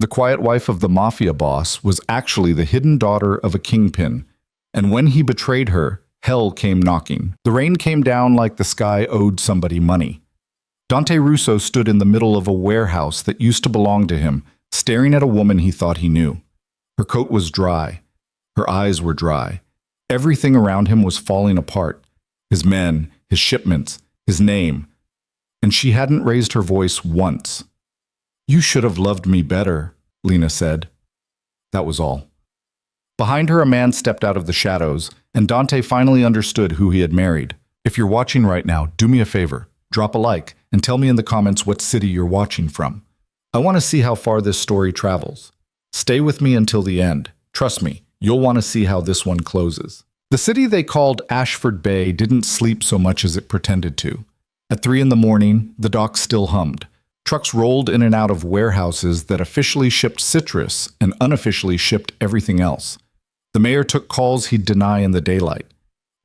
The quiet wife of the Mafia boss was actually the hidden daughter of a Kingpin, and when he betrayed her, hell came knocking. The rain came down like the sky owed somebody money. Dante Russo stood in the middle of a warehouse that used to belong to him, staring at a woman he thought he knew. Her coat was dry. Her eyes were dry. Everything around him was falling apart. His men, his shipments, his name. And she hadn't raised her voice once. "You should have loved me better," Lena said. That was all. Behind her, a man stepped out of the shadows, and Dante finally understood who he had married. If you're watching right now, do me a favor. Drop a like, and tell me in the comments what city you're watching from. I want to see how far this story travels. Stay with me until the end. Trust me, you'll want to see how this one closes. The city they called Ashford Bay didn't sleep so much as it pretended to. At 3 in the morning, the docks still hummed. Trucks rolled in and out of warehouses that officially shipped citrus and unofficially shipped everything else. The mayor took calls he'd deny in the daylight.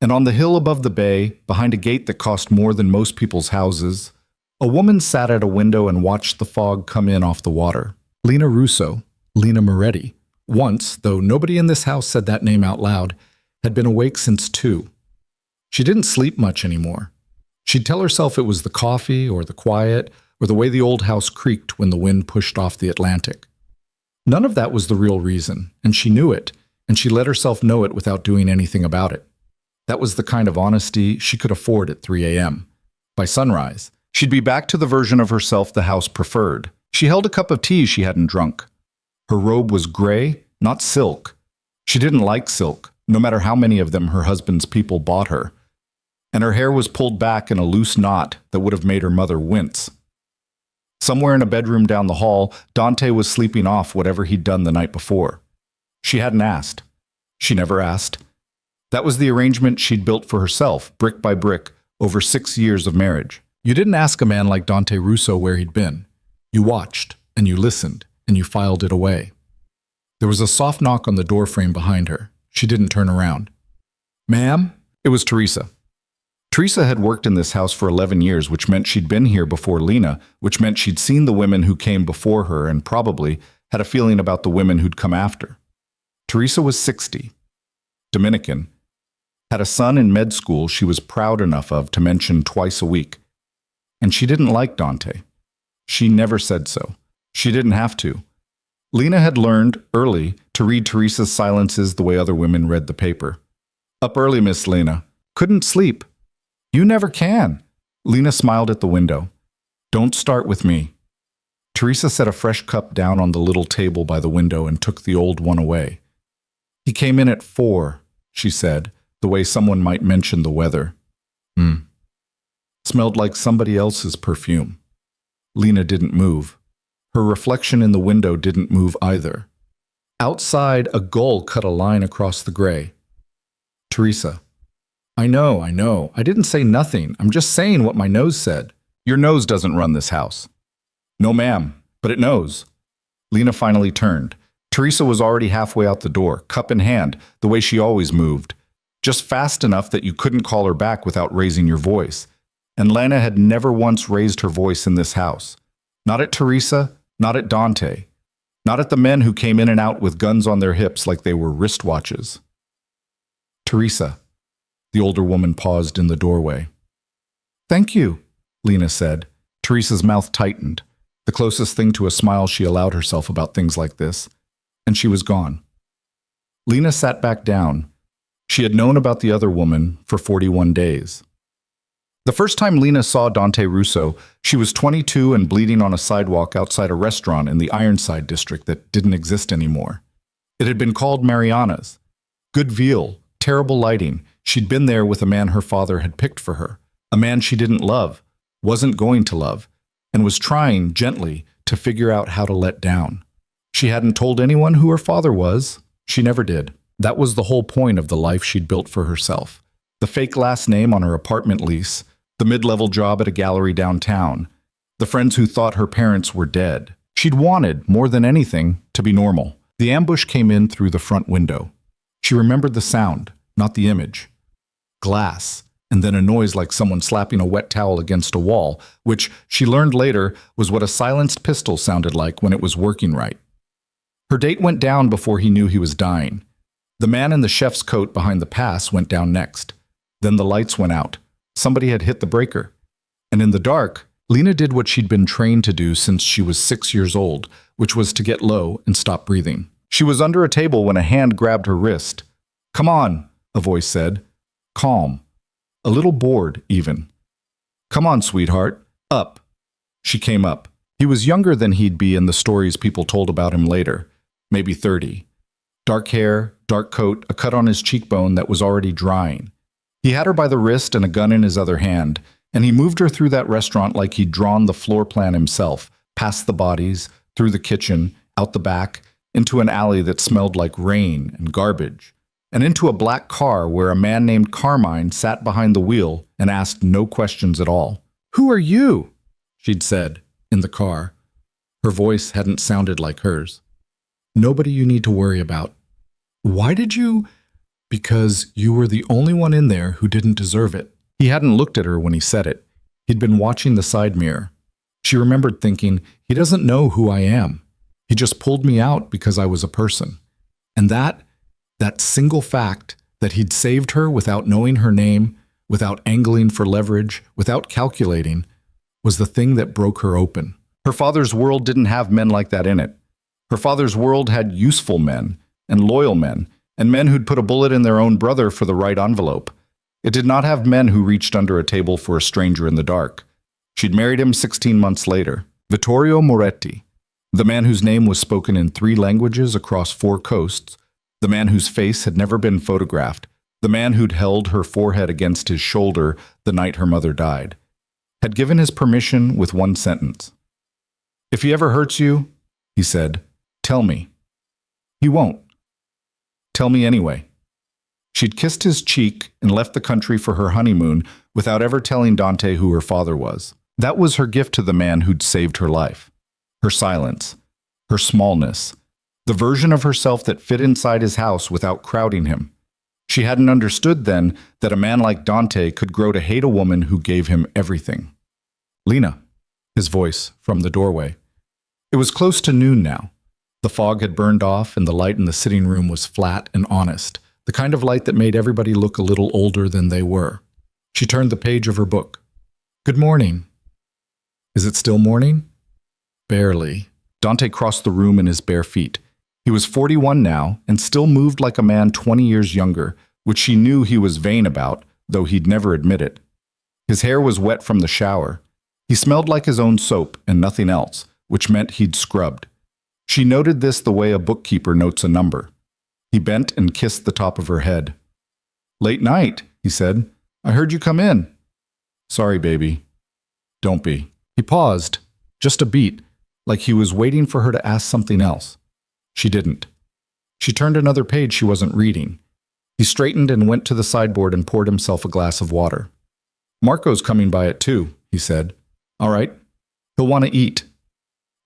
And on the hill above the bay, behind a gate that cost more than most people's houses, a woman sat at a window and watched the fog come in off the water. Lena Russo, Lena Moretti, once, though nobody in this house said that name out loud, had been awake since 2. She didn't sleep much anymore. She'd tell herself it was the coffee or the quiet or the way the old house creaked when the wind pushed off the Atlantic. None of that was the real reason, and she knew it, and she let herself know it without doing anything about it. That was the kind of honesty she could afford at 3 a.m. By sunrise, she'd be back to the version of herself the house preferred. She held a cup of tea she hadn't drunk. Her robe was gray, not silk. She didn't like silk, no matter how many of them her husband's people bought her. And her hair was pulled back in a loose knot that would have made her mother wince. Somewhere in a bedroom down the hall, Dante was sleeping off whatever he'd done the night before. She hadn't asked. She never asked. That was the arrangement she'd built for herself, brick by brick, over 6 years of marriage. You didn't ask a man like Dante Russo where he'd been. You watched, and you listened, and you filed it away. There was a soft knock on the doorframe behind her. She didn't turn around. "Ma'am?" It was Teresa. Teresa had worked in this house for 11 years, which meant she'd been here before Lena, which meant she'd seen the women who came before her and probably had a feeling about the women who'd come after. Teresa was 60, Dominican, had a son in med school she was proud enough of to mention twice a week. And she didn't like Dante. She never said so. She didn't have to. Lena had learned, early, to read Teresa's silences the way other women read the paper. "Up early, Miss Lena. Couldn't sleep." "You never can." Lena smiled at the window. "Don't start with me." Teresa set a fresh cup down on the little table by the window and took the old one away. "He came in at 4, she said, the way someone might mention the weather. Smelled like somebody else's perfume. Lena didn't move. Her reflection in the window didn't move either. Outside, a gull cut a line across the gray. "Teresa." I know. I didn't say nothing. I'm just saying what my nose said." "Your nose doesn't run this house." "No, ma'am, but it knows." Lena finally turned. Teresa was already halfway out the door, cup in hand, the way she always moved. Just fast enough that you couldn't call her back without raising your voice. And Lena had never once raised her voice in this house. Not at Teresa, not at Dante. Not at the men who came in and out with guns on their hips like they were wristwatches. "Teresa." The older woman paused in the doorway. "Thank you," Lena said. Teresa's mouth tightened, the closest thing to a smile she allowed herself about things like this, and she was gone. Lena sat back down. She had known about the other woman for 41 days. The first time Lena saw Dante Russo, she was 22 and bleeding on a sidewalk outside a restaurant in the Ironside district that didn't exist anymore. It had been called Mariana's. Good veal, terrible lighting. She'd been there with a man her father had picked for her, a man she didn't love, wasn't going to love, and was trying, gently, to figure out how to let down. She hadn't told anyone who her father was. She never did. That was the whole point of the life she'd built for herself. The fake last name on her apartment lease, the mid-level job at a gallery downtown, the friends who thought her parents were dead. She'd wanted, more than anything, to be normal. The ambush came in through the front window. She remembered the sound, not the image. Glass, and then a noise like someone slapping a wet towel against a wall, which, she learned later, was what a silenced pistol sounded like when it was working right. Her date went down before he knew he was dying. The man in the chef's coat behind the pass went down next. Then the lights went out. Somebody had hit the breaker. And in the dark, Lena did what she'd been trained to do since she was 6 years old, which was to get low and stop breathing. She was under a table when a hand grabbed her wrist. "Come on," a voice said. Calm. A little bored, even. "Come on, sweetheart. Up." She came up. He was younger than he'd be in the stories people told about him later. Maybe 30. Dark hair, dark coat, a cut on his cheekbone that was already drying. He had her by the wrist and a gun in his other hand, and he moved her through that restaurant like he'd drawn the floor plan himself, past the bodies, through the kitchen, out the back, into an alley that smelled like rain and garbage, and into a black car where a man named Carmine sat behind the wheel and asked no questions at all. "Who are you?" she'd said, in the car. Her voice hadn't sounded like hers. "Nobody you need to worry about." "Why did you?" "Because you were the only one in there who didn't deserve it." He hadn't looked at her when he said it. He'd been watching the side mirror. She remembered thinking, he doesn't know who I am. He just pulled me out because I was a person. And that single fact that he'd saved her without knowing her name, without angling for leverage, without calculating, was the thing that broke her open. Her father's world didn't have men like that in it. Her father's world had useful men and loyal men and men who'd put a bullet in their own brother for the right envelope. It did not have men who reached under a table for a stranger in the dark. She'd married him 16 months later. Vittorio Moretti, the man whose name was spoken in 3 languages across 4 coasts, the man whose face had never been photographed, the man who'd held her forehead against his shoulder the night her mother died, had given his permission with one sentence. "If he ever hurts you," he said, "tell me." "He won't." "Tell me anyway." She'd kissed his cheek and left the country for her honeymoon without ever telling Dante who her father was. That was her gift to the man who'd saved her life. Her silence, her smallness, the version of herself that fit inside his house without crowding him. She hadn't understood then that a man like Dante could grow to hate a woman who gave him everything. "Lena," his voice from the doorway. It was close to noon now. The fog had burned off and the light in the sitting room was flat and honest, the kind of light that made everybody look a little older than they were. She turned the page of her book. "Good morning." "Is it still morning?" "Barely." Dante crossed the room in his bare feet. He was 41 now and still moved like a man 20 years younger, which she knew he was vain about, though he'd never admit it. His hair was wet from the shower. He smelled like his own soap and nothing else, which meant he'd scrubbed. She noted this the way a bookkeeper notes a number. He bent and kissed the top of her head. "Late night," he said. "I heard you come in." "Sorry, baby." "Don't be." He paused, just a beat, like he was waiting for her to ask something else. She didn't. She turned another page she wasn't reading. He straightened and went to the sideboard and poured himself a glass of water. "Marco's coming by at 2, he said. "All right. He'll want to eat.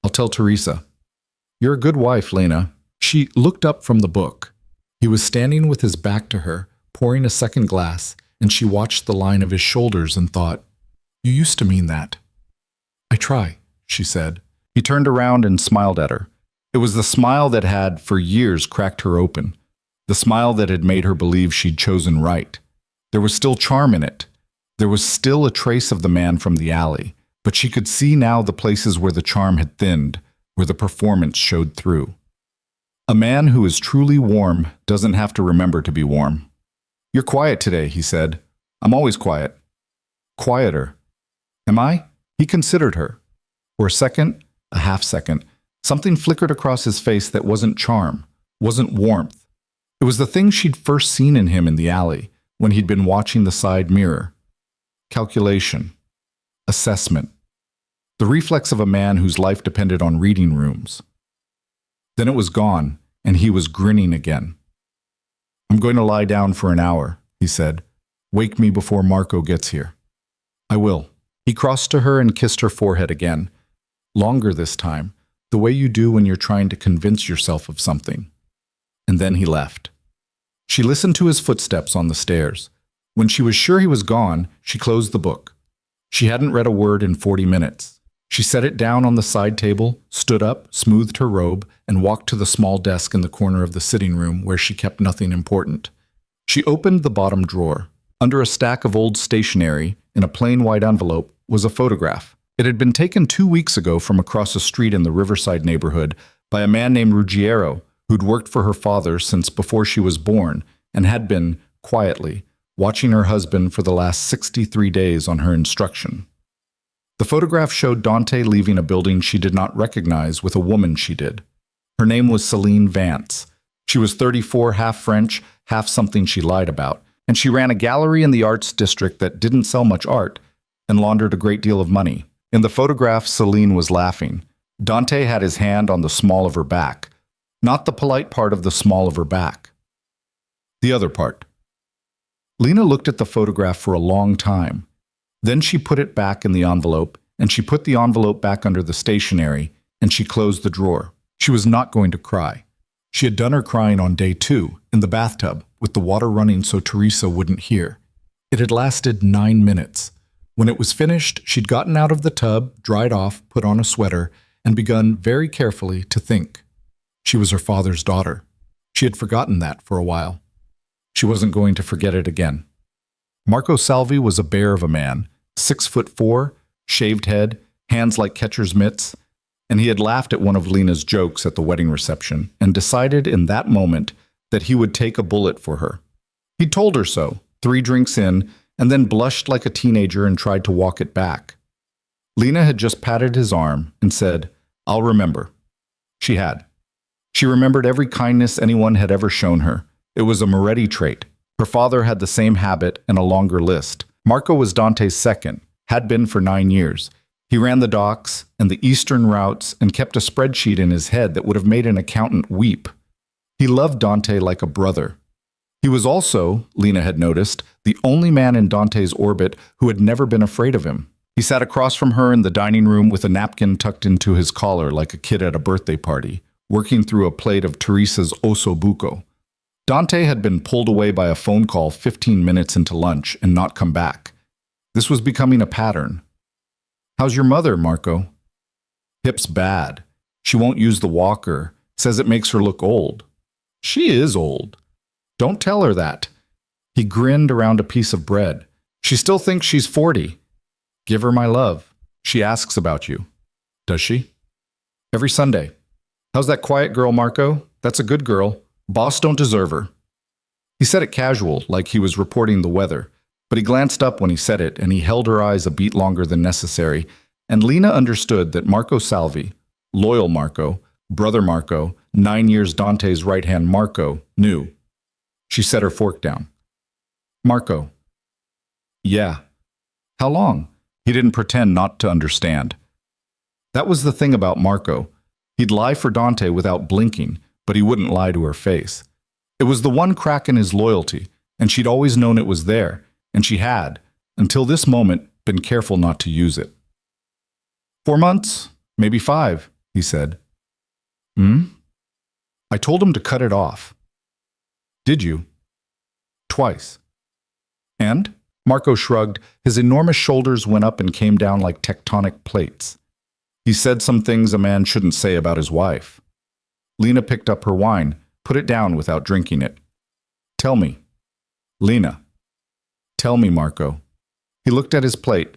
I'll tell Teresa." "You're a good wife, Lena." She looked up from the book. He was standing with his back to her, pouring a second glass, and she watched the line of his shoulders and thought, "You used to mean that." "I try," she said. He turned around and smiled at her. It was the smile that had, for years, cracked her open. The smile that had made her believe she'd chosen right. There was still charm in it. There was still a trace of the man from the alley, but she could see now the places where the charm had thinned, where the performance showed through. A man who is truly warm doesn't have to remember to be warm. "You're quiet today," he said. "I'm always quiet." "Quieter." "Am I?" He considered her. For a second, a half second, something flickered across his face that wasn't charm, wasn't warmth. It was the thing she'd first seen in him in the alley, when he'd been watching the side mirror. Calculation. Assessment. The reflex of a man whose life depended on reading rooms. Then it was gone, and he was grinning again. "I'm going to lie down for an hour," he said. "Wake me before Marco gets here." "I will." He crossed to her and kissed her forehead again. Longer this time, the way you do when you're trying to convince yourself of something. And then he left. She listened to his footsteps on the stairs. When she was sure he was gone, she closed the book. She hadn't read a word in 40 minutes. She set it down on the side table, stood up, smoothed her robe, and walked to the small desk in the corner of the sitting room where she kept nothing important. She opened the bottom drawer. Under a stack of old stationery, in a plain white envelope, was a photograph. It had been taken 2 weeks ago from across a street in the Riverside neighborhood by a man named Ruggiero, who'd worked for her father since before she was born and had been, quietly, watching her husband for the last 63 days on her instruction. The photograph showed Dante leaving a building she did not recognize with a woman she did. Her name was Celine Vance. She was 34, half French, half something she lied about, and she ran a gallery in the arts district that didn't sell much art and laundered a great deal of money. In the photograph, Celine was laughing. Dante had his hand on the small of her back. Not the polite part of the small of her back. The other part. Lena looked at the photograph for a long time. Then she put it back in the envelope, and she put the envelope back under the stationery, and she closed the drawer. She was not going to cry. She had done her crying on day 2, in the bathtub, with the water running so Teresa wouldn't hear. It had lasted 9 minutes. When it was finished, she'd gotten out of the tub, dried off, put on a sweater, and begun very carefully to think. She was her father's daughter. She had forgotten that for a while. She wasn't going to forget it again. Marco Salvi was a bear of a man, 6'4", shaved head, hands like catcher's mitts, and he had laughed at one of Lena's jokes at the wedding reception and decided in that moment that he would take a bullet for her. He told her so, 3 drinks in, and then blushed like a teenager and tried to walk it back. Lena had just patted his arm and said, "I'll remember." She had. She remembered every kindness anyone had ever shown her. It was a Moretti trait. Her father had the same habit and a longer list. Marco was Dante's second, had been for 9 years. He ran the docks and the eastern routes and kept a spreadsheet in his head that would have made an accountant weep. He loved Dante like a brother. He was also, Lena had noticed, the only man in Dante's orbit who had never been afraid of him. He sat across from her in the dining room with a napkin tucked into his collar like a kid at a birthday party, working through a plate of Teresa's osso buco. Dante had been pulled away by a phone call 15 minutes into lunch and not come back. This was becoming a pattern. "How's your mother, Marco?" "Hip's bad. She won't use the walker. Says it makes her look old." "She is old." "Don't tell her that." He grinned around a piece of bread. "She still thinks she's 40. Give her my love. She asks about you." "Does she?" "Every Sunday." "How's that quiet girl, Marco? That's a good girl. Boss don't deserve her." He said it casual, like he was reporting the weather, but he glanced up when he said it, and he held her eyes a beat longer than necessary, and Lena understood that Marco Salvi, loyal Marco, brother Marco, 9 years Dante's right-hand Marco, knew. She set her fork down. "Marco." "Yeah." "How long?" He didn't pretend not to understand. That was the thing about Marco. He'd lie for Dante without blinking, but he wouldn't lie to her face. It was the one crack in his loyalty, and she'd always known it was there, and she had, until this moment, been careful not to use it. 4 months, maybe 5, he said. I told him to cut it off." "Did you?" "Twice." "And?" Marco shrugged. His enormous shoulders went up and came down like tectonic plates. "He said some things a man shouldn't say about his wife." Lena picked up her wine, put it down without drinking it. "Tell me." "Lena." "Tell me, Marco." He looked at his plate.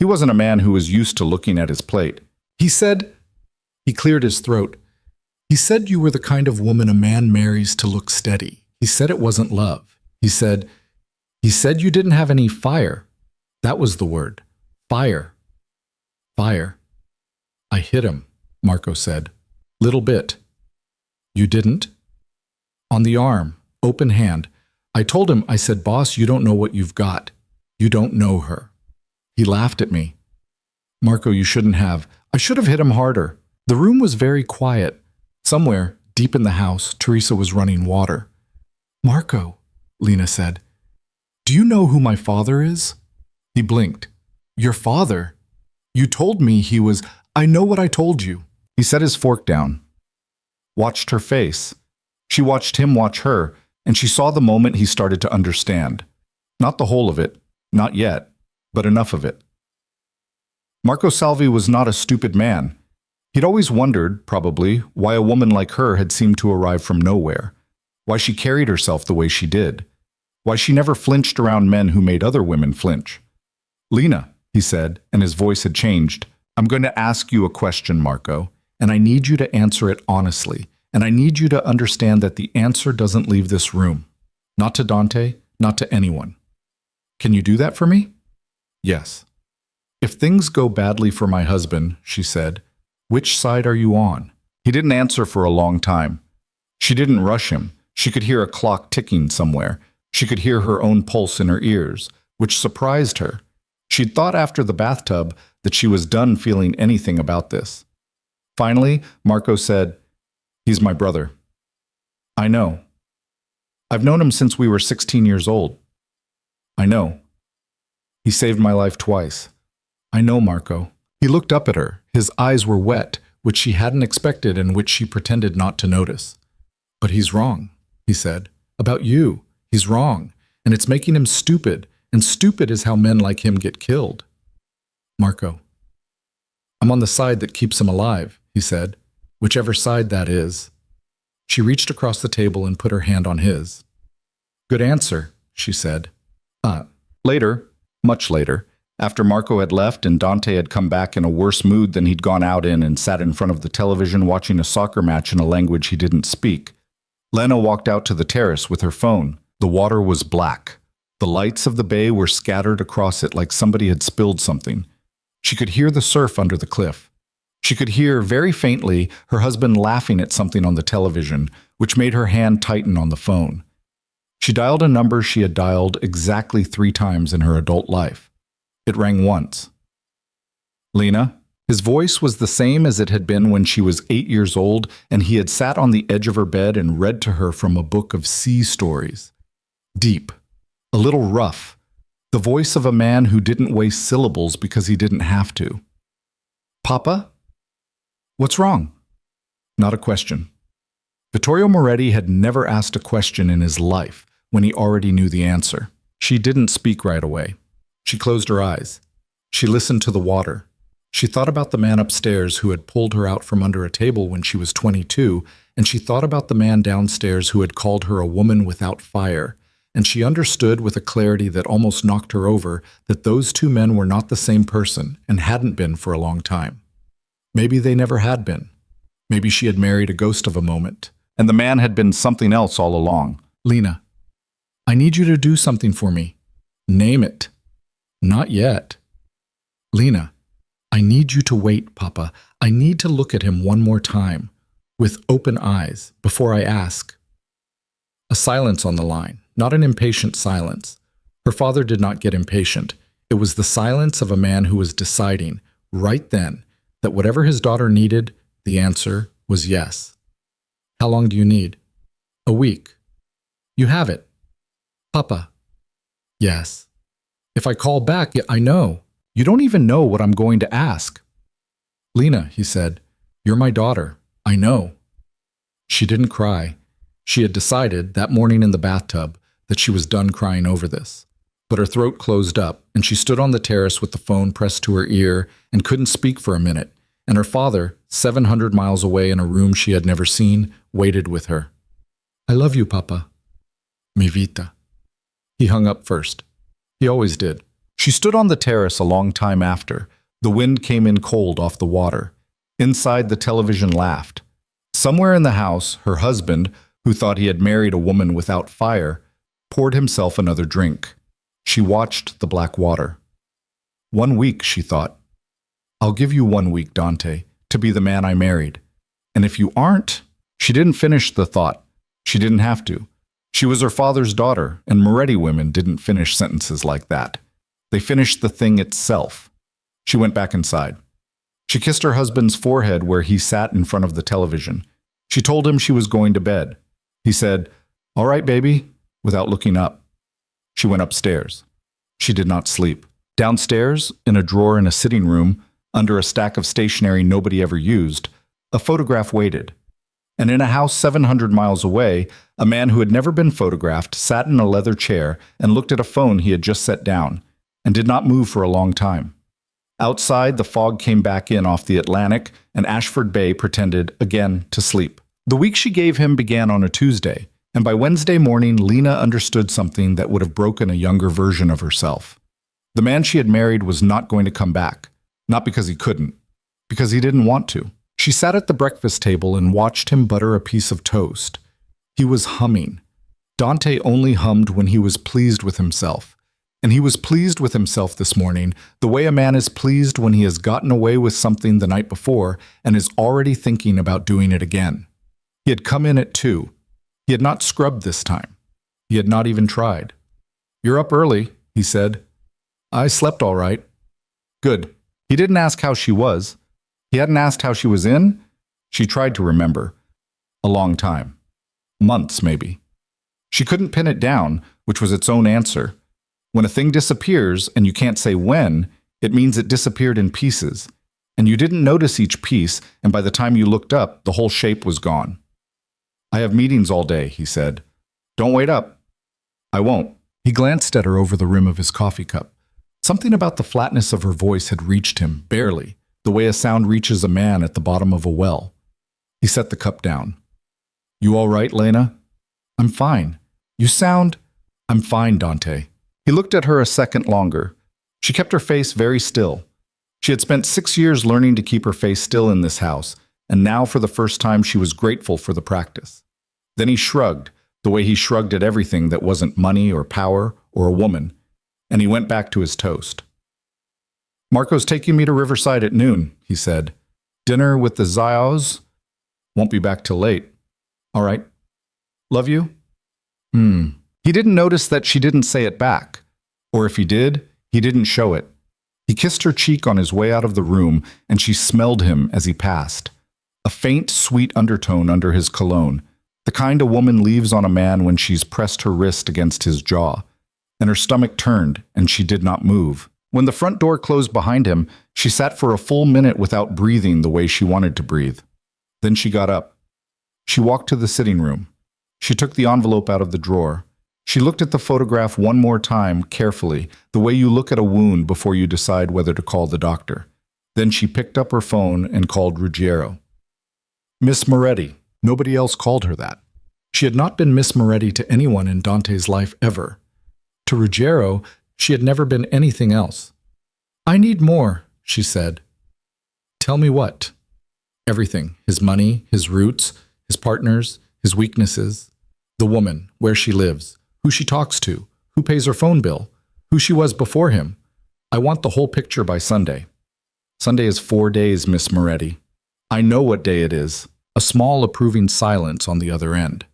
He wasn't a man who was used to looking at his plate. He said, he cleared his throat. "He said you were the kind of woman a man marries to look steady. He said it wasn't love. He said you didn't have any fire. That was the word. Fire. Fire." "I hit him," Marco said. "Little bit." "You didn't?" "On the arm, open hand. I told him, I said, 'Boss, you don't know what you've got. You don't know her.' He laughed at me." "Marco, you shouldn't have. I should have hit him harder." The room was very quiet. Somewhere, deep in the house, Teresa was running water. "Marco," Lena said, "do you know who my father is?" He blinked. "Your father? You told me he was... I know what I told you." He set his fork down. Watched her face. She watched him watch her, and she saw the moment he started to understand. Not the whole of it, not yet, but enough of it. Marco Salvi was not a stupid man. He'd always wondered, probably, why a woman like her had seemed to arrive from nowhere, why she carried herself the way she did, why she never flinched around men who made other women flinch. "Lena," he said, and his voice had changed, "I'm going to ask you a question, Marco, and I need you to answer it honestly, and I need you to understand that the answer doesn't leave this room. Not to Dante, not to anyone. Can you do that for me?" "Yes." "If things go badly for my husband," she said, "which side are you on?" He didn't answer for a long time. She didn't rush him. She could hear a clock ticking somewhere. She could hear her own pulse in her ears, which surprised her. She'd thought after the bathtub that she was done feeling anything about this. Finally, Marco said, "He's my brother." "I know. I've known him since we were 16 years old." "I know. He saved my life twice." "I know, Marco." He looked up at her. His eyes were wet, which she hadn't expected and which she pretended not to notice. "But he's wrong," he said. "About you. He's wrong, and it's making him stupid, and stupid is how men like him get killed." "Marco, I'm on the side that keeps him alive," he said, "whichever side that is." She reached across the table and put her hand on his. "Good answer," she said. Later, much later, after Marco had left and Dante had come back in a worse mood than he'd gone out in and sat in front of the television watching a soccer match in a language he didn't speak, Lena walked out to the terrace with her phone. The water was black. The lights of the bay were scattered across it like somebody had spilled something. She could hear the surf under the cliff. She could hear, very faintly, her husband laughing at something on the television, which made her hand tighten on the phone. She dialed a number she had dialed exactly 3 times in her adult life. It rang once. "Lena?" His voice was the same as it had been when she was 8 years old and he had sat on the edge of her bed and read to her from a book of sea stories. Deep, a little rough, the voice of a man who didn't waste syllables because he didn't have to. "Papa? What's wrong?" Not a question. Vittorio Moretti had never asked a question in his life when he already knew the answer. She didn't speak right away. She closed her eyes. She listened to the water. She thought about the man upstairs who had pulled her out from under a table when she was 22, and she thought about the man downstairs who had called her a woman without fire, and she understood with a clarity that almost knocked her over that those 2 men were not the same person and hadn't been for a long time. Maybe they never had been. Maybe she had married a ghost of a moment, and the man had been something else all along. "Lena, I need you to do something for me. Name it." "Not yet." "Lena, I need you to wait, Papa. I need to look at him one more time, with open eyes, before I ask." A silence on the line, not an impatient silence. Her father did not get impatient. It was the silence of a man who was deciding, right then, that whatever his daughter needed, the answer was yes. "How long do you need?" "A week." "You have it." "Papa." "Yes." "If I call back, I know. You don't even know what I'm going to ask." "Lena," he said, "you're my daughter. I know." She didn't cry. She had decided, that morning in the bathtub, that she was done crying over this. But her throat closed up, and she stood on the terrace with the phone pressed to her ear and couldn't speak for a minute, and her father, 700 miles away in a room she had never seen, waited with her. "I love you, Papa." "Mi vita." He hung up first. He always did. She stood on the terrace a long time after. The wind came in cold off the water. Inside, the television laughed. Somewhere in the house, her husband, who thought he had married a woman without fire, poured himself another drink. She watched the black water. 1 week, she thought. "I'll give you 1 week, Dante, to be the man I married. And if you aren't..." She didn't finish the thought. She didn't have to. She was her father's daughter, and Moretti women didn't finish sentences like that. They finished the thing itself. She went back inside. She kissed her husband's forehead where he sat in front of the television. She told him she was going to bed. He said, "All right, baby," without looking up. She went upstairs. She did not sleep. Downstairs, in a drawer in a sitting room, under a stack of stationery nobody ever used, a photograph waited. And in a house 700 miles away, a man who had never been photographed sat in a leather chair and looked at a phone he had just set down, and did not move for a long time. Outside, the fog came back in off the Atlantic, and Ashford Bay pretended, again, to sleep. The week she gave him began on a Tuesday, and by Wednesday morning, Lena understood something that would have broken a younger version of herself. The man she had married was not going to come back, not because he couldn't, because he didn't want to. She sat at the breakfast table and watched him butter a piece of toast. He was humming. Dante only hummed when he was pleased with himself. And he was pleased with himself this morning, the way a man is pleased when he has gotten away with something the night before and is already thinking about doing it again. He had come in at 2. He had not scrubbed this time. He had not even tried. "You're up early," he said. "I slept all right." Good. He didn't ask how she was. He hadn't asked how she was in. She tried to remember. A long time. Months, maybe. She couldn't pin it down, which was its own answer. When a thing disappears, and you can't say when, it means it disappeared in pieces. And you didn't notice each piece, and by the time you looked up, the whole shape was gone. "I have meetings all day," he said. "Don't wait up." "I won't." He glanced at her over the rim of his coffee cup. Something about the flatness of her voice had reached him, barely, the way a sound reaches a man at the bottom of a well. He set the cup down. "You all right, Lena?" "I'm fine. You sound—" "I'm fine, Dante." He looked at her a second longer. She kept her face very still. She had spent 6 years learning to keep her face still in this house, and now for the first time she was grateful for the practice. Then he shrugged, the way he shrugged at everything that wasn't money or power or a woman, and he went back to his toast. "Marco's taking me to Riverside at noon," he said. "Dinner with the Zios. Won't be back till late." "All right. Love you?" He didn't notice that she didn't say it back. Or if he did, he didn't show it. He kissed her cheek on his way out of the room, and she smelled him as he passed. A faint, sweet undertone under his cologne, the kind a woman leaves on a man when she's pressed her wrist against his jaw. And her stomach turned, and she did not move. When the front door closed behind him, she sat for a full minute without breathing the way she wanted to breathe. Then she got up. She walked to the sitting room. She took the envelope out of the drawer. She looked at the photograph one more time, carefully, the way you look at a wound before you decide whether to call the doctor. Then she picked up her phone and called Ruggiero. Miss Moretti. Nobody else called her that. She had not been Miss Moretti to anyone in Dante's life ever. To Ruggiero, she had never been anything else. "I need more," she said. "Tell me what?" "Everything. His money, his roots, his partners, his weaknesses, the woman, where she lives, who she talks to, who pays her phone bill, who she was before him. I want the whole picture by Sunday." "Sunday is 4 days, Miss Moretti." "I know what day it is." A small approving silence on the other end.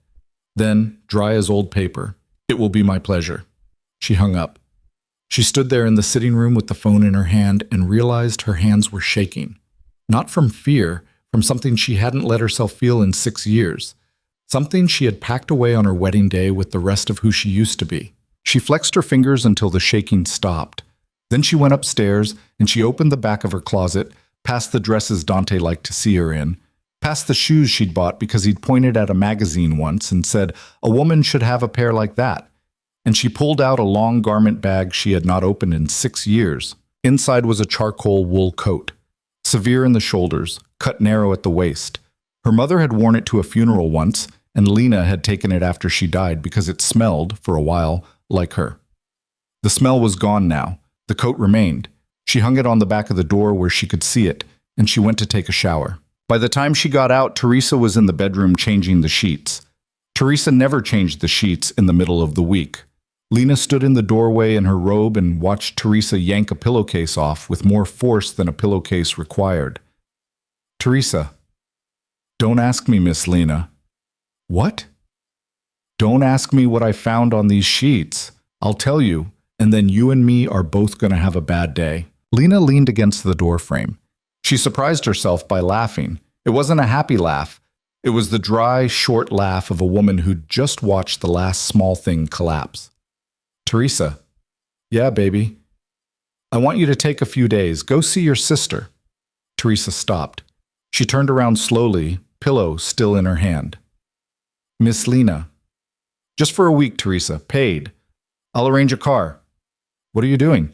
Then, dry as old paper, "It will be my pleasure." She hung up. She stood there in the sitting room with the phone in her hand and realized her hands were shaking. Not from fear, from something she hadn't let herself feel in 6 years. Something she had packed away on her wedding day with the rest of who she used to be. She flexed her fingers until the shaking stopped. Then she went upstairs and she opened the back of her closet, past the dresses Dante liked to see her in, past the shoes she'd bought because he'd pointed at a magazine once and said, "A woman should have a pair like that." And she pulled out a long garment bag she had not opened in 6 years. Inside was a charcoal wool coat, severe in the shoulders, cut narrow at the waist. Her mother had worn it to a funeral once, and Lena had taken it after she died because it smelled, for a while, like her. The smell was gone now. The coat remained. She hung it on the back of the door where she could see it, and she went to take a shower. By the time she got out, Teresa was in the bedroom changing the sheets. Teresa never changed the sheets in the middle of the week. Lena stood in the doorway in her robe and watched Teresa yank a pillowcase off with more force than a pillowcase required. "Teresa." "Don't ask me, Miss Lena." "What?" "Don't ask me what I found on these sheets. I'll tell you, and then you and me are both going to have a bad day." Lena leaned against the doorframe. She surprised herself by laughing. It wasn't a happy laugh. It was the dry, short laugh of a woman who'd just watched the last small thing collapse. "Teresa." "Yeah, baby." "I want you to take a few days. Go see your sister." Teresa stopped. She turned around slowly, pillow still in her hand. "Miss Lena." "Just for a week, Teresa. Paid. I'll arrange a car." "What are you doing?"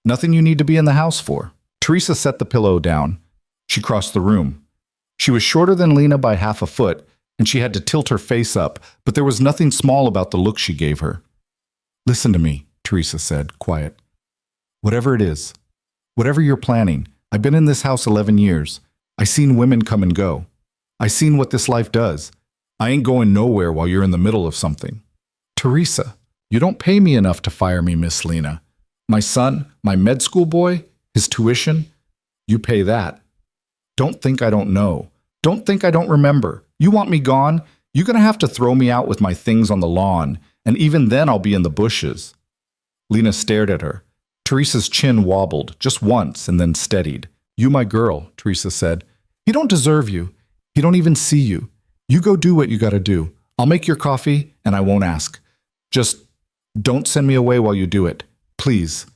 "Nothing you need to be in the house for." Teresa set the pillow down. She crossed the room. She was shorter than Lena by half a foot, and she had to tilt her face up, but there was nothing small about the look she gave her. "Listen to me," Teresa said, quiet. "Whatever it is, whatever you're planning, I've been in this house 11 years. I seen women come and go. I seen what this life does. I ain't going nowhere while you're in the middle of something." "Teresa, you don't pay me enough to fire me, Miss Lena. My son, my med school boy, his tuition, you pay that. Don't think I don't know. Don't think I don't remember. You want me gone? You're going to have to throw me out with my things on the lawn, and even then I'll be in the bushes." Lena stared at her. Teresa's chin wobbled, just once, and then steadied. "You my girl," Teresa said. "He don't deserve you. He don't even see you. You go do what you gotta do. I'll make your coffee, and I won't ask. Just don't send me away while you do it. Please."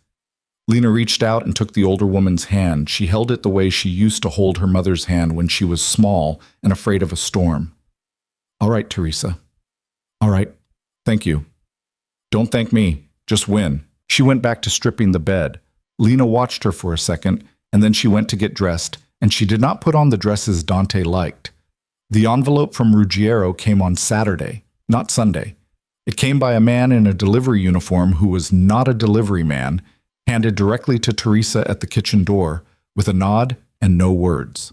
Lena reached out and took the older woman's hand. She held it the way she used to hold her mother's hand when she was small and afraid of a storm. "All right, Teresa. All right. Thank you. Don't thank me. Just win." She went back to stripping the bed. Lena watched her for a second, and then she went to get dressed, and she did not put on the dresses Dante liked. The envelope from Ruggiero came on Saturday, not Sunday. It came by a man in a delivery uniform who was not a delivery man, handed directly to Teresa at the kitchen door, with a nod and no words.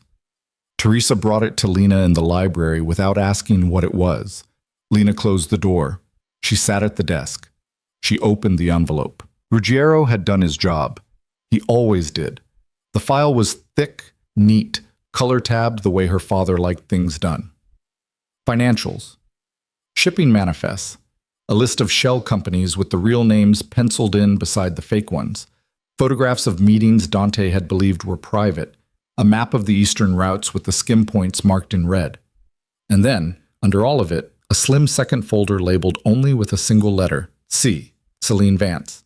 Teresa brought it to Lena in the library without asking what it was. Lena closed the door. She sat at the desk. She opened the envelope. Ruggiero had done his job. He always did. The file was thick, neat, color-tabbed the way her father liked things done. Financials. Shipping manifests. A list of shell companies with the real names penciled in beside the fake ones. Photographs of meetings Dante had believed were private. A map of the eastern routes with the skim points marked in red. And then, under all of it, a slim second folder labeled only with a single letter, C, Celine Vance.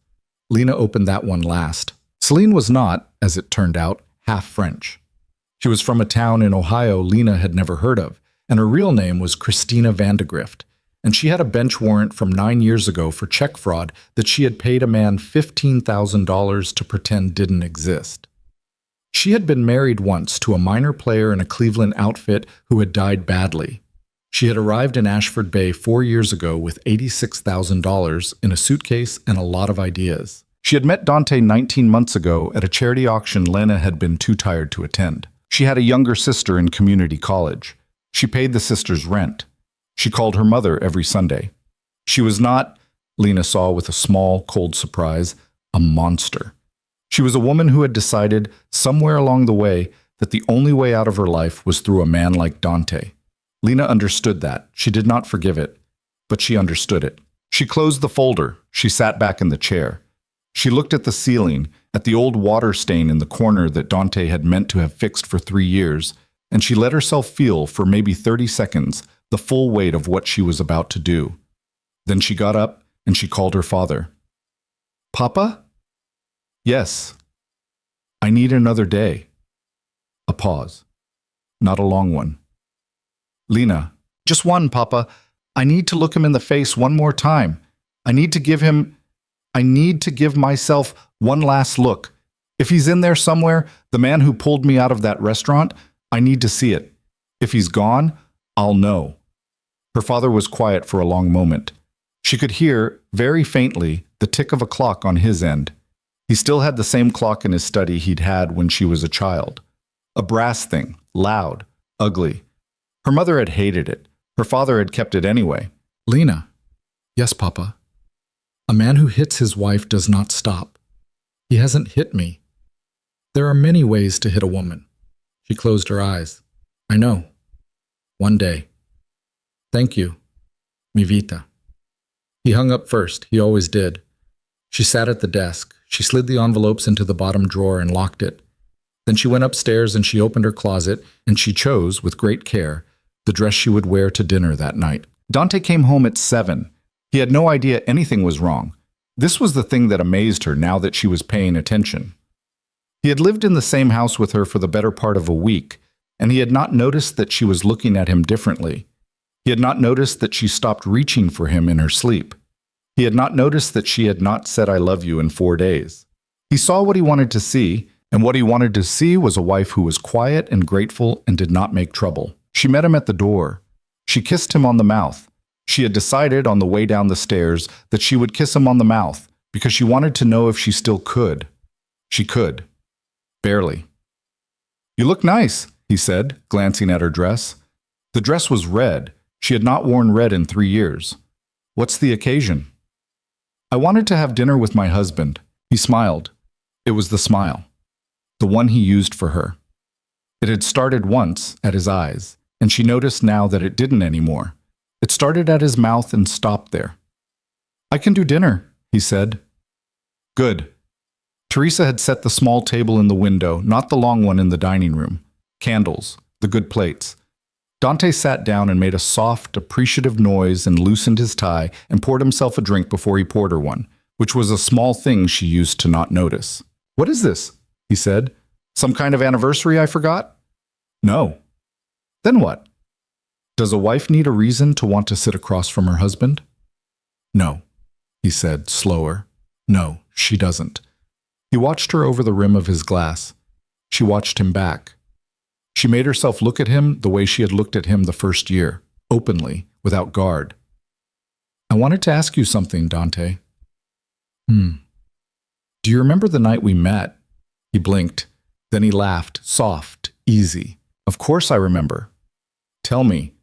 Lena opened that one last. Celine was not, as it turned out, half French. She was from a town in Ohio Lena had never heard of, and her real name was Christina Vandegrift, and she had a bench warrant from 9 years ago for check fraud that she had paid a man $15,000 to pretend didn't exist. She had been married once to a minor player in a Cleveland outfit who had died badly. She had arrived in Ashford Bay 4 years ago with $86,000 in a suitcase and a lot of ideas. She had met Dante 19 months ago at a charity auction Lena had been too tired to attend. She had a younger sister in community college. She paid the sister's rent. She called her mother every Sunday. She was not, Lena saw with a small, cold surprise, a monster. She was a woman who had decided, somewhere along the way, that the only way out of her life was through a man like Dante. Lena understood that. She did not forgive it, but she understood it. She closed the folder. She sat back in the chair. She looked at the ceiling, at the old water stain in the corner that Dante had meant to have fixed for 3 years, and she let herself feel, for maybe 30 seconds, the full weight of what she was about to do. Then she got up and she called her father. "Papa?" "Yes." "I need another day." A pause. Not a long one. "Lena, just one, Papa. I need to look him in the face one more time. I need to give myself one last look. If he's in there somewhere, the man who pulled me out of that restaurant, I need to see it. If he's gone, I'll know." Her father was quiet for a long moment. She could hear, very faintly, the tick of a clock on his end. He still had the same clock in his study he'd had when she was a child. A brass thing, loud, ugly. Her mother had hated it. Her father had kept it anyway. "Lena." "Yes, Papa." "A man who hits his wife does not stop. He hasn't hit me. There are many ways to hit a woman." She closed her eyes. "I know. One day. Thank you, mi vita." He hung up first. He always did. She sat at the desk. She slid the envelopes into the bottom drawer and locked it. Then she went upstairs and she opened her closet, and she chose, with great care, the dress she would wear to dinner that night. Dante came home at 7. He had no idea anything was wrong. This was the thing that amazed her now that she was paying attention. He had lived in the same house with her for the better part of a week, and he had not noticed that she was looking at him differently. He had not noticed that she stopped reaching for him in her sleep. He had not noticed that she had not said "I love you" in 4 days. He saw what he wanted to see, And what he wanted to see was a wife who was quiet and grateful and did not make trouble. She met him at the door. She kissed him on the mouth. She had decided on the way down the stairs that she would kiss him on the mouth because she wanted to know if she still could. She could. Barely. "You look nice," he said, glancing at her dress. The dress was red. She had not worn red in 3 years. "What's the occasion?" "I wanted to have dinner with my husband." He smiled. It was the smile. The one he used for her. It had started once at his eyes, and she noticed now that it didn't anymore. It started at his mouth and stopped there. "I can do dinner," he said. "Good." Teresa had set the small table in the window, not the long one in the dining room. Candles, the good plates. Dante sat down and made a soft, appreciative noise and loosened his tie and poured himself a drink before he poured her one, which was a small thing she used to not notice. "What is this?" he said. "Some kind of anniversary I forgot?" "No." "Then what?" "Does a wife need a reason to want to sit across from her husband?" "No," he said, slower. "No, she doesn't." He watched her over the rim of his glass. She watched him back. She made herself look at him the way she had looked at him the first year, openly, without guard. "I wanted to ask you something, Dante." Do you remember the night we met?" He blinked. Then he laughed, soft, easy. "Of course I remember." "Tell me."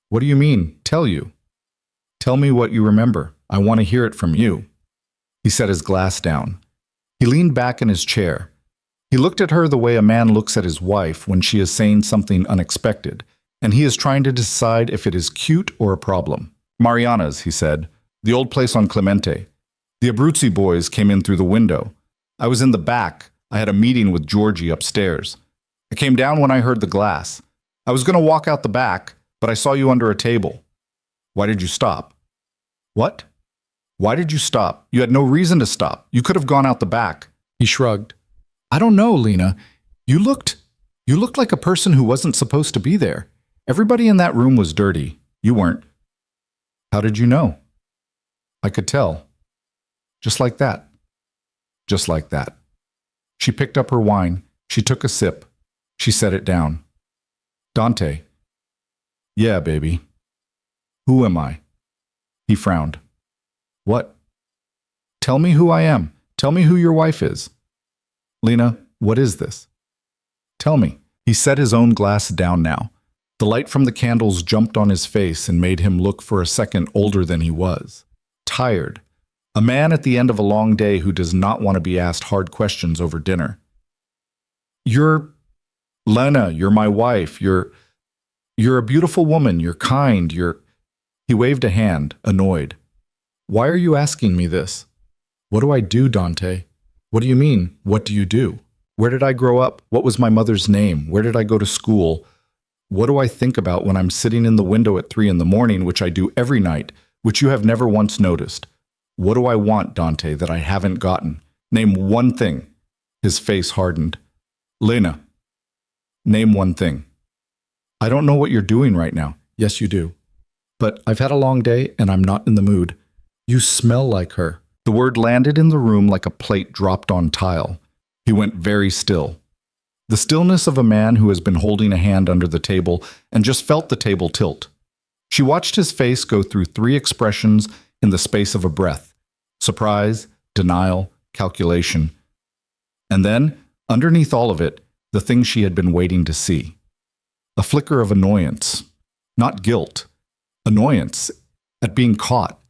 "What do you mean, tell you?" "Tell me what you remember. I want to hear it from you." He set his glass down. He leaned back in his chair. He looked at her the way a man looks at his wife when she is saying something unexpected, and he is trying to decide if it is cute or a problem. "Mariana's," he said. "The old place on Clemente. The Abruzzi boys came in through the window. I was in the back. I had a meeting with Georgie upstairs. I came down when I heard the glass. I was going to walk out the back, but I saw you under a table. Why did you stop?" "What?" "Why did you stop? You had no reason to stop. You could have gone out the back." He shrugged. "I don't know, Lena. You looked like a person who wasn't supposed to be there. Everybody in that room was dirty. You weren't." "How did you know?" "I could tell. Just like that." Just like that. She picked up her wine. She took a sip. She set it down. "Dante." "Yeah, baby." "Who am I?" He frowned. "What?" "Tell me who I am. Tell me who your wife is." "Lena, what is this?" "Tell me." He set his own glass down now. The light from the candles jumped on his face and made him look for a second older than he was. Tired. A man at the end of a long day who does not want to be asked hard questions over dinner. "You're Lena, you're my wife. You're a beautiful woman. You're kind. He waved a hand, annoyed. "Why are you asking me this?" "What do I do, Dante?" "What do you mean, what do you do? Where did I grow up? What was my mother's name? Where did I go to school? What do I think about when I'm sitting in the window at 3 in the morning, which I do every night, which you have never once noticed? What do I want, Dante, that I haven't gotten? Name one thing." His face hardened. "Lena, name one thing." "I don't know what you're doing right now." "Yes, you do. But I've had a long day and I'm not in the mood." "You smell like her." The word landed in the room like a plate dropped on tile. He went very still. The stillness of a man who has been holding a hand under the table and just felt the table tilt. She watched his face go through 3 expressions in the space of a breath: surprise, denial, calculation. And then, underneath all of it, the thing she had been waiting to see. A flicker of annoyance. Not guilt. Annoyance at being caught,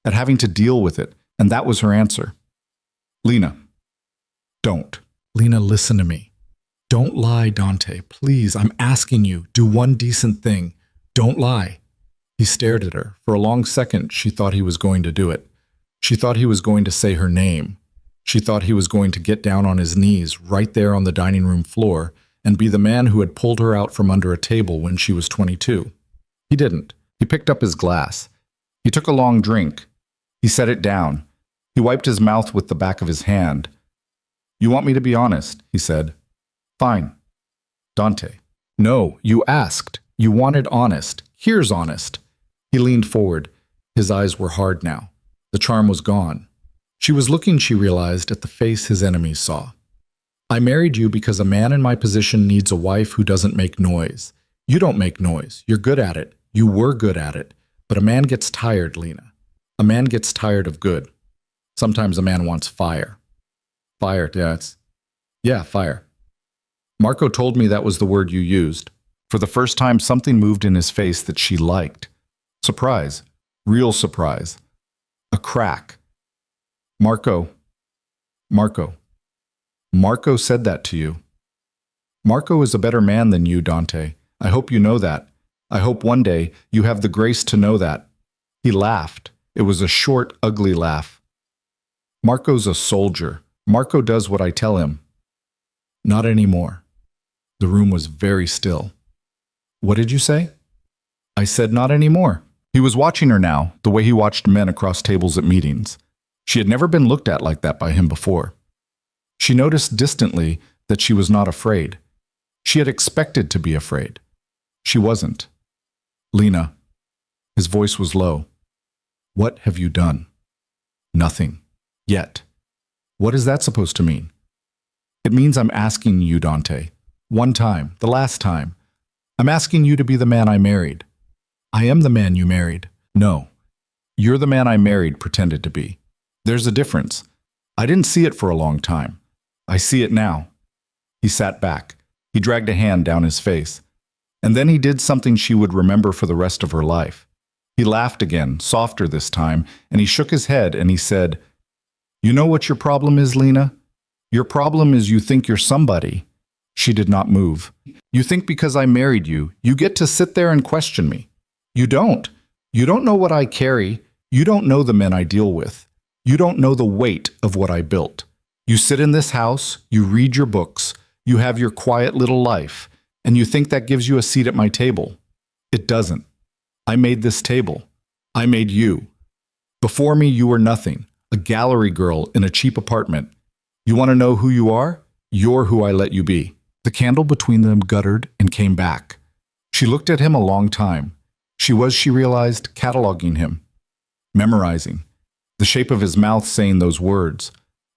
at having to deal with it, and that was her answer. "Lena, don't." "Lena, listen to me. Don't lie, Dante. Please, I'm asking you, do one decent thing. Don't lie." He stared at her. For a long second, she thought he was going to do it. She thought he was going to say her name. She thought he was going to get down on his knees right there on the dining room floor and be the man who had pulled her out from under a table when she was 22. He didn't. He picked up his glass. He took a long drink. He set it down. He wiped his mouth with the back of his hand. "You want me to be honest," he said. "Fine." "Dante." "No, you asked. You wanted honest. Here's honest." He leaned forward. His eyes were hard now. The charm was gone. She was looking, she realized, at the face his enemies saw. I married you because a man in my position needs a wife who doesn't make noise. You don't make noise. You're good at it. You were good at it. But a man gets tired, Lena. A man gets tired of good. Sometimes a man wants fire. Fire, fire. Marco told me that was the word you used. For the first time, something moved in his face that she liked. Surprise. Real surprise. A crack. Marco said that to you. Marco is a better man than you, Dante. I hope you know that. I hope one day you have the grace to know that. He laughed. It was a short, ugly laugh. Marco's a soldier. Marco does what I tell him. Not anymore. The room was very still. What did you say? I said not anymore. He was watching her now, the way he watched men across tables at meetings. She had never been looked at like that by him before. She noticed distantly that she was not afraid. She had expected to be afraid. She wasn't. Lena. His voice was low. What have you done? Nothing. Yet. What is that supposed to mean? It means I'm asking you, Dante. One time, the last time. I'm asking you to be the man I married. I am the man you married. No. You're the man I married pretended to be. There's a difference. I didn't see it for a long time. I see it now. He sat back. He dragged a hand down his face. And then he did something she would remember for the rest of her life. He laughed again, softer this time, and he shook his head and he said, You know what your problem is, Lena? Your problem is you think you're somebody. She did not move. You think because I married you, you get to sit there and question me. You don't. You don't know what I carry. You don't know the men I deal with. You don't know the weight of what I built. You sit in this house, you read your books, you have your quiet little life, and you think that gives you a seat at my table. It doesn't. I made this table. I made you. Before me, you were nothing, a gallery girl in a cheap apartment. You want to know who you are? You're who I let you be. The candle between them guttered and came back. She looked at him a long time. She realized, cataloging him, memorizing, the shape of his mouth saying those words,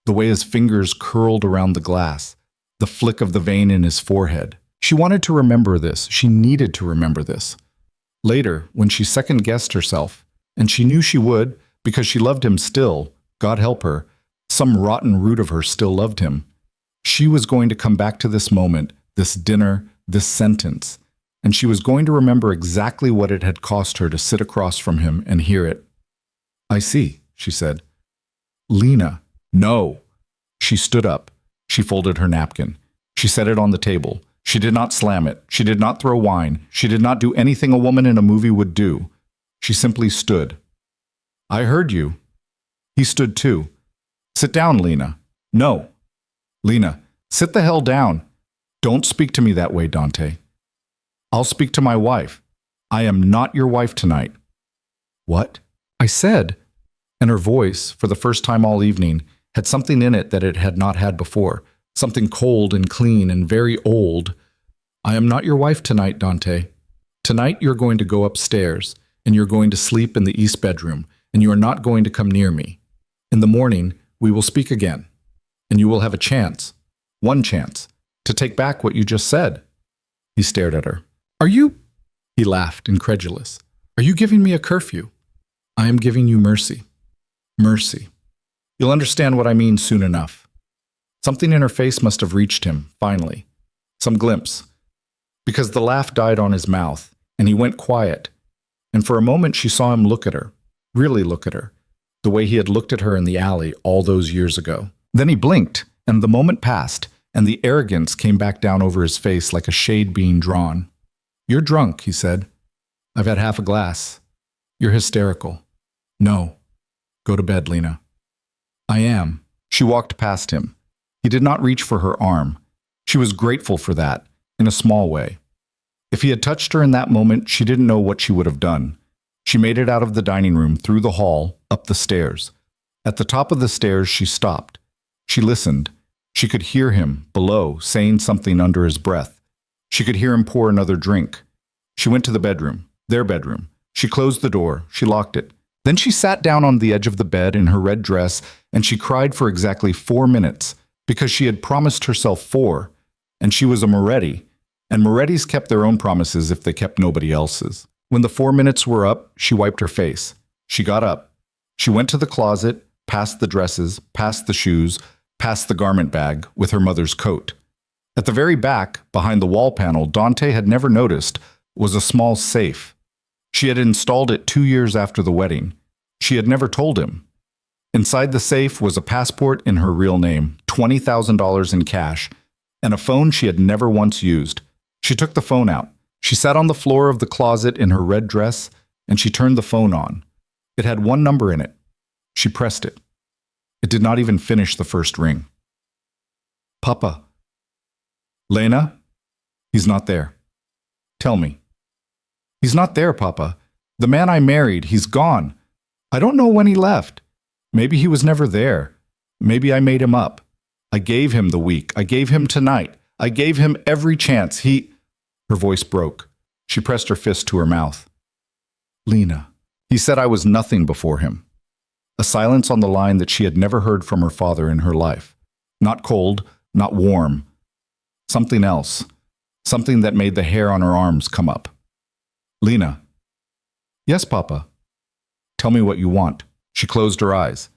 the way his fingers curled around the glass, the flick of the vein in his forehead. She wanted to remember this. She needed to remember this. Later, when she second-guessed herself, and she knew she would because she loved him still, God help her, some rotten root of her still loved him, she was going to come back to this moment, this dinner, this sentence, and she was going to remember exactly what it had cost her to sit across from him and hear it. I see, she said. Lena, no. She stood up. She folded her napkin. She set it on the table. She did not slam it. She did not throw wine. She did not do anything a woman in a movie would do. She simply stood. I heard you. He stood too. Sit down, Lena. No. Lena, sit the hell down. Don't speak to me that way, Dante. I'll speak to my wife. I am not your wife tonight. What? I said. And her voice, for the first time all evening, had something in it that it had not had before. Something cold and clean and very old. I am not your wife tonight, Dante. Tonight you're going to go upstairs, and you're going to sleep in the east bedroom, and you are not going to come near me. In the morning, we will speak again, and you will have a chance, one chance, to take back what you just said. He stared at her. Are you? He laughed, incredulous. Are you giving me a curfew? I am giving you mercy. Mercy. You'll understand what I mean soon enough. Something in her face must have reached him, finally. Some glimpse. Because the laugh died on his mouth, and he went quiet. And for a moment she saw him look at her, really look at her, the way he had looked at her in the alley all those years ago. Then he blinked, and the moment passed, and the arrogance came back down over his face like a shade being drawn. You're drunk, he said. I've had half a glass. You're hysterical. No. Go to bed, Lena. I am. She walked past him. He did not reach for her arm. She was grateful for that, in a small way. If he had touched her in that moment, she didn't know what she would have done. She made it out of the dining room, through the hall, up the stairs. At the top of the stairs, she stopped. She listened. She could hear him, below, saying something under his breath. She could hear him pour another drink. She went to the bedroom, their bedroom. She closed the door. She locked it. Then she sat down on the edge of the bed in her red dress, and she cried for exactly 4 minutes, Because she had promised herself 4, and she was a Moretti, and Morettis kept their own promises if they kept nobody else's. When the 4 minutes were up, she wiped her face. She got up. She went to the closet, past the dresses, past the shoes, past the garment bag with her mother's coat. At the very back, behind the wall panel, Dante had never noticed, was a small safe. She had installed it 2 years after the wedding. She had never told him. Inside the safe was a passport in her real name, $20,000 in cash, and a phone she had never once used. She took the phone out. She sat on the floor of the closet in her red dress, and she turned the phone on. It had one number in it. She pressed it. It did not even finish the first ring. Papa. Lena? He's not there. Tell me. He's not there, Papa. The man I married, he's gone. I don't know when he left. Maybe he was never there. Maybe I made him up. I gave him the week. I gave him tonight. I gave him every chance. Her voice broke. She pressed her fist to her mouth. Lena. He said I was nothing before him. A silence on the line that she had never heard from her father in her life. Not cold, not warm. Something else. Something that made the hair on her arms come up. Lena. Yes, Papa. Tell me what you want. She closed her eyes.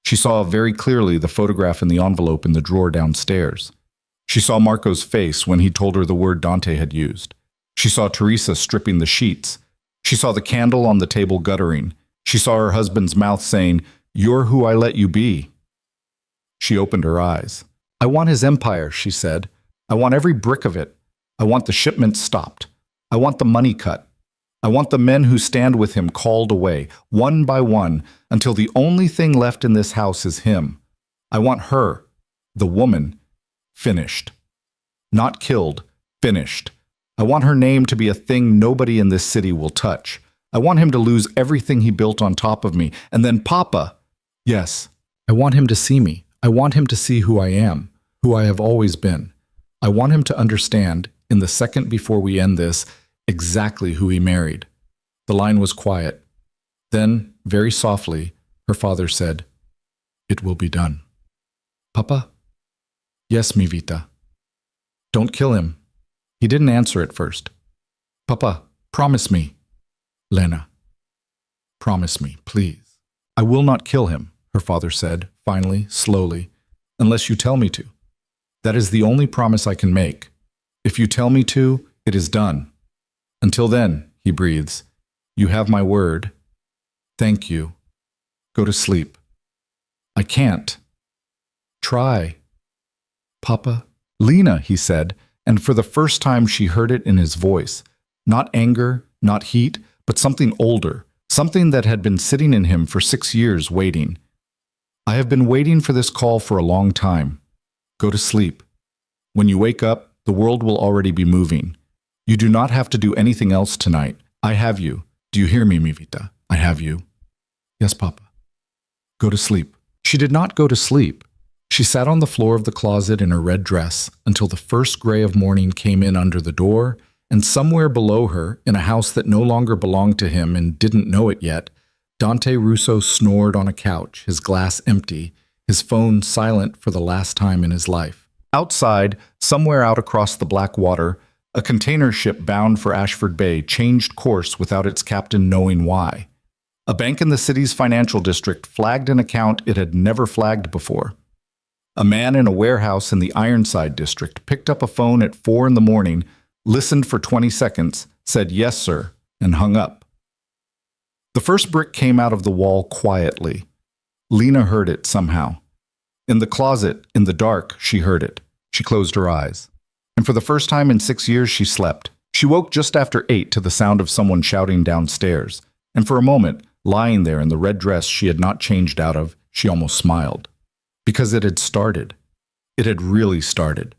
She saw very clearly the photograph in the envelope in the drawer downstairs. She saw Marco's face when he told her the word Dante had used. She saw Teresa stripping the sheets. She saw the candle on the table guttering. She saw her husband's mouth saying, "You're who I let you be." She opened her eyes. I want his empire, she said. I want every brick of it. I want the shipments stopped. I want the money cut. I want the men who stand with him called away, one by one, until the only thing left in this house is him. I want her, the woman, finished. Not killed, finished. I want her name to be a thing nobody in this city will touch. I want him to lose everything he built on top of me. And then Papa. Yes, I want him to see me. I want him to see who I am, who I have always been. I want him to understand, in the second before we end this, exactly who he married. The line was quiet. Then, very softly, her father said, "It will be done." Papa? Yes, mi vita. Don't kill him. He didn't answer at first. Papa, promise me. Lena. Promise me, please. I will not kill him, her father said, finally, slowly, unless you tell me to. That is the only promise I can make. If you tell me to, it is done. Until then, he breathes, you have my word. Thank you. Go to sleep. I can't. Try. Papa. Lena, he said, and for the first time she heard it in his voice. Not anger, not heat, but something older, something that had been sitting in him for 6 years waiting. I have been waiting for this call for a long time. Go to sleep. When you wake up, the world will already be moving. You do not have to do anything else tonight. I have you. Do you hear me, mi vita? I have you. Yes, Papa. Go to sleep. She did not go to sleep. She sat on the floor of the closet in her red dress until the first gray of morning came in under the door, and somewhere below her, in a house that no longer belonged to him and didn't know it yet, Dante Russo snored on a couch, his glass empty, his phone silent for the last time in his life. Outside, somewhere out across the black water, a container ship bound for Ashford Bay changed course without its captain knowing why. A bank in the city's financial district flagged an account it had never flagged before. A man in a warehouse in the Ironside district picked up a phone at 4 in the morning, listened for 20 seconds, said yes, sir, and hung up. The first brick came out of the wall quietly. Lena heard it somehow. In the closet, in the dark, she heard it. She closed her eyes. And for the first time in 6 years, she slept. She woke just after 8 to the sound of someone shouting downstairs. And for a moment, lying there in the red dress she had not changed out of, she almost smiled. Because it had started. It had really started.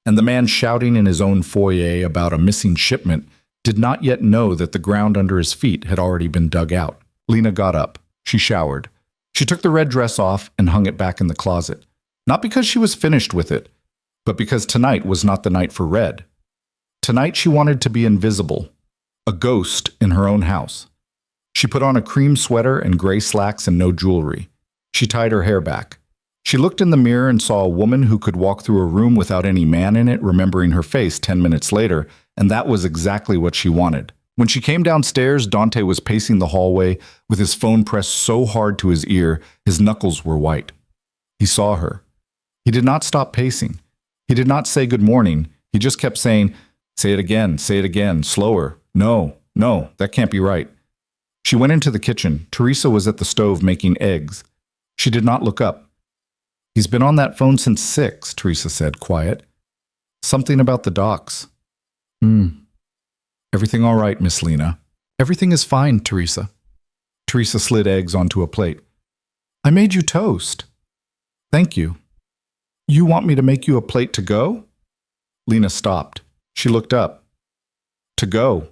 And the man shouting in his own foyer about a missing shipment did not yet know that the ground under his feet had already been dug out. Lena got up. She showered. She took the red dress off and hung it back in the closet. Not because she was finished with it, but because tonight was not the night for red. Tonight she wanted to be invisible, a ghost in her own house. She put on a cream sweater and gray slacks and no jewelry. She tied her hair back. She looked in the mirror and saw a woman who could walk through a room without any man in it, remembering her face 10 minutes later, and that was exactly what she wanted. When she came downstairs, Dante was pacing the hallway with his phone pressed so hard to his ear, his knuckles were white. He saw her. He did not stop pacing. He did not say good morning. He just kept saying, say it again, slower. No, that can't be right. She went into the kitchen. Teresa was at the stove making eggs. She did not look up. He's been on that phone since 6, Teresa said, quiet. Something about the docks. Everything all right, Miss Lena? Everything is fine, Teresa. Teresa slid eggs onto a plate. I made you toast. Thank you. You want me to make you a plate to go? Lena stopped. She looked up. To go.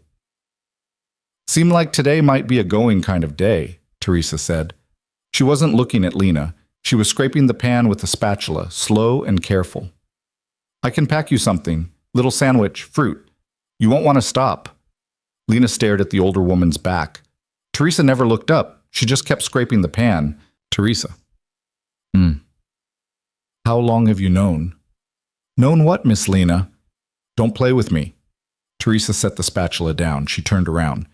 Seemed like today might be a going kind of day, Teresa said. She wasn't looking at Lena. She was scraping the pan with a spatula, slow and careful. I can pack you something. Little sandwich, fruit. You won't want to stop. Lena stared at the older woman's back. Teresa never looked up. She just kept scraping the pan. Teresa. How long have you known? Known what, Miss Lena? Don't play with me. Teresa set the spatula down. She turned around.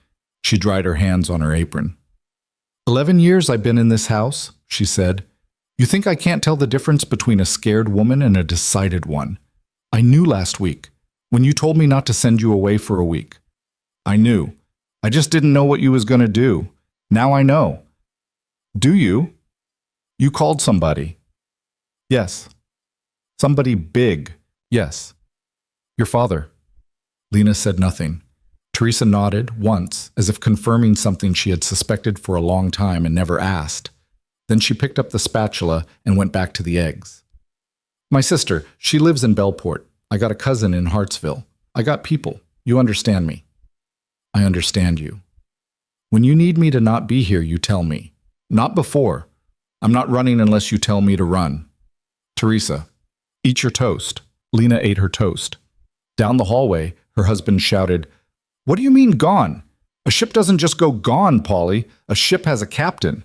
She dried her hands on her apron. 11 years I've been in this house, she said. You think I can't tell the difference between a scared woman and a decided one? I knew last week, when you told me not to send you away for a week. I knew. I just didn't know what you was going to do. Now I know. Do you? You called somebody. Yes. Somebody big. Yes. Your father. Lena said nothing. Teresa nodded once, as if confirming something she had suspected for a long time and never asked. Then she picked up the spatula and went back to the eggs. My sister, she lives in Bellport. I got a cousin in Hartsville. I got people. You understand me. I understand you. When you need me to not be here, you tell me. Not before. I'm not running unless you tell me to run. Teresa, eat your toast. Lena ate her toast. Down the hallway, her husband shouted, What do you mean gone? A ship doesn't just go gone, Polly. A ship has a captain.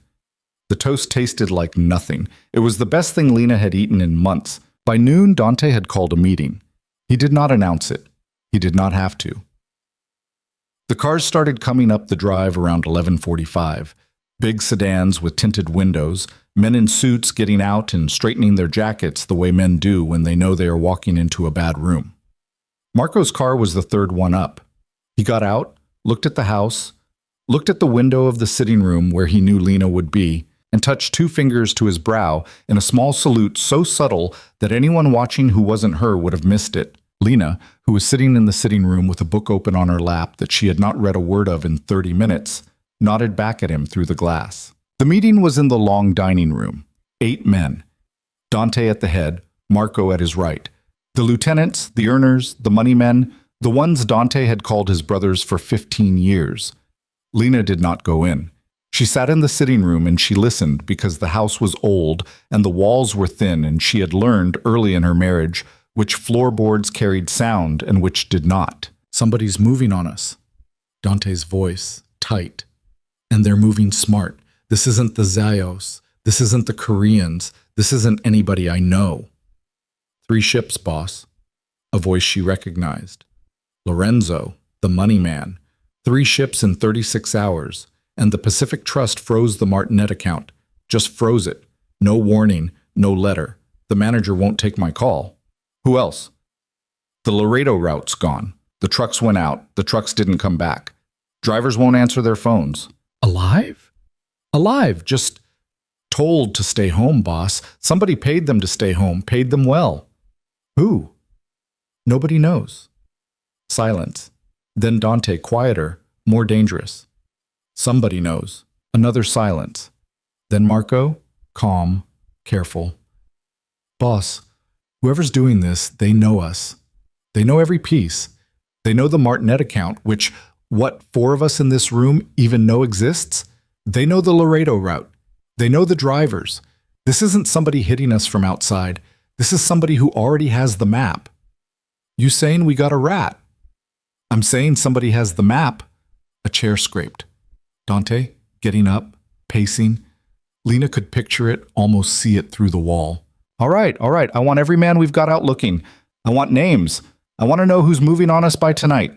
The toast tasted like nothing. It was the best thing Lena had eaten in months. By noon, Dante had called a meeting. He did not announce it. He did not have to. The cars started coming up the drive around 11:45. Big sedans with tinted windows, men in suits getting out and straightening their jackets the way men do when they know they are walking into a bad room. Marco's car was the third one up. He got out, looked at the house, looked at the window of the sitting room where he knew Lena would be, and touched 2 fingers to his brow in a small salute so subtle that anyone watching who wasn't her would have missed it. Lena, who was sitting in the sitting room with a book open on her lap that she had not read a word of in 30 minutes, nodded back at him through the glass. The meeting was in the long dining room. 8 men. Dante at the head, Marco at his right. The lieutenants, the earners, the money men, the ones Dante had called his brothers for 15 years. Lena did not go in. She sat in the sitting room and she listened because the house was old and the walls were thin, and she had learned early in her marriage which floorboards carried sound and which did not. Somebody's moving on us. Dante's voice, tight. And they're moving smart. This isn't the Zayos. This isn't the Koreans. This isn't anybody I know. 3 ships, boss. A voice she recognized. Lorenzo, the money man. 3 ships in 36 hours. And the Pacific Trust froze the Martinet account. Just froze it. No warning, no letter. The manager won't take my call. Who else? The Laredo route's gone. The trucks went out. The trucks didn't come back. Drivers won't answer their phones. Alive? Alive, just told to stay home, boss. Somebody paid them to stay home, paid them well. Who? Nobody knows. Silence. Then Dante, quieter, more dangerous. Somebody knows. Another silence. Then Marco, calm, careful. Boss, whoever's doing this, they know us. They know every piece. They know the Martinet account, which, 4 of us in this room even know exists? They know the Laredo route. They know the drivers. This isn't somebody hitting us from outside. This is somebody who already has the map. You saying we got a rat? I'm saying somebody has the map. A chair scraped. Dante, getting up, pacing. Lena could picture it, almost see it through the wall. All right. I want every man we've got out looking. I want names. I want to know who's moving on us by tonight.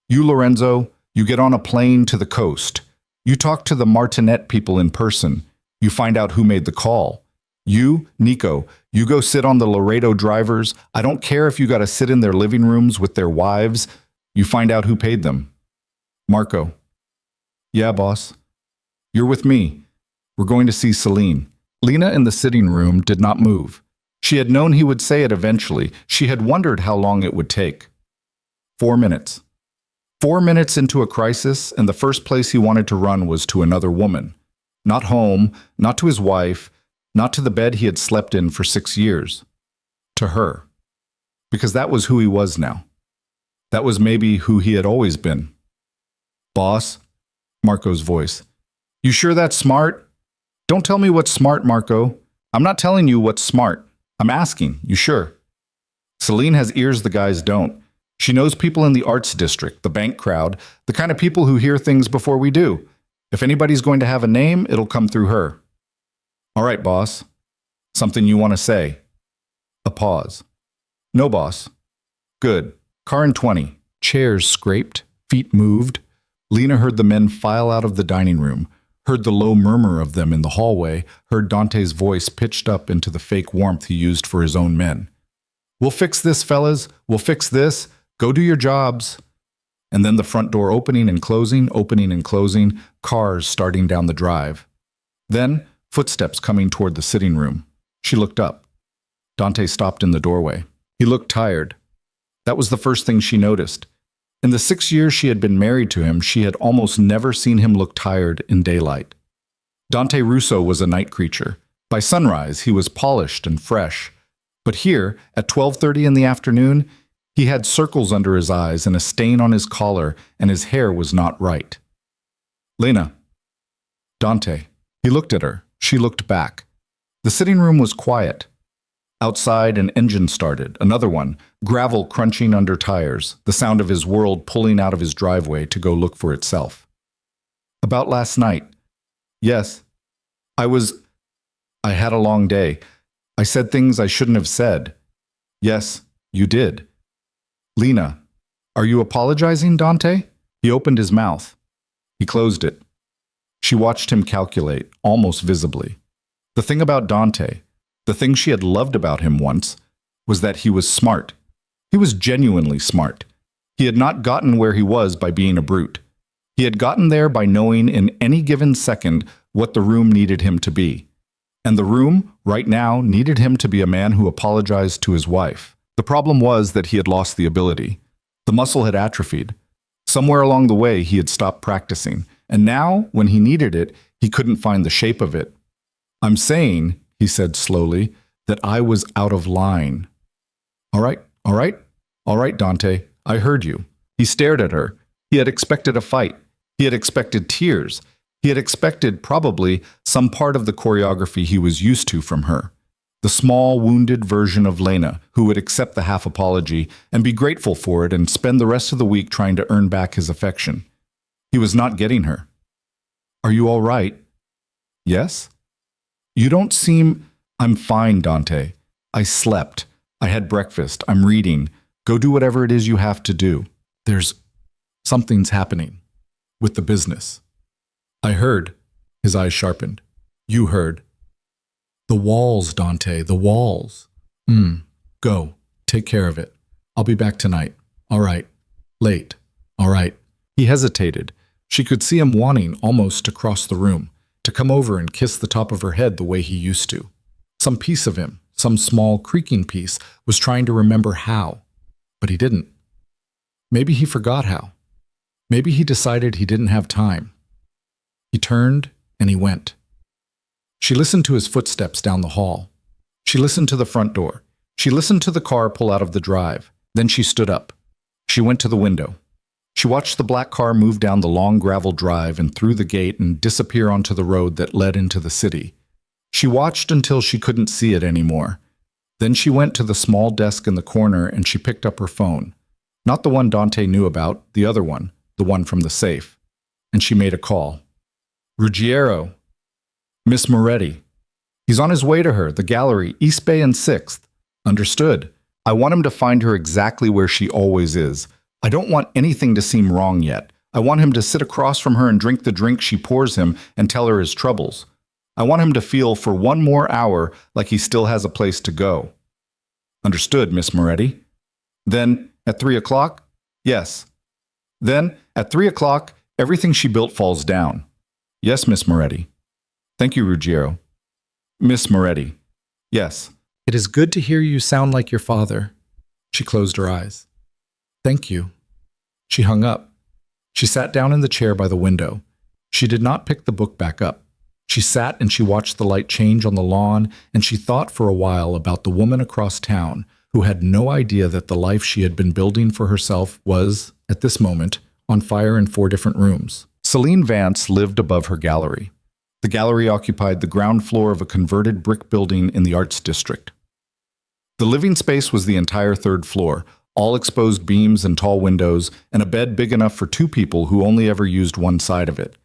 You, Lorenzo, you get on a plane to the coast. You talk to the Martinet people in person. You find out who made the call. You, Nico, you go sit on the Laredo drivers. I don't care if you got to sit in their living rooms with their wives. You find out who paid them. Marco. Yeah, boss. You're with me. We're going to see Celine. Lena in the sitting room did not move. She had known he would say it eventually. She had wondered how long it would take. 4 minutes. 4 minutes into a crisis, and the first place he wanted to run was to another woman. Not home, not to his wife, not to the bed he had slept in for 6 years. To her. Because that was who he was now. That was maybe who he had always been. Boss? Marco's voice. You sure that's smart? Don't tell me what's smart, Marco. I'm not telling you what's smart. I'm asking, you sure? Celine has ears the guys don't. She knows people in the arts district, the bank crowd, the kind of people who hear things before we do. If anybody's going to have a name, it'll come through her. All right, boss. Something you want to say? A pause. No, boss. Good. Car in 20. Chairs scraped, feet moved. Lena heard the men file out of the dining room, heard the low murmur of them in the hallway, heard Dante's voice pitched up into the fake warmth he used for his own men. We'll fix this, fellas. We'll fix this. Go do your jobs. And then the front door opening and closing, cars starting down the drive. Then, footsteps coming toward the sitting room. She looked up. Dante stopped in the doorway. He looked tired. That was the first thing she noticed. In the 6 years she had been married to him, she had almost never seen him look tired in daylight. Dante Russo was a night creature. By sunrise, he was polished and fresh. But here, at 12:30 in the afternoon, he had circles under his eyes and a stain on his collar, and his hair was not right. Lena. Dante. He looked at her. She looked back. The sitting room was quiet. Outside, an engine started, another one, gravel crunching under tires, the sound of his world pulling out of his driveway to go look for itself. About last night. Yes. I had a long day. I said things I shouldn't have said. Yes, you did. Lena, are you apologizing, Dante? He opened his mouth. He closed it. She watched him calculate, almost visibly. The thing about Dante, the thing she had loved about him once, was that he was smart. He was genuinely smart. He had not gotten where he was by being a brute. He had gotten there by knowing in any given second what the room needed him to be. And the room, right now, needed him to be a man who apologized to his wife. The problem was that he had lost the ability. The muscle had atrophied. Somewhere along the way, he had stopped practicing. And now, when he needed it, he couldn't find the shape of it. I'm saying, he said slowly, that I was out of line. All right, Dante, I heard you. He stared at her. He had expected a fight. He had expected tears. He had expected, probably, some part of the choreography he was used to from her. The small, wounded version of Lena, who would accept the half apology and be grateful for it and spend the rest of the week trying to earn back his affection. He was not getting her. Are you all right? Yes? You don't seem... I'm fine, Dante. I slept. I had breakfast. I'm reading. Go do whatever it is you have to do. Something's happening. With the business. I heard. His eyes sharpened. You heard. The walls, Dante, the walls. Go. Take care of it. I'll be back tonight. All right. Late. All right. He hesitated. She could see him wanting almost to cross the room, to come over and kiss the top of her head the way he used to. Some piece of him, some small creaking piece, was trying to remember how, but he didn't. Maybe he forgot how. Maybe he decided he didn't have time. He turned and he went. She listened to his footsteps down the hall. She listened to the front door. She listened to the car pull out of the drive. Then she stood up. She went to the window. She watched the black car move down the long gravel drive and through the gate and disappear onto the road that led into the city. She watched until she couldn't see it anymore. Then she went to the small desk in the corner and she picked up her phone. Not the one Dante knew about, the other one, the one from the safe. And she made a call. Ruggiero. Miss Moretti. He's on his way to her, the gallery, East Bay and 6th. Understood. I want him to find her exactly where she always is. I don't want anything to seem wrong yet. I want him to sit across from her and drink the drink she pours him and tell her his troubles. I want him to feel for one more hour like he still has a place to go. Understood, Miss Moretti. Then, at 3 o'clock? Yes. Then, at 3 o'clock, everything she built falls down. Yes, Miss Moretti. Thank you, Ruggiero. Miss Moretti. Yes. It is good to hear you sound like your father. She closed her eyes. Thank you. She hung up. She sat down in the chair by the window. She did not pick the book back up. She sat and she watched the light change on the lawn, and she thought for a while about the woman across town who had no idea that the life she had been building for herself was, at this moment, on fire in 4 different rooms. Celine Vance lived above her gallery. The gallery occupied the ground floor of a converted brick building in the Arts District. The living space was the entire 3rd floor, all exposed beams and tall windows, and a bed big enough for 2 people who only ever used one side of it.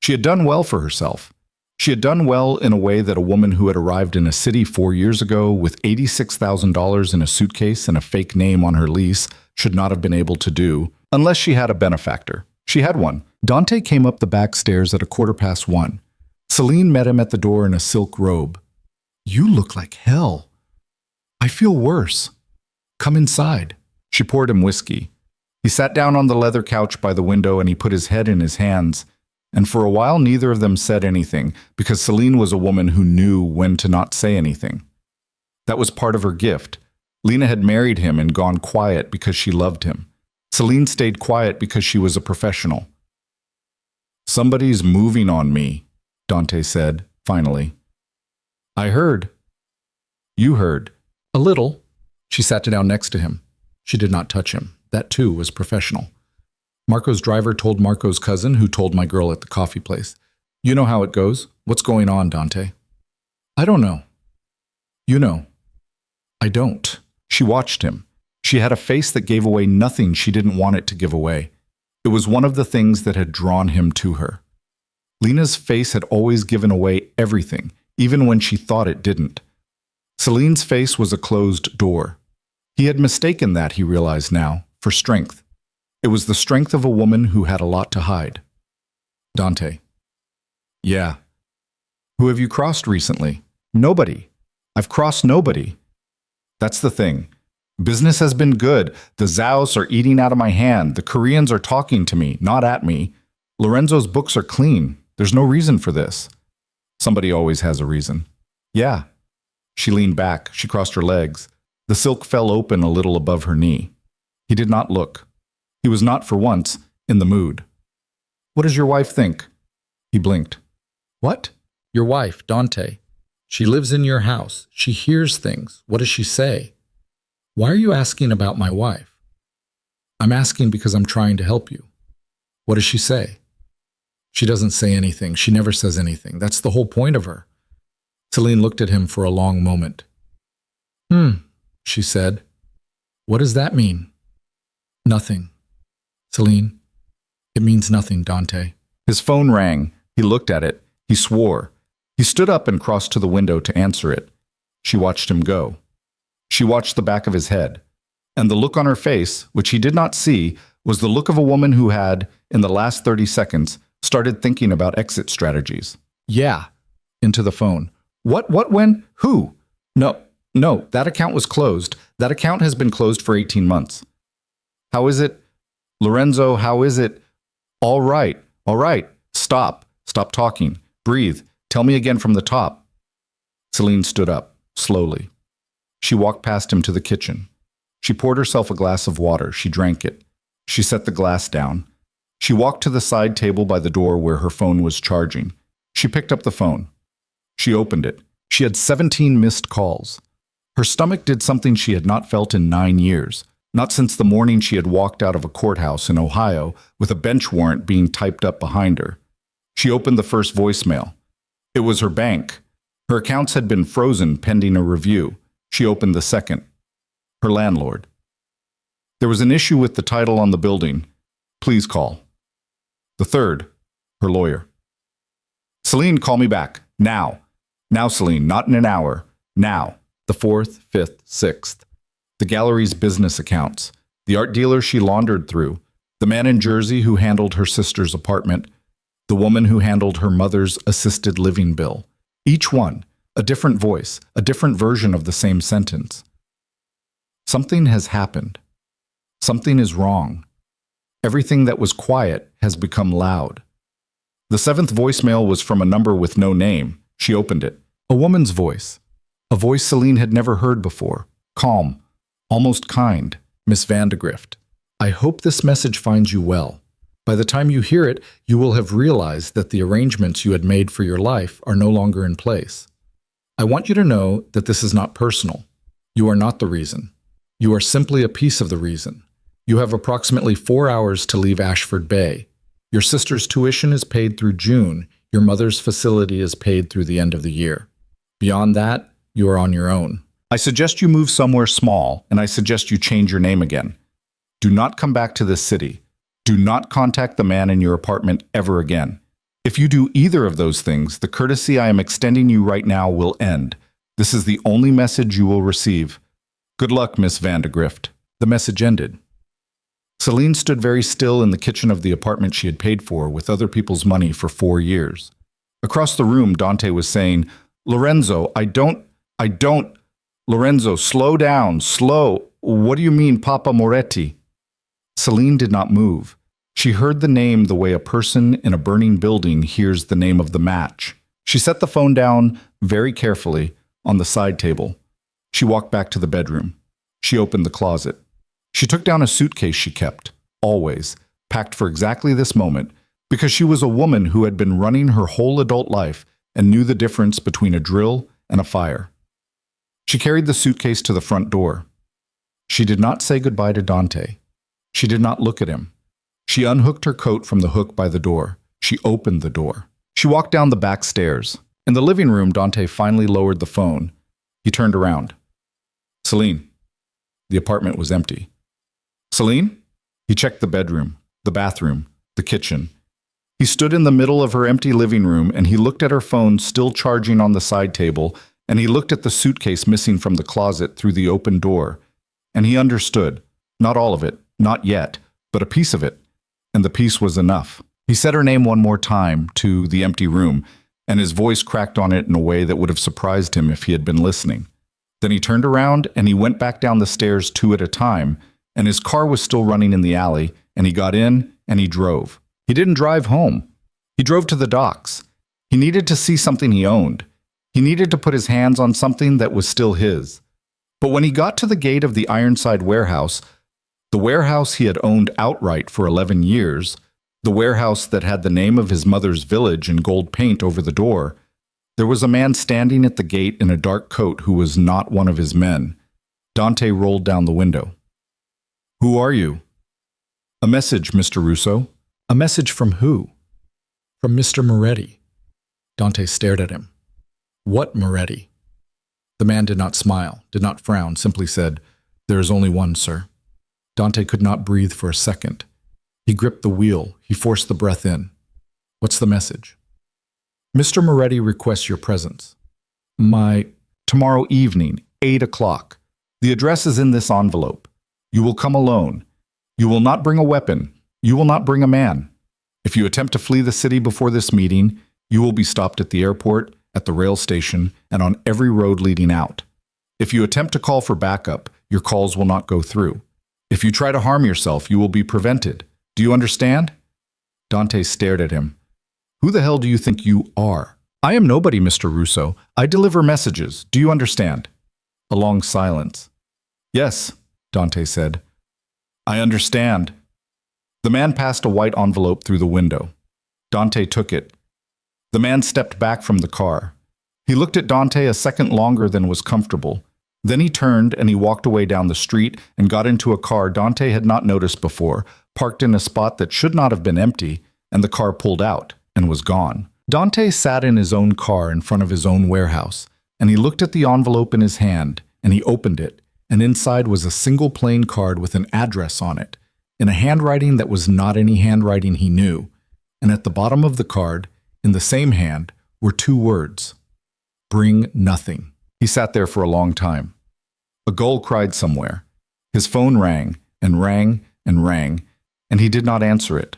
She had done well for herself. She had done well in a way that a woman who had arrived in a city 4 years ago with $86,000 in a suitcase and a fake name on her lease should not have been able to do, unless she had a benefactor. She had one. Dante came up the back stairs at 1:15. Celine met him at the door in a silk robe. You look like hell. I feel worse. Come inside. She poured him whiskey. He sat down on the leather couch by the window and he put his head in his hands. And for a while, neither of them said anything, because Celine was a woman who knew when to not say anything. That was part of her gift. Lena had married him and gone quiet because she loved him. Celine stayed quiet because she was a professional. Somebody's moving on me, Dante said, finally. I heard. You heard. A little. She sat down next to him. She did not touch him. That, too, was professional. Marco's driver told Marco's cousin, who told my girl at the coffee place. You know how it goes. What's going on, Dante? I don't know. You know. I don't. She watched him. She had a face that gave away nothing she didn't want it to give away. It was one of the things that had drawn him to her. Lena's face had always given away everything, even when she thought it didn't. Celine's face was a closed door. He had mistaken that, he realized now, for strength. It was the strength of a woman who had a lot to hide. Dante. Yeah. Who have you crossed recently? Nobody. I've crossed nobody. That's the thing. Business has been good. The Zhaos are eating out of my hand. The Koreans are talking to me, not at me. Lorenzo's books are clean. There's no reason for this. Somebody always has a reason. Yeah. She leaned back. She crossed her legs. The silk fell open a little above her knee. He did not look. He was not, for once, in the mood. What does your wife think? He blinked. What? Your wife, Dante. She lives in your house. She hears things. What does she say? Why are you asking about my wife? I'm asking because I'm trying to help you. What does she say? She doesn't say anything. She never says anything. That's the whole point of her. Celine looked at him for a long moment. She said. What does that mean? Nothing. Celine, it means nothing, Dante. His phone rang. He looked at it. He swore. He stood up and crossed to the window to answer it. She watched him go. She watched the back of his head. And the look on her face, which he did not see, was the look of a woman who had, in the last 30 seconds, started thinking about exit strategies. Yeah. Into the phone. What, when, who? No, that account was closed. That account has been closed for 18 months. How is it? Lorenzo, how is it? All right. Stop talking. Breathe. Tell me again from the top. Celine stood up, slowly. She walked past him to the kitchen. She poured herself a glass of water. She drank it. She set the glass down. She walked to the side table by the door where her phone was charging. She picked up the phone. She opened it. She had 17 missed calls. Her stomach did something she had not felt in 9 years, not since the morning she had walked out of a courthouse in Ohio with a bench warrant being typed up behind her. She opened the first voicemail. It was her bank. Her accounts had been frozen pending a review. She opened the second. Her landlord. There was an issue with the title on the building. Please call. The third. Her lawyer. Celine, call me back. Now. Now, Celine, not in an hour. Now. The 4th, 5th, 6th. The gallery's business accounts. The art dealer she laundered through. The man in Jersey who handled her sister's apartment. The woman who handled her mother's assisted living bill. Each one, a different voice, a different version of the same sentence. Something has happened. Something is wrong. Everything that was quiet has become loud. The 7th voicemail was from a number with no name. She opened it. A woman's voice. A voice Celine had never heard before. Calm, almost kind. Miss Vandegrift. I hope this message finds you well. By the time you hear it, you will have realized that the arrangements you had made for your life are no longer in place. I want you to know that this is not personal. You are not the reason. You are simply a piece of the reason. You have approximately 4 hours to leave Ashford Bay. Your sister's tuition is paid through June. Your mother's facility is paid through the end of the year. Beyond that, you are on your own. I suggest you move somewhere small, and I suggest you change your name again. Do not come back to this city. Do not contact the man in your apartment ever again. If you do either of those things, the courtesy I am extending you right now will end. This is the only message you will receive. Good luck, Miss Vandegrift. The message ended. Celine stood very still in the kitchen of the apartment she had paid for with other people's money for 4 years. Across the room, Dante was saying, Lorenzo, I don't. Lorenzo, slow down, slow. What do you mean, Papa Moretti? Celine did not move. She heard the name the way a person in a burning building hears the name of the match. She set the phone down very carefully on the side table. She walked back to the bedroom. She opened the closet. She took down a suitcase she kept, always, packed for exactly this moment, because she was a woman who had been running her whole adult life and knew the difference between a drill and a fire. She carried the suitcase to the front door. She did not say goodbye to Dante. She did not look at him. She unhooked her coat from the hook by the door. She opened the door. She walked down the back stairs. In the living room, Dante finally lowered the phone. He turned around. Celine. The apartment was empty. Celine? He checked the bedroom, the bathroom, the kitchen. He stood in the middle of her empty living room and he looked at her phone still charging on the side table, and he looked at the suitcase missing from the closet through the open door. And he understood. Not all of it, not yet, but a piece of it. And the piece was enough. He said her name one more time to the empty room, and his voice cracked on it in a way that would have surprised him if he had been listening. Then he turned around and he went back down the stairs 2 at a time, and his car was still running in the alley, and he got in and he drove. He didn't drive home. He drove to the docks. He needed to see something he owned. He needed to put his hands on something that was still his. But when he got to the gate of the Ironside warehouse, the warehouse he had owned outright for 11 years, the warehouse that had the name of his mother's village in gold paint over the door, there was a man standing at the gate in a dark coat who was not one of his men. Dante rolled down the window. Who are you? A message, Mr. Russo. A message from who? From Mr. Moretti. Dante stared at him. What Moretti? The man did not smile, did not frown, simply said, There is only one, sir. Dante could not breathe for a second. He gripped the wheel. He forced the breath in. What's the message? Mr. Moretti requests your presence. Tomorrow evening, 8 o'clock. The address is in this envelope. You will come alone. You will not bring a weapon. You will not bring a man. If you attempt to flee the city before this meeting, you will be stopped at the airport, at the rail station, and on every road leading out. If you attempt to call for backup, your calls will not go through. If you try to harm yourself, you will be prevented. Do you understand? Dante stared at him. Who the hell do you think you are? I am nobody, Mr. Russo. I deliver messages. Do you understand? A long silence. Yes, Dante said. I understand. The man passed a white envelope through the window. Dante took it. The man stepped back from the car. He looked at Dante a second longer than was comfortable. Then he turned and he walked away down the street and got into a car Dante had not noticed before, parked in a spot that should not have been empty, and the car pulled out and was gone. Dante sat in his own car in front of his own warehouse, and he looked at the envelope in his hand, and he opened it, and inside was a single plain card with an address on it, in a handwriting that was not any handwriting he knew, and at the bottom of the card, in the same hand, were two words: bring nothing. He sat there for a long time. A gull cried somewhere. His phone rang and rang and rang, and he did not answer it.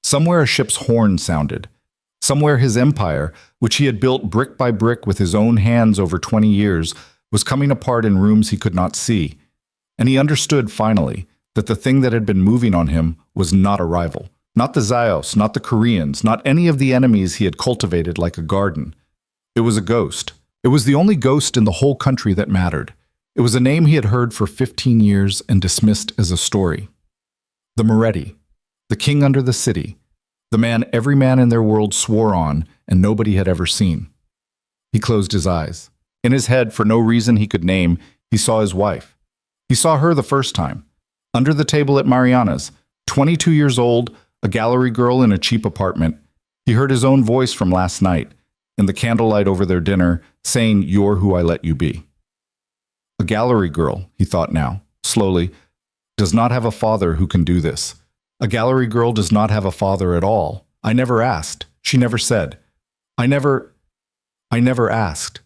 Somewhere a ship's horn sounded. Somewhere his empire, which he had built brick by brick with his own hands over 20 years, was coming apart in rooms he could not see. And he understood finally that the thing that had been moving on him was not a rival. Not the Zyos, not the Koreans, not any of the enemies he had cultivated like a garden. It was a ghost. It was the only ghost in the whole country that mattered. It was a name he had heard for 15 years and dismissed as a story. The Moretti, the king under the city, the man every man in their world swore on and nobody had ever seen. He closed his eyes. In his head, for no reason he could name, he saw his wife. He saw her the first time, under the table at Mariana's, 22 years old, a gallery girl in a cheap apartment. He heard his own voice from last night, in the candlelight over their dinner, saying, "You're who I let you be." A gallery girl, he thought now, slowly, does not have a father who can do this. A gallery girl does not have a father at all. I never asked. She never said. I never asked.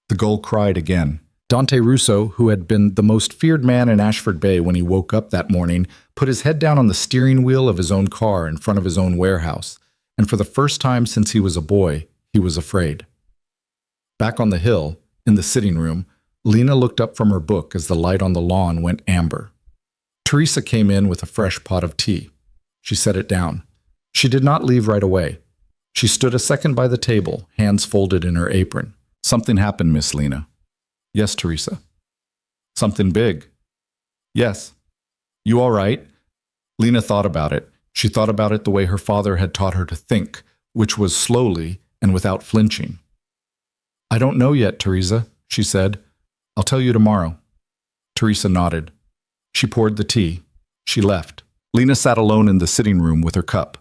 The gull cried again. Dante Russo, who had been the most feared man in Ashford Bay when he woke up that morning, put his head down on the steering wheel of his own car in front of his own warehouse, and for the first time since he was a boy, he was afraid. Back on the hill, in the sitting room, Lena looked up from her book as the light on the lawn went amber. Teresa came in with a fresh pot of tea. She set it down. She did not leave right away. She stood a second by the table, hands folded in her apron. "Something happened, Miss Lena." "Yes, Teresa." "Something big." "Yes." "You all right?" Lena thought about it. She thought about it the way her father had taught her to think, which was slowly and without flinching. "I don't know yet, Teresa," she said. "I'll tell you tomorrow." Teresa nodded. She poured the tea. She left. Lena sat alone in the sitting room with her cup.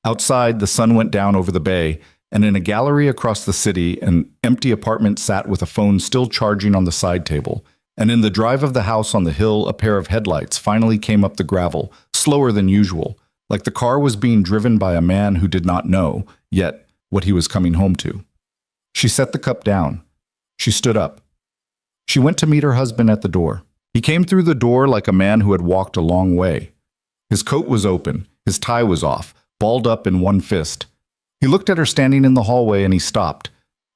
Outside, the sun went down over the bay, and in a gallery across the city, an empty apartment sat with a phone still charging on the side table. And in the drive of the house on the hill, a pair of headlights finally came up the gravel, slower than usual, like the car was being driven by a man who did not know, yet, what he was coming home to. She set the cup down. She stood up. She went to meet her husband at the door. He came through the door like a man who had walked a long way. His coat was open, his tie was off, balled up in one fist. He looked at her standing in the hallway and he stopped,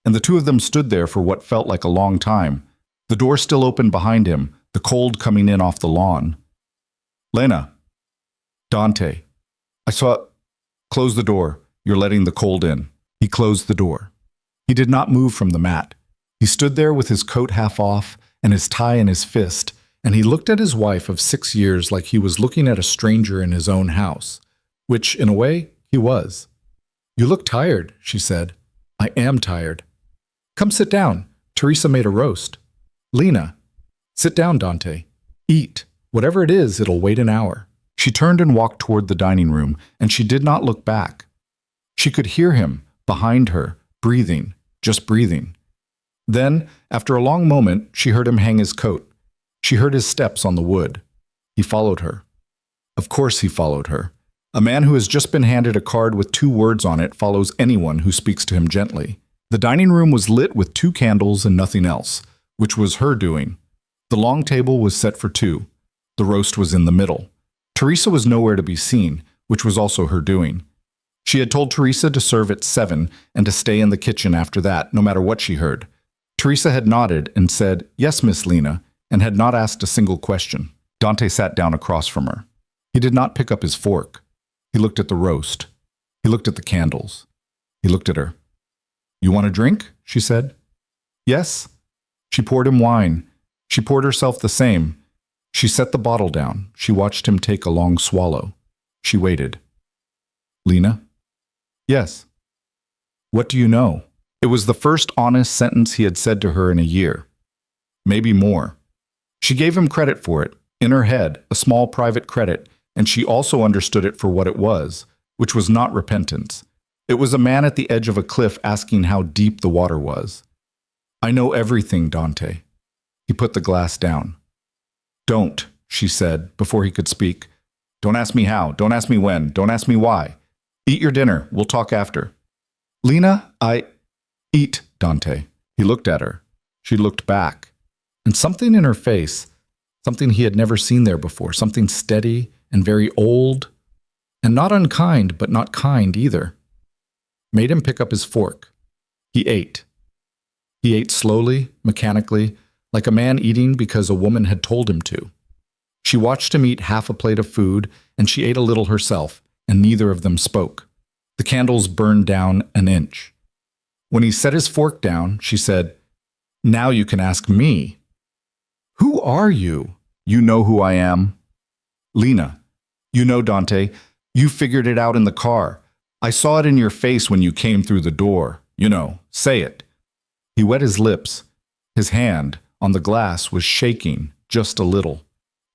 and the two of them stood there for what felt like a long time. The door still open behind him, the cold coming in off the lawn. "Lena." "Dante." "I saw—" "Close the door. You're letting the cold in." He closed the door. He did not move from the mat. He stood there with his coat half off and his tie in his fist, and he looked at his wife of 6 years like he was looking at a stranger in his own house, which, in a way, he was. "You look tired," she said. "I am tired." "Come sit down. Teresa made a roast." "Lena." "Sit down, Dante. Eat. Whatever it is, it'll wait an hour." She turned and walked toward the dining room, and she did not look back. She could hear him, behind her, breathing, just breathing. Then, after a long moment, she heard him hang his coat. She heard his steps on the wood. He followed her. Of course he followed her. A man who has just been handed a card with 2 words on it follows anyone who speaks to him gently. The dining room was lit with 2 candles and nothing else, which was her doing. The long table was set for 2. The roast was in the middle. Teresa was nowhere to be seen, which was also her doing. She had told Teresa to serve at 7 and to stay in the kitchen after that, no matter what she heard. Teresa had nodded and said, "Yes, Miss Lena," and had not asked a single question. Dante sat down across from her. He did not pick up his fork. He looked at the roast. He looked at the candles. He looked at her. "You want a drink?" she said. "Yes." She poured him wine. She poured herself the same. She set the bottle down. She watched him take a long swallow. She waited. "Lena?" "Yes." "What do you know?" It was the first honest sentence he had said to her in a year. Maybe more. She gave him credit for it, in her head, a small private credit, and she also understood it for what it was, which was not repentance. It was a man at the edge of a cliff asking how deep the water was. "I know everything, Dante." He put the glass down. "Don't," she said, before he could speak. "Don't ask me how. Don't ask me when. Don't ask me why. Eat your dinner. We'll talk after." "Lena, Eat, Dante. He looked at her. She looked back. And something in her face, something he had never seen there before, something steady and very old, and not unkind, but not kind either, made him pick up his fork. He ate. He ate slowly, mechanically, like a man eating because a woman had told him to. She watched him eat half a plate of food, and she ate a little herself, and neither of them spoke. The candles burned down an inch. When he set his fork down, she said, "Now you can ask me." "Who are you?" "You know who I am." "Lena." "You know, Dante. You figured it out in the car. I saw it in your face when you came through the door. You know, say it." He wet his lips. His hand on the glass was shaking just a little.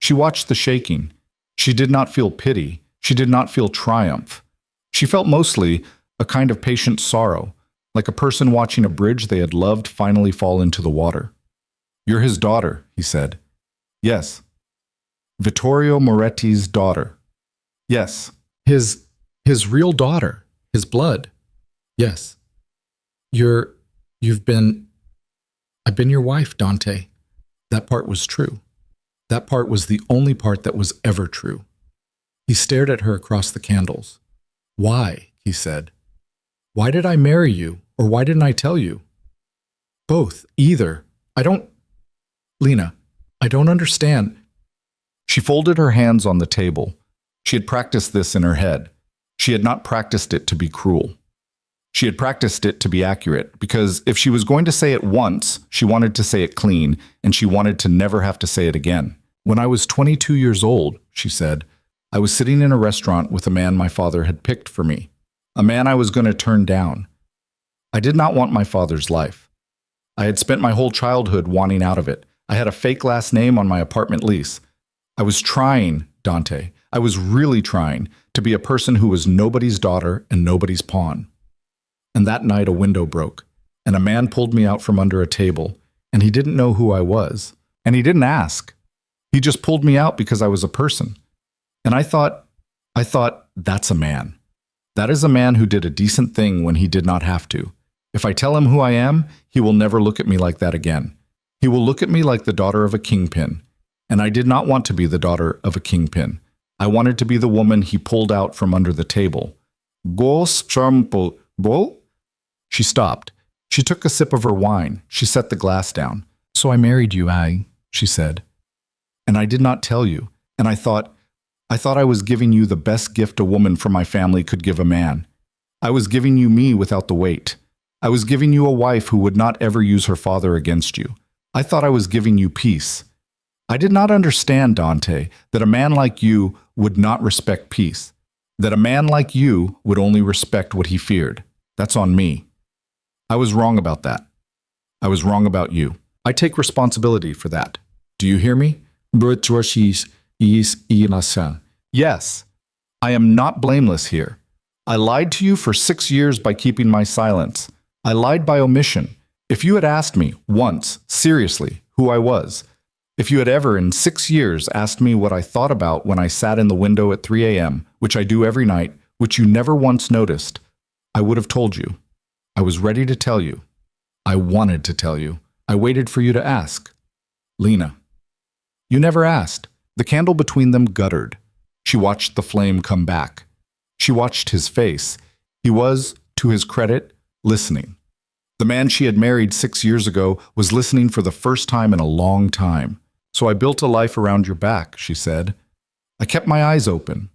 She watched the shaking. She did not feel pity. She did not feel triumph. She felt mostly a kind of patient sorrow, like a person watching a bridge they had loved finally fall into the water. "You're his daughter," he said. "Yes." "Vittorio Moretti's daughter." "Yes." His real daughter, his blood." "Yes." I've been your wife, Dante." That part was true. That part was the only part that was ever true. He stared at her across the candles. "Why?" he said. "Why did I marry you, or why didn't I tell you?" "Both, either. Lena, I don't understand." She folded her hands on the table. She had practiced this in her head. She had not practiced it to be cruel. She had practiced it to be accurate, because if she was going to say it once, she wanted to say it clean, and she wanted to never have to say it again. "When I was 22 years old," she said, "I was sitting in a restaurant with a man my father had picked for me, a man I was going to turn down. I did not want my father's life. I had spent my whole childhood wanting out of it. I had a fake last name on my apartment lease. I was trying, Dante, I was really trying to be a person who was nobody's daughter and nobody's pawn. And that night a window broke, and a man pulled me out from under a table, and he didn't know who I was, and he didn't ask. He just pulled me out because I was a person. And I thought, that's a man. That is a man who did a decent thing when he did not have to. If I tell him who I am, he will never look at me like that again. He will look at me like the daughter of a kingpin. And I did not want to be the daughter of a kingpin. I wanted to be the woman he pulled out from under the table. She stopped. She took a sip of her wine. She set the glass down. "So I married you, she said. "And I did not tell you. And I thought I was giving you the best gift a woman from my family could give a man. I was giving you me without the weight. I was giving you a wife who would not ever use her father against you. I thought I was giving you peace. I did not understand, Dante, that a man like you would not respect peace. That a man like you would only respect what he feared. That's on me. I was wrong about that. I was wrong about you. I take responsibility for that. Do you hear me?" "Yes. I am not blameless here. I lied to you for 6 years by keeping my silence. I lied by omission. If you had asked me once, seriously, who I was, if you had ever in 6 years asked me what I thought about when I sat in the window at 3 a.m., which I do every night, which you never once noticed, I would have told you. I was ready to tell you. I wanted to tell you. I waited for you to ask. Lena. You never asked. The candle between them guttered. She watched the flame come back. She watched his face. He was, to his credit, listening. The man she had married 6 years ago was listening for the first time in a long time. "So I built a life around your back," she said. "I kept my eyes open.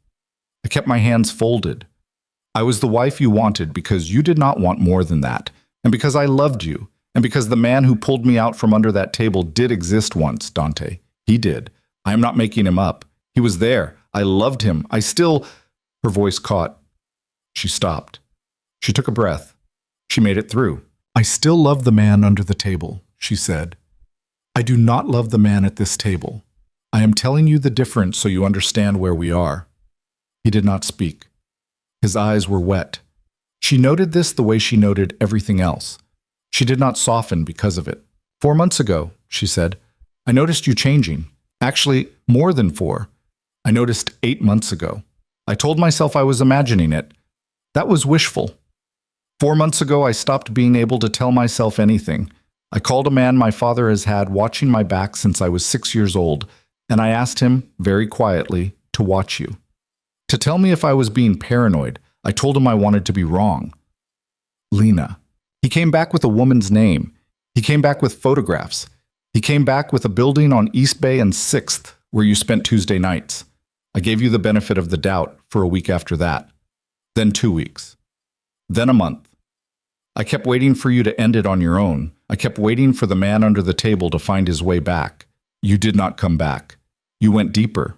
I kept my hands folded. I was the wife you wanted because you did not want more than that, and because I loved you, and because the man who pulled me out from under that table did exist once, Dante. He did. I am not making him up. He was there. I loved him. I still—" Her voice caught. She stopped. She took a breath. She made it through. "I still love the man under the table," she said. "I do not love the man at this table. I am telling you the difference so you understand where we are." He did not speak. His eyes were wet. She noted this the way she noted everything else. She did not soften because of it. 4 months ago, she said, I noticed you changing. Actually, more than 4. I noticed 8 months ago. I told myself I was imagining it. That was wishful. 4 months ago, I stopped being able to tell myself anything. I called a man my father has had watching my back since I was 6 years old, and I asked him, very quietly, to watch you. To tell me if I was being paranoid. I told him I wanted to be wrong. Lena. He came back with a woman's name. He came back with photographs. He came back with a building on East Bay and 6th, where you spent Tuesday nights. I gave you the benefit of the doubt for a week after that. Then 2 weeks. Then a month. I kept waiting for you to end it on your own. I kept waiting for the man under the table to find his way back. You did not come back. You went deeper.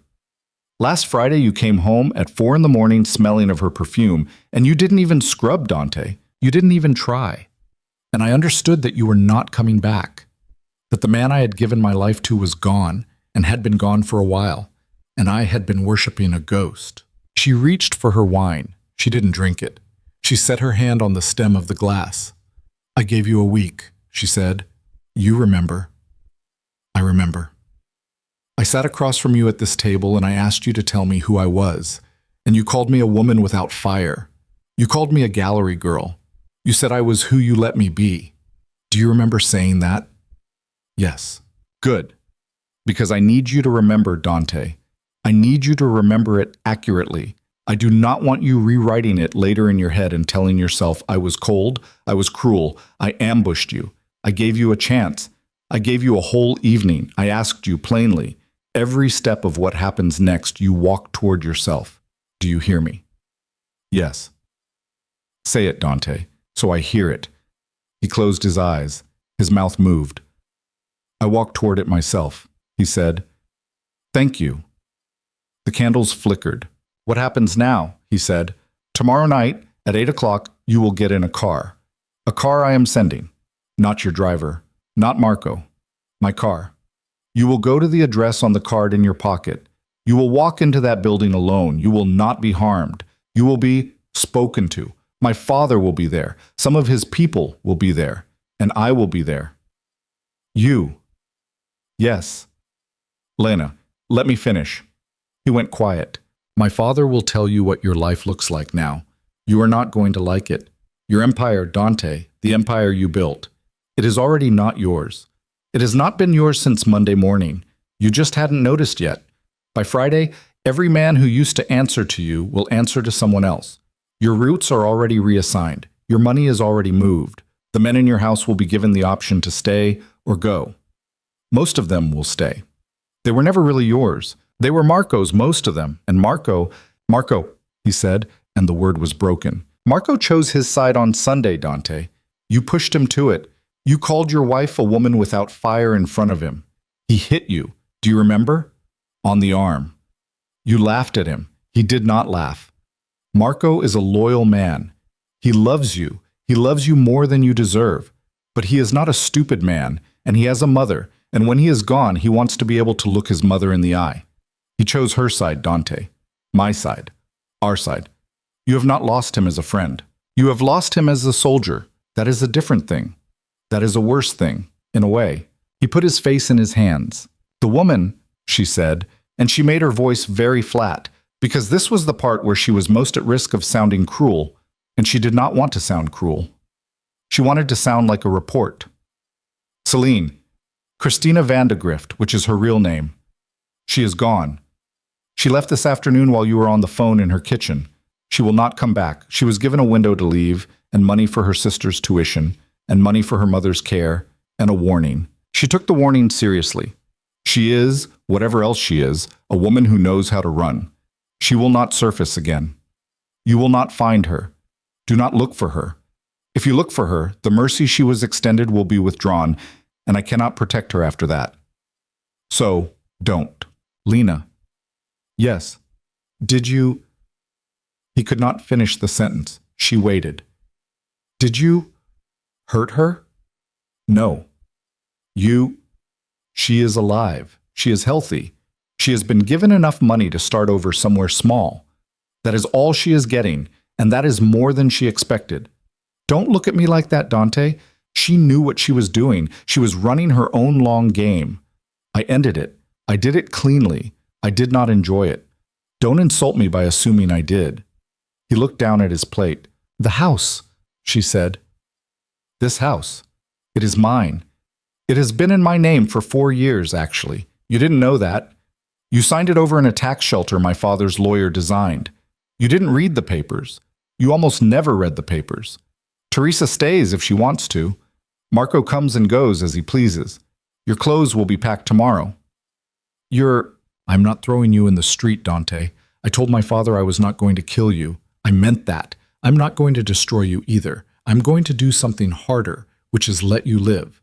Last Friday, you came home at 4 in the morning smelling of her perfume, and you didn't even scrub, Dante. You didn't even try. And I understood that you were not coming back, that the man I had given my life to was gone and had been gone for a while, and I had been worshiping a ghost. She reached for her wine. She didn't drink it. She set her hand on the stem of the glass. I gave you a week, she said. You remember. I remember. I sat across from you at this table and I asked you to tell me who I was, and you called me a woman without fire. You called me a gallery girl. You said I was who you let me be. Do you remember saying that? Yes. Good. Because I need you to remember, Dante. I need you to remember it accurately. I do not want you rewriting it later in your head and telling yourself, I was cold, I was cruel, I ambushed you, I gave you a chance, I gave you a whole evening, I asked you plainly. Every step of what happens next, you walk toward yourself. Do you hear me? Yes. Say it, Dante, so I hear it. He closed his eyes. His mouth moved. I walked toward it myself. He said, Thank you. The candles flickered. What happens now? He said. Tomorrow night, at 8 o'clock, you will get in a car. A car I am sending. Not your driver. Not Marco. My car. You will go to the address on the card in your pocket. You will walk into that building alone. You will not be harmed. You will be spoken to. My father will be there. Some of his people will be there. And I will be there. You. Yes. Lena, let me finish. He went quiet. My father will tell you what your life looks like now. You are not going to like it. Your empire, Dante, the empire you built. It is already not yours. It has not been yours since Monday morning. You just hadn't noticed yet. By Friday, every man who used to answer to you will answer to someone else. Your routes are already reassigned. Your money is already moved. The men in your house will be given the option to stay or go. Most of them will stay. They were never really yours. They were Marco's, most of them. And Marco, he said, and the word was broken. Marco chose his side on Sunday, Dante. You pushed him to it. You called your wife a woman without fire in front of him. He hit you. Do you remember? On the arm. You laughed at him. He did not laugh. Marco is a loyal man. He loves you. He loves you more than you deserve. But he is not a stupid man, and he has a mother, and when he is gone, he wants to be able to look his mother in the eye. He chose her side, Dante. My side. Our side. You have not lost him as a friend. You have lost him as a soldier. That is a different thing. That is a worse thing, in a way. He put his face in his hands. The woman, she said, and she made her voice very flat, because this was the part where she was most at risk of sounding cruel, and she did not want to sound cruel. She wanted to sound like a report. Celine, Christina Vandegrift, which is her real name. She is gone. She left this afternoon while you were on the phone in her kitchen. She will not come back. She was given a window to leave, and money for her sister's tuition, and money for her mother's care, and a warning. She took the warning seriously. She is, whatever else she is, a woman who knows how to run. She will not surface again. You will not find her. Do not look for her. If you look for her, the mercy she was extended will be withdrawn, and I cannot protect her after that. So, don't. Lena. Yes. Did you... He could not finish the sentence. She waited. Did you hurt her? No. You... She is alive. She is healthy. She has been given enough money to start over somewhere small. That is all she is getting, and that is more than she expected. Don't look at me like that, Dante. She knew what she was doing. She was running her own long game. I ended it. I did it cleanly. I did not enjoy it. Don't insult me by assuming I did. He looked down at his plate. The house. she said. This house. It is mine. It has been in my name for 4 years, actually. You didn't know that. You signed it over in a tax shelter my father's lawyer designed. You didn't read the papers. You almost never read the papers. Teresa stays if she wants to. Marco comes and goes as he pleases. Your clothes will be packed tomorrow. I'm not throwing you in the street, Dante. I told my father I was not going to kill you. I meant that. I'm not going to destroy you either. I'm going to do something harder, which is let you live.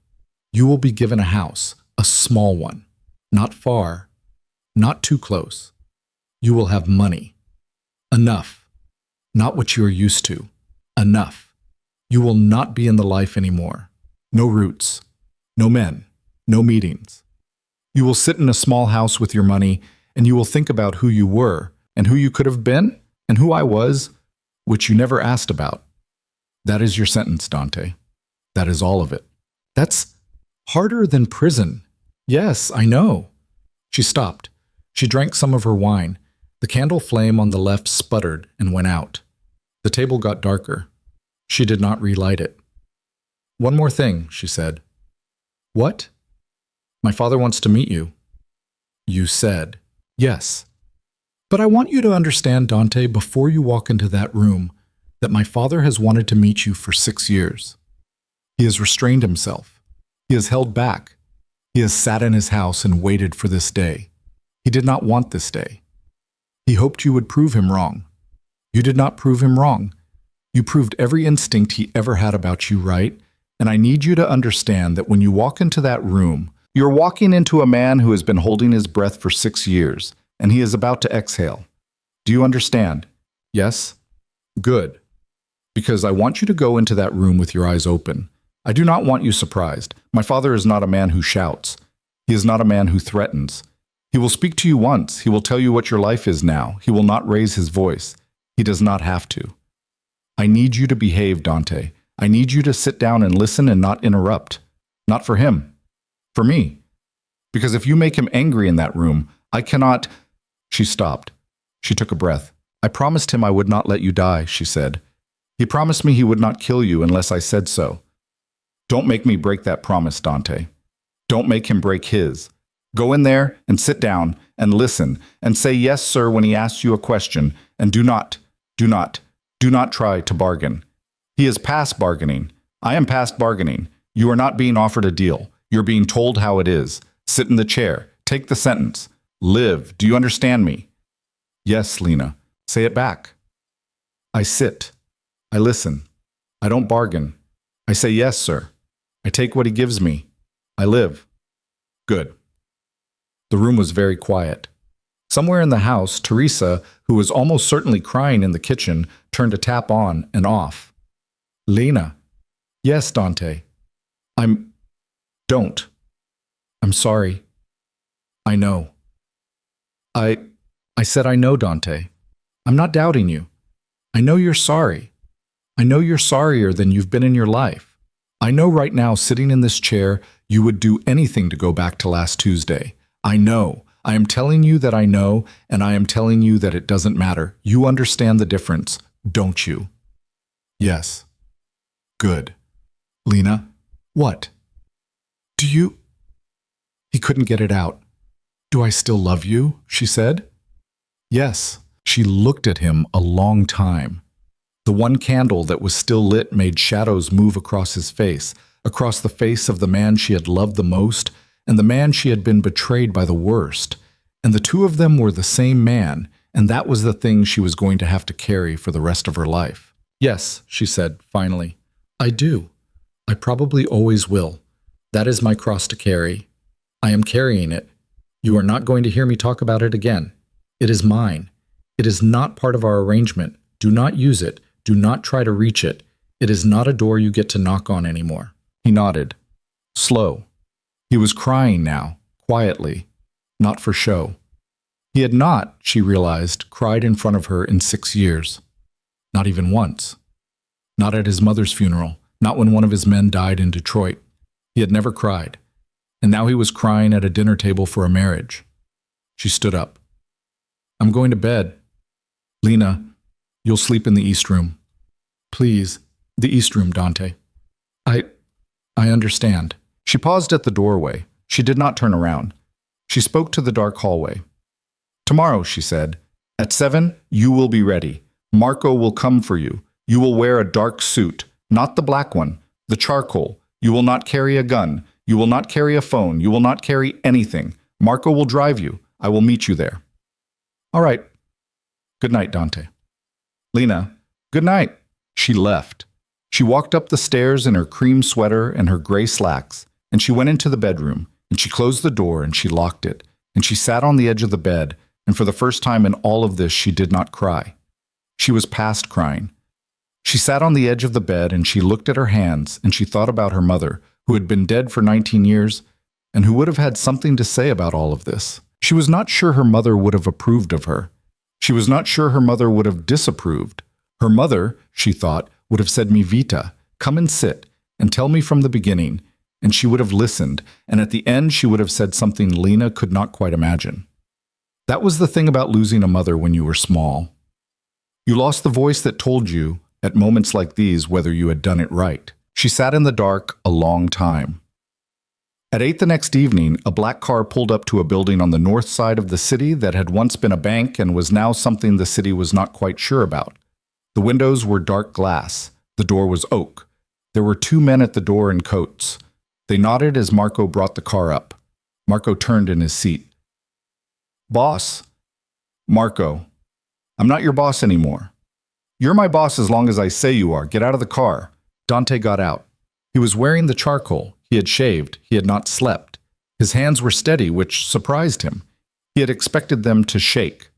You will be given a house, a small one. Not far, not too close. You will have money. Enough. Not what you are used to. Enough. You will not be in the life anymore. No roots. No men. No meetings. You will sit in a small house with your money, and you will think about who you were, and who you could have been, and who I was, which you never asked about. That is your sentence, Dante. That is all of it. That's harder than prison. Yes, I know. She stopped. She drank some of her wine. The candle flame on the left sputtered and went out. The table got darker. She did not relight it. One more thing, she said. What? My father wants to meet you. You said. Yes. But I want you to understand, Dante, before you walk into that room, that my father has wanted to meet you for 6 years. He has restrained himself. He has held back. He has sat in his house and waited for this day. He did not want this day. He hoped you would prove him wrong. You did not prove him wrong. You proved every instinct he ever had about you right, and I need you to understand that when you walk into that room, you're walking into a man who has been holding his breath for 6 years, and he is about to exhale. Do you understand? Yes? Good. Because I want you to go into that room with your eyes open. I do not want you surprised. My father is not a man who shouts. He is not a man who threatens. He will speak to you once. He will tell you what your life is now. He will not raise his voice. He does not have to. I need you to behave, Dante. I need you to sit down and listen and not interrupt. Not for him. For me. Because if you make him angry in that room, I cannot... She stopped. She took a breath. I promised him I would not let you die, she said. He promised me he would not kill you unless I said so. Don't make me break that promise, Dante. Don't make him break his. Go in there and sit down and listen and say yes, sir, when he asks you a question, and do not try to bargain. He is past bargaining. I am past bargaining. You are not being offered a deal. You're being told how it is. Sit in the chair. Take the sentence. Live. Do you understand me? Yes, Lena. Say it back. I sit. I listen. I don't bargain. I say yes, sir. I take what he gives me. I live. Good. The room was very quiet. Somewhere in the house, Teresa, who was almost certainly crying in the kitchen, turned a tap on and off. Lena. Yes, Dante. Don't. I'm sorry. I know. I said I know, Dante. I'm not doubting you. I know you're sorry. I know you're sorrier than you've been in your life. I know right now, sitting in this chair, you would do anything to go back to last Tuesday. I know. I am telling you that I know, and I am telling you that it doesn't matter. You understand the difference, don't you? Yes. Good. Lena, what? Do you... He couldn't get it out. Do I still love you? She said. Yes. She looked at him a long time. The one candle that was still lit made shadows move across his face, across the face of the man she had loved the most, and the man she had been betrayed by the worst. And the two of them were the same man, and that was the thing she was going to have to carry for the rest of her life. Yes, she said, finally. I do. I probably always will. That is my cross to carry. I am carrying it. You are not going to hear me talk about it again. It is mine. It is not part of our arrangement. Do not use it. Do not try to reach it. It is not a door you get to knock on anymore. He nodded. Slow. He was crying now, quietly, not for show. He had not, she realized, cried in front of her in 6 years. Not even once. Not at his mother's funeral, not when one of his men died in Detroit. He had never cried. And now he was crying at a dinner table for a marriage. She stood up. I'm going to bed. Lena, you'll sleep in the East Room. Please, The East Room, Dante. I understand. She paused at the doorway. She did not turn around. She spoke to the dark hallway. Tomorrow, she said, at 7, you will be ready. Marco will come for you. You will wear a dark suit, not the black one, the charcoal. You will not carry a gun. You will not carry a phone. You will not carry anything. Marco will drive you. I will meet you there. All right. Good night, Dante. Lena, good night. She left. She walked up the stairs in her cream sweater and her gray slacks, and she went into the bedroom, and she closed the door and she locked it, and she sat on the edge of the bed, and for the first time in all of this, she did not cry. She was past crying. She sat on the edge of the bed and she looked at her hands and she thought about her mother, who had been dead for 19 years and who would have had something to say about all of this. She was not sure her mother would have approved of her. She was not sure her mother would have disapproved. Her mother, she thought, would have said, "Mi vita, come and sit and tell me from the beginning," and she would have listened, and at the end she would have said something Lena could not quite imagine. That was the thing about losing a mother when you were small. You lost the voice that told you, at moments like these, whether you had done it right. She sat in the dark a long time. At 8 the next evening, a black car pulled up to a building on the north side of the city that had once been a bank and was now something the city was not quite sure about. The windows were dark glass. The door was oak. There were 2 men at the door in coats. They nodded as Marco brought the car up. Marco turned in his seat. "Boss?" "Marco, I'm not your boss anymore." "You're my boss as long as I say you are. Get out of the car." Dante got out. He was wearing the charcoal. He had shaved. He had not slept. His hands were steady, which surprised him. He had expected them to shake.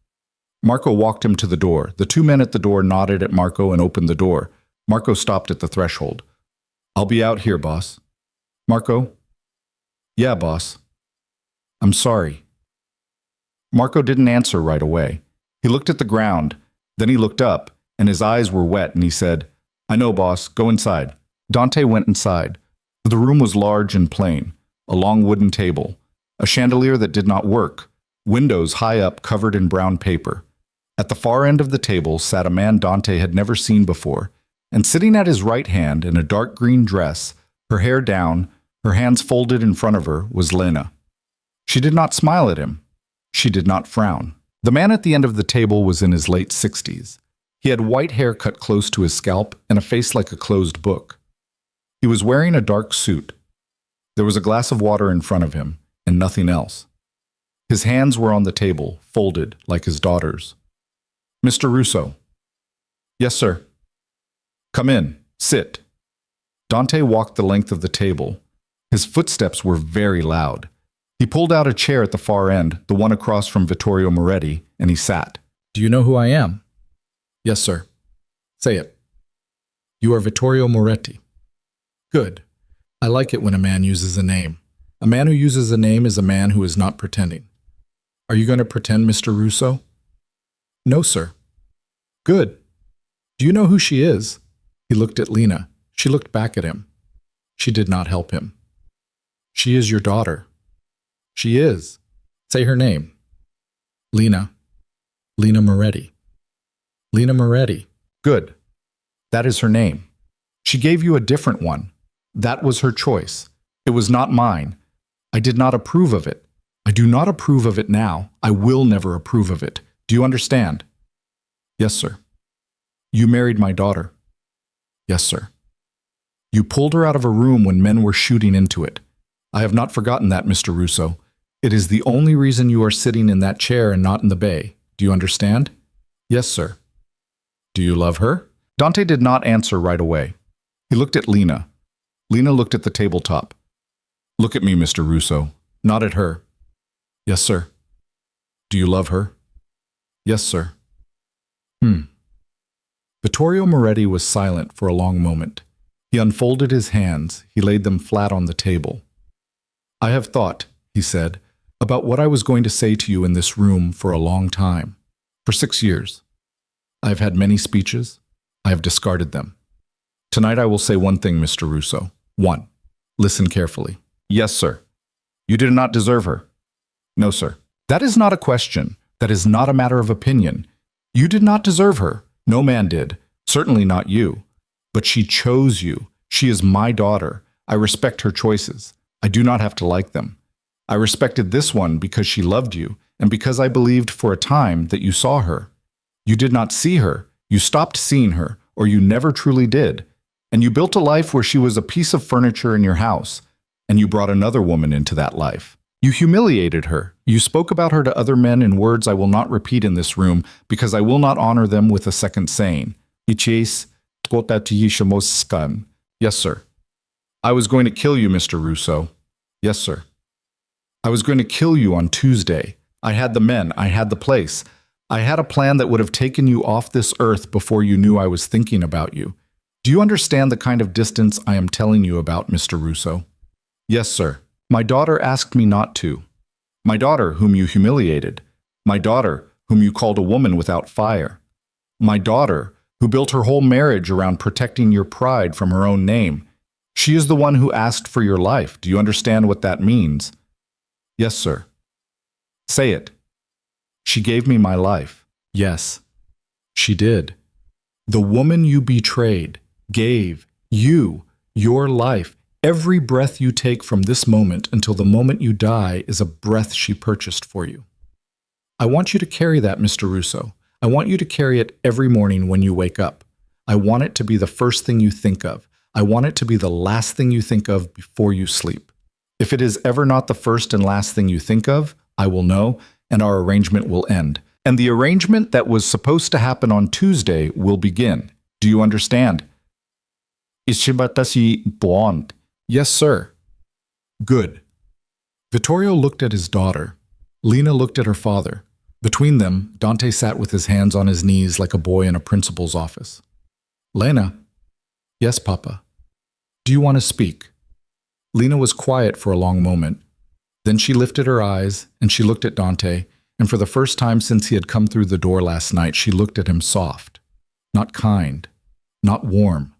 Marco walked him to the door. The 2 men at the door nodded at Marco and opened the door. Marco stopped at the threshold. "I'll be out here, boss." "Marco?" "Yeah, boss." "I'm sorry." Marco didn't answer right away. He looked at the ground. Then he looked up, and his eyes were wet, and he said, "I know, boss. Go inside." Dante went inside. The room was large and plain. A long wooden table. A chandelier that did not work. Windows high up covered in brown paper. At the far end of the table sat a man Dante had never seen before, and sitting at his right hand in a dark green dress, her hair down, her hands folded in front of her, was Lena. She did not smile at him. She did not frown. The man at the end of the table was in his late 60s. He had white hair cut close to his scalp and a face like a closed book. He was wearing a dark suit. There was a glass of water in front of him, and nothing else. His hands were on the table, folded like his daughter's. "Mr. Russo." "Yes, sir." "Come in. Sit." Dante walked the length of the table. His footsteps were very loud. He pulled out a chair at the far end, the one across from Vittorio Moretti, and he sat. "Do you know who I am?" "Yes, sir." "Say it." "You are Vittorio Moretti." "Good. I like it when a man uses a name. A man who uses a name is a man who is not pretending." "Are you going to pretend, Mr. Russo?" "No, sir." "Good. Do you know who she is?" He looked at Lena. She looked back at him. She did not help him. "She is your daughter." "She is." "Say her name." "Lena. Lena Moretti." "Lena Moretti." "Good. That is her name. She gave you a different one. That was her choice. It was not mine. I did not approve of it. I do not approve of it now. I will never approve of it. Do you understand?" "Yes, sir." "You married my daughter." "Yes, sir." "You pulled her out of a room when men were shooting into it. I have not forgotten that, Mr. Russo. It is the only reason you are sitting in that chair and not in the bay. Do you understand?" "Yes, sir." "Do you love her?" Dante did not answer right away. He looked at Lena. Lena looked at the tabletop. "Look at me, Mr. Russo, not at her." "Yes, sir." "Do you love her?" "Yes, sir." Vittorio Moretti was silent for a long moment. He unfolded his hands. He laid them flat on the table. "I have thought," he said, "about what I was going to say to you in this room for a long time. For 6 years. I have had many speeches. I have discarded them. Tonight I will say one thing, Mr. Russo. One. Listen carefully." "Yes, sir." "You did not deserve her." "No, sir." "That is not a question. That is not a matter of opinion. You did not deserve her. No man did. Certainly not you. But she chose you. She is my daughter. I respect her choices. I do not have to like them. I respected this one because she loved you, and because I believed for a time that you saw her. You did not see her. You stopped seeing her, or you never truly did. And you built a life where she was a piece of furniture in your house, and you brought another woman into that life. You humiliated her. You spoke about her to other men in words I will not repeat in this room because I will not honor them with a second saying. Yes, sir. I was going to kill you, Mr. Russo. Yes, sir. I was going to kill you on Tuesday. I had the men. I had the place. I had a plan that would have taken you off this earth before you knew I was thinking about you. Do you understand the kind of distance I am telling you about, Mr. Russo? Yes, sir. My daughter asked me not to. My daughter, whom you humiliated. My daughter, whom you called a woman without fire. My daughter, who built her whole marriage around protecting your pride from her own name. She is the one who asked for your life. Do you understand what that means? Yes, sir. Say it. She gave me my life. Yes, she did. The woman you betrayed gave you your life. Every breath you take from this moment until the moment you die is a breath she purchased for you. I want you to carry that, Mr. Russo. I want you to carry it every morning when you wake up. I want it to be the first thing you think of. I want it to be the last thing you think of before you sleep. If it is ever not the first and last thing you think of, I will know, and our arrangement will end. And the arrangement that was supposed to happen on Tuesday will begin. Do you understand? Ishibatashi blonde. Yes, sir. Good. Vittorio looked at his daughter. Lena looked at her father. Between them, Dante sat with his hands on his knees like a boy in a principal's office. Lena. Yes, Papa. Do you want to speak? Lena was quiet for a long moment. Then she lifted her eyes and she looked at Dante, and for the first time since he had come through the door last night, she looked at him soft. Not kind. Not warm.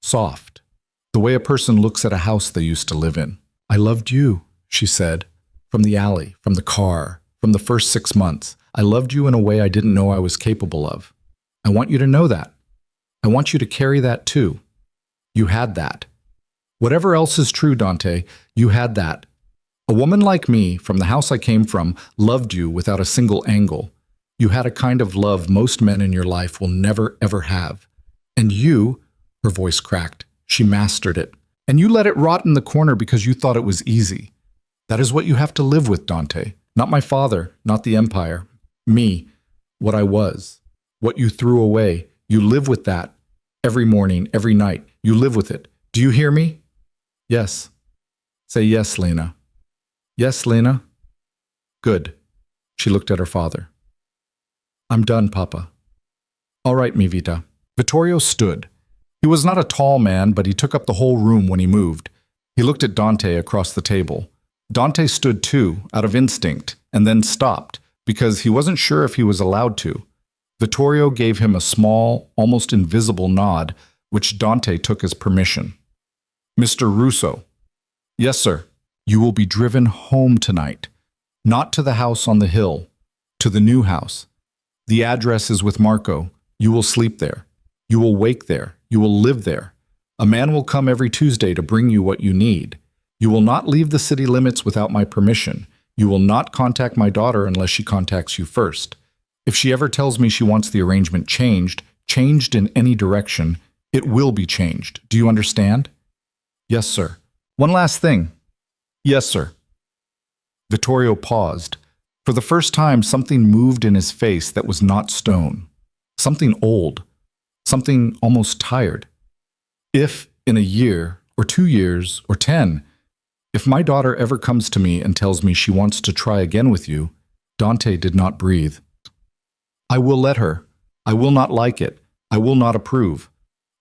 Soft. The way a person looks at a house they used to live in. I loved you, she said, from the alley, from the car, from the first 6 months. I loved you in a way I didn't know I was capable of. I want you to know that. I want you to carry that too. You had that. Whatever else is true, Dante, you had that. A woman like me, from the house I came from, loved you without a single angle. You had a kind of love most men in your life will never, ever have. And you, her voice cracked, she mastered it. And you let it rot in the corner because you thought it was easy. That is what you have to live with, Dante. Not my father, not the empire. Me, what I was. What you threw away. You live with that. Every morning, every night. You live with it. Do you hear me? Yes. Say yes, Lena. Yes, Lena? Good. She looked at her father. I'm done, Papa. All right, mi vita. Vittorio stood. He was not a tall man, but he took up the whole room when he moved. He looked at Dante across the table. Dante stood too, out of instinct, and then stopped, because he wasn't sure if he was allowed to. Vittorio gave him a small, almost invisible nod, which Dante took as permission. Mr. Russo. Yes, sir. You will be driven home tonight. Not to the house on the hill, to the new house. The address is with Marco. You will sleep there. You will wake there. You will live there. A man will come every Tuesday to bring you what you need. You will not leave the city limits without my permission. You will not contact my daughter unless she contacts you first. If she ever tells me she wants the arrangement changed in any direction, it will be changed. Do you understand? Yes, sir. One last thing. Yes, sir. Vittorio paused. For the first time, something moved in his face that was not stone. Something old. Something almost tired. If, in a year, or 2 years, or 10, if my daughter ever comes to me and tells me she wants to try again with you, Dante did not breathe. I will let her. I will not like it. I will not approve.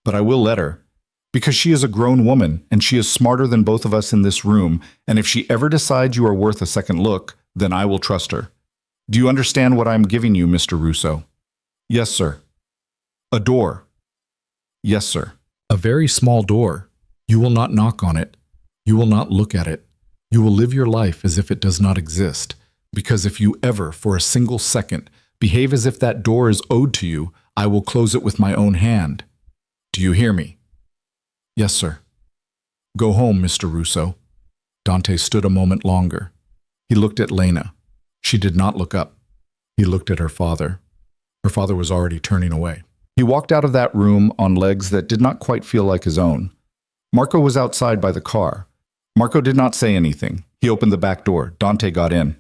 But I will let her. Because she is a grown woman, and she is smarter than both of us in this room, and if she ever decides you are worth a second look, then I will trust her. Do you understand what I am giving you, Mr. Russo? Yes, sir. A door. Yes, sir. A very small door. You will not knock on it. You will not look at it. You will live your life as if it does not exist. Because if you ever, for a single second, behave as if that door is owed to you, I will close it with my own hand. Do you hear me? Yes, sir. Go home, Mr. Russo. Dante stood a moment longer. He looked at Lena. She did not look up. He looked at her father. Her father was already turning away. He walked out of that room on legs that did not quite feel like his own. Marco was outside by the car. Marco did not say anything. He opened the back door. Dante got in.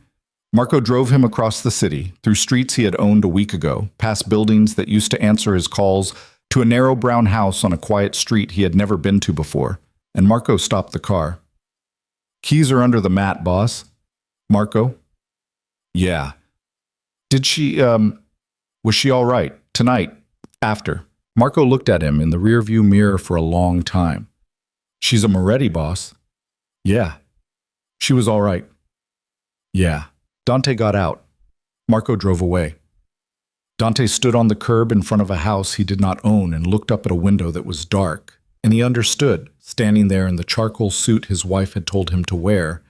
Marco drove him across the city, through streets he had owned a week ago, past buildings that used to answer his calls, to a narrow brown house on a quiet street he had never been to before, and Marco stopped the car. Keys are under the mat, boss. Marco? Yeah. Did she, was she all right? Tonight? After? Marco looked at him in the rearview mirror for a long time. She's a Moretti, boss. Yeah. She was all right. Yeah. Dante got out. Marco drove away. Dante stood on the curb in front of a house he did not own and looked up at a window that was dark, and he understood, standing there in the charcoal suit his wife had told him to wear,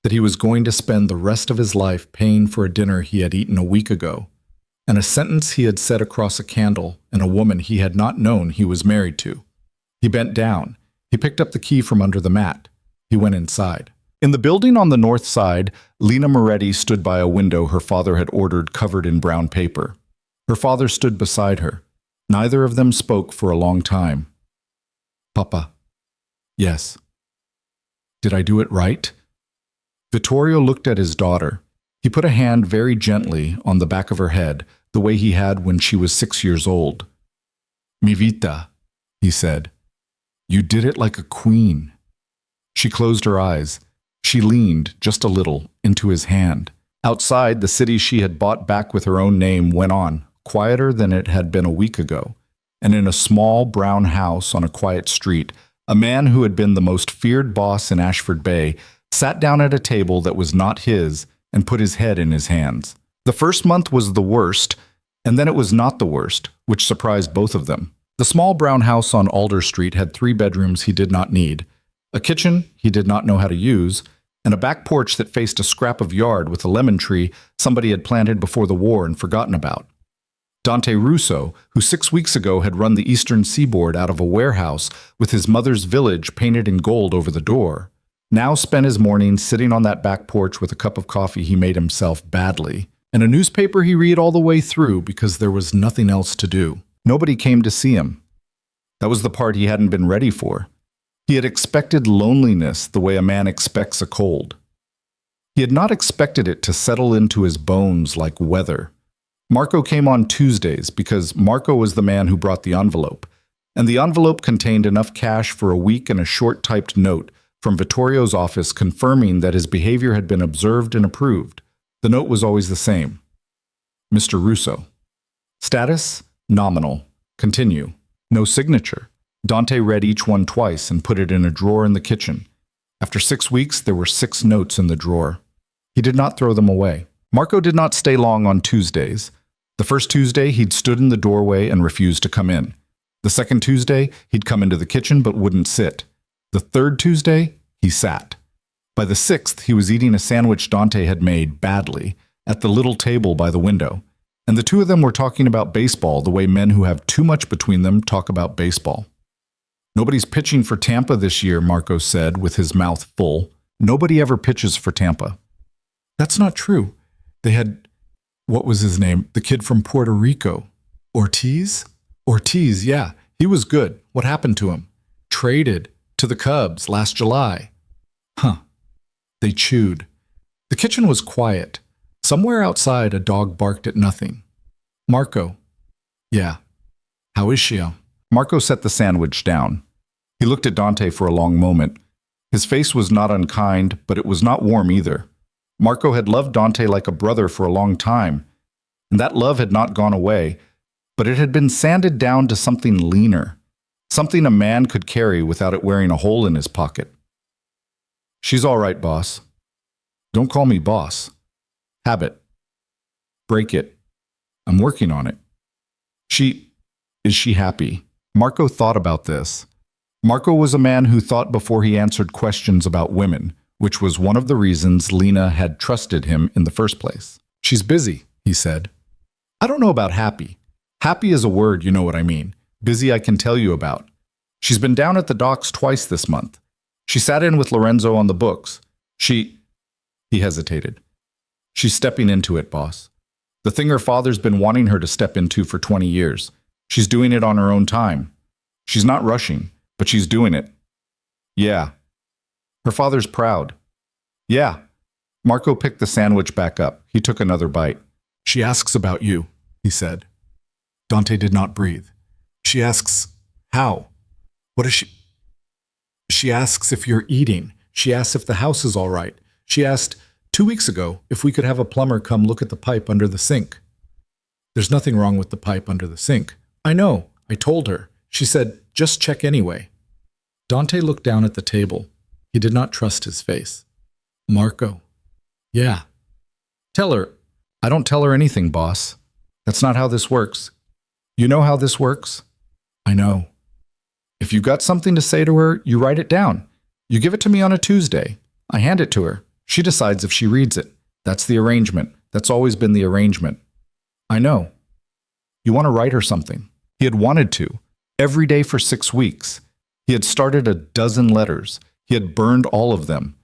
that he was going to spend the rest of his life paying for a dinner he had eaten a week ago, and a sentence he had said across a candle, and a woman he had not known he was married to. He bent down. He picked up the key from under the mat. He went inside. In the building on the north side, Lena Moretti stood by a window her father had ordered covered in brown paper. Her father stood beside her. Neither of them spoke for a long time. Papa. Yes. Did I do it right? Vittorio looked at his daughter. He put a hand very gently on the back of her head, the way he had when she was 6 years old. Mi vita, he said. You did it like a queen. She closed her eyes. She leaned, just a little, into his hand. Outside, the city she had bought back with her own name went on, quieter than it had been a week ago, and in a small brown house on a quiet street, a man who had been the most feared boss in Ashford Bay sat down at a table that was not his and put his head in his hands. The first month was the worst, and then it was not the worst, which surprised both of them. The small brown house on Alder Street had 3 bedrooms he did not need, a kitchen he did not know how to use, and a back porch that faced a scrap of yard with a lemon tree somebody had planted before the war and forgotten about. Dante Russo, who 6 weeks ago had run the eastern seaboard out of a warehouse with his mother's village painted in gold over the door, now spent his mornings sitting on that back porch with a cup of coffee he made himself badly, and a newspaper he read all the way through because there was nothing else to do. Nobody came to see him. That was the part he hadn't been ready for. He had expected loneliness the way a man expects a cold. He had not expected it to settle into his bones like weather. Marco came on Tuesdays because Marco was the man who brought the envelope, and the envelope contained enough cash for a week and a short typed note from Vittorio's office confirming that his behavior had been observed and approved. The note was always the same. Mr. Russo. Status? Nominal. Continue. No signature. Dante read each one twice and put it in a drawer in the kitchen. After 6 weeks, there were 6 notes in the drawer. He did not throw them away. Marco did not stay long on Tuesdays. The first Tuesday, he'd stood in the doorway and refused to come in. The second Tuesday, he'd come into the kitchen but wouldn't sit. The third Tuesday, he sat. By the 6th, he was eating a sandwich Dante had made, badly, at the little table by the window. And the two of them were talking about baseball the way men who have too much between them talk about baseball. Nobody's pitching for Tampa this year, Marco said, with his mouth full. Nobody ever pitches for Tampa. That's not true. They had, what was his name? The kid from Puerto Rico. Ortiz? Ortiz, yeah. He was good. What happened to him? Traded to the Cubs last July. Huh. They chewed. The kitchen was quiet. Somewhere outside, a dog barked at nothing. Marco. Yeah. How is she? Marco set the sandwich down. He looked at Dante for a long moment. His face was not unkind, but it was not warm either. Marco had loved Dante like a brother for a long time, and that love had not gone away, but it had been sanded down to something leaner, something a man could carry without it wearing a hole in his pocket. She's all right, boss. Don't call me boss. Habit. Break it. I'm working on it. Is she happy? Marco thought about this. Marco was a man who thought before he answered questions about women, which was one of the reasons Lena had trusted him in the first place. She's busy, he said. I don't know about happy. Happy is a word, you know what I mean. Busy I can tell you about. She's been down at the docks twice this month. She sat in with Lorenzo on the books. He hesitated. She's stepping into it, boss. The thing her father's been wanting her to step into for 20 years. She's doing it on her own time. She's not rushing, but she's doing it. Yeah. Her father's proud. Yeah. Marco picked the sandwich back up. He took another bite. She asks about you, he said. Dante did not breathe. She asks, how? What is she? She asks if you're eating. She asks if the house is all right. She asked 2 weeks ago if we could have a plumber come look at the pipe under the sink. There's nothing wrong with the pipe under the sink. I know. I told her. She said, just check anyway. Dante looked down at the table. He did not trust his face. Marco. Yeah. Tell her. I don't tell her anything, boss. That's not how this works. You know how this works? I know. If you've got something to say to her, you write it down. You give it to me on a Tuesday. I hand it to her. She decides if she reads it. That's the arrangement. That's always been the arrangement. I know. You want to write her something. He had wanted to. Every day for 6 weeks. He had started a dozen letters. He had burned all of them.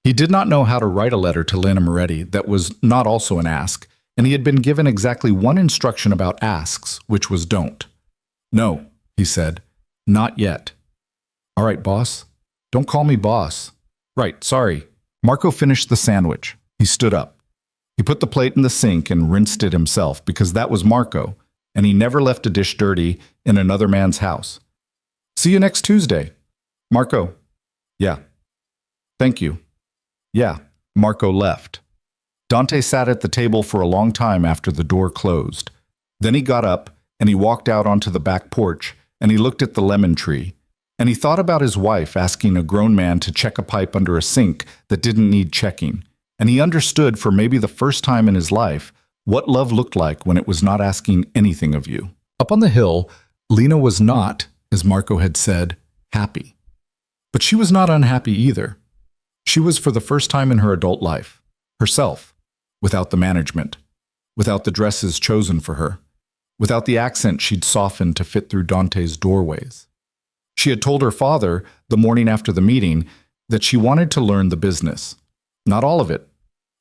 He did not know how to write a letter to Lena Moretti that was not also an ask, and he had been given exactly one instruction about asks, which was don't. No, he said. Not yet. All right, boss. Don't call me boss. Right, sorry. Marco finished the sandwich. He stood up. He put the plate in the sink and rinsed it himself because that was Marco, and he never left a dish dirty in another man's house. See you next Tuesday. Marco. Yeah. Thank you. Yeah. Marco left. Dante sat at the table for a long time after the door closed. Then he got up and he walked out onto the back porch and he looked at the lemon tree. And he thought about his wife asking a grown man to check a pipe under a sink that didn't need checking. And he understood for maybe the first time in his life what love looked like when it was not asking anything of you. Up on the hill, Lena was not, as Marco had said, happy. But she was not unhappy either. She was, for the first time in her adult life, herself, without the management, without the dresses chosen for her, without the accent she'd softened to fit through Dante's doorways. She had told her father, the morning after the meeting, that she wanted to learn the business. Not all of it.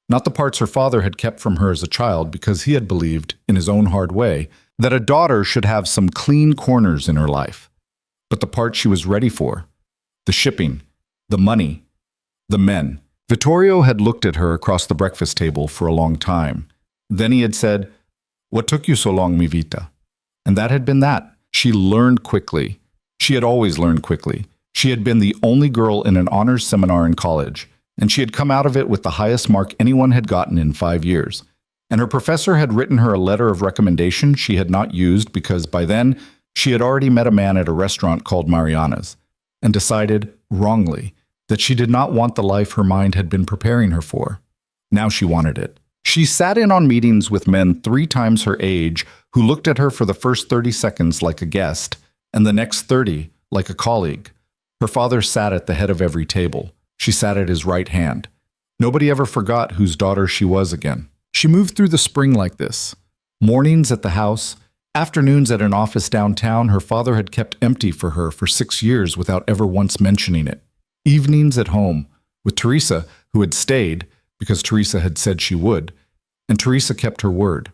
Not the parts her father had kept from her as a child because he had believed, in his own hard way, that a daughter should have some clean corners in her life. But the part she was ready for. The shipping. The money. The men. Vittorio had looked at her across the breakfast table for a long time. Then he had said, "What took you so long, mi vita?" And that had been that. She learned quickly. She had always learned quickly. She had been the only girl in an honors seminar in college, and she had come out of it with the highest mark anyone had gotten in 5 years. And her professor had written her a letter of recommendation she had not used because by then she had already met a man at a restaurant called Mariana's and decided, wrongly, that she did not want the life her mind had been preparing her for. Now she wanted it. She sat in on meetings with men 3 times her age who looked at her for the first 30 seconds like a guest and the next 30 like a colleague. Her father sat at the head of every table. She sat at his right hand. Nobody ever forgot whose daughter she was again. She moved through the spring like this. Mornings at the house, afternoons at an office downtown her father had kept empty for her for 6 years without ever once mentioning it. Evenings at home, with Teresa, who had stayed, because Teresa had said she would, and Teresa kept her word.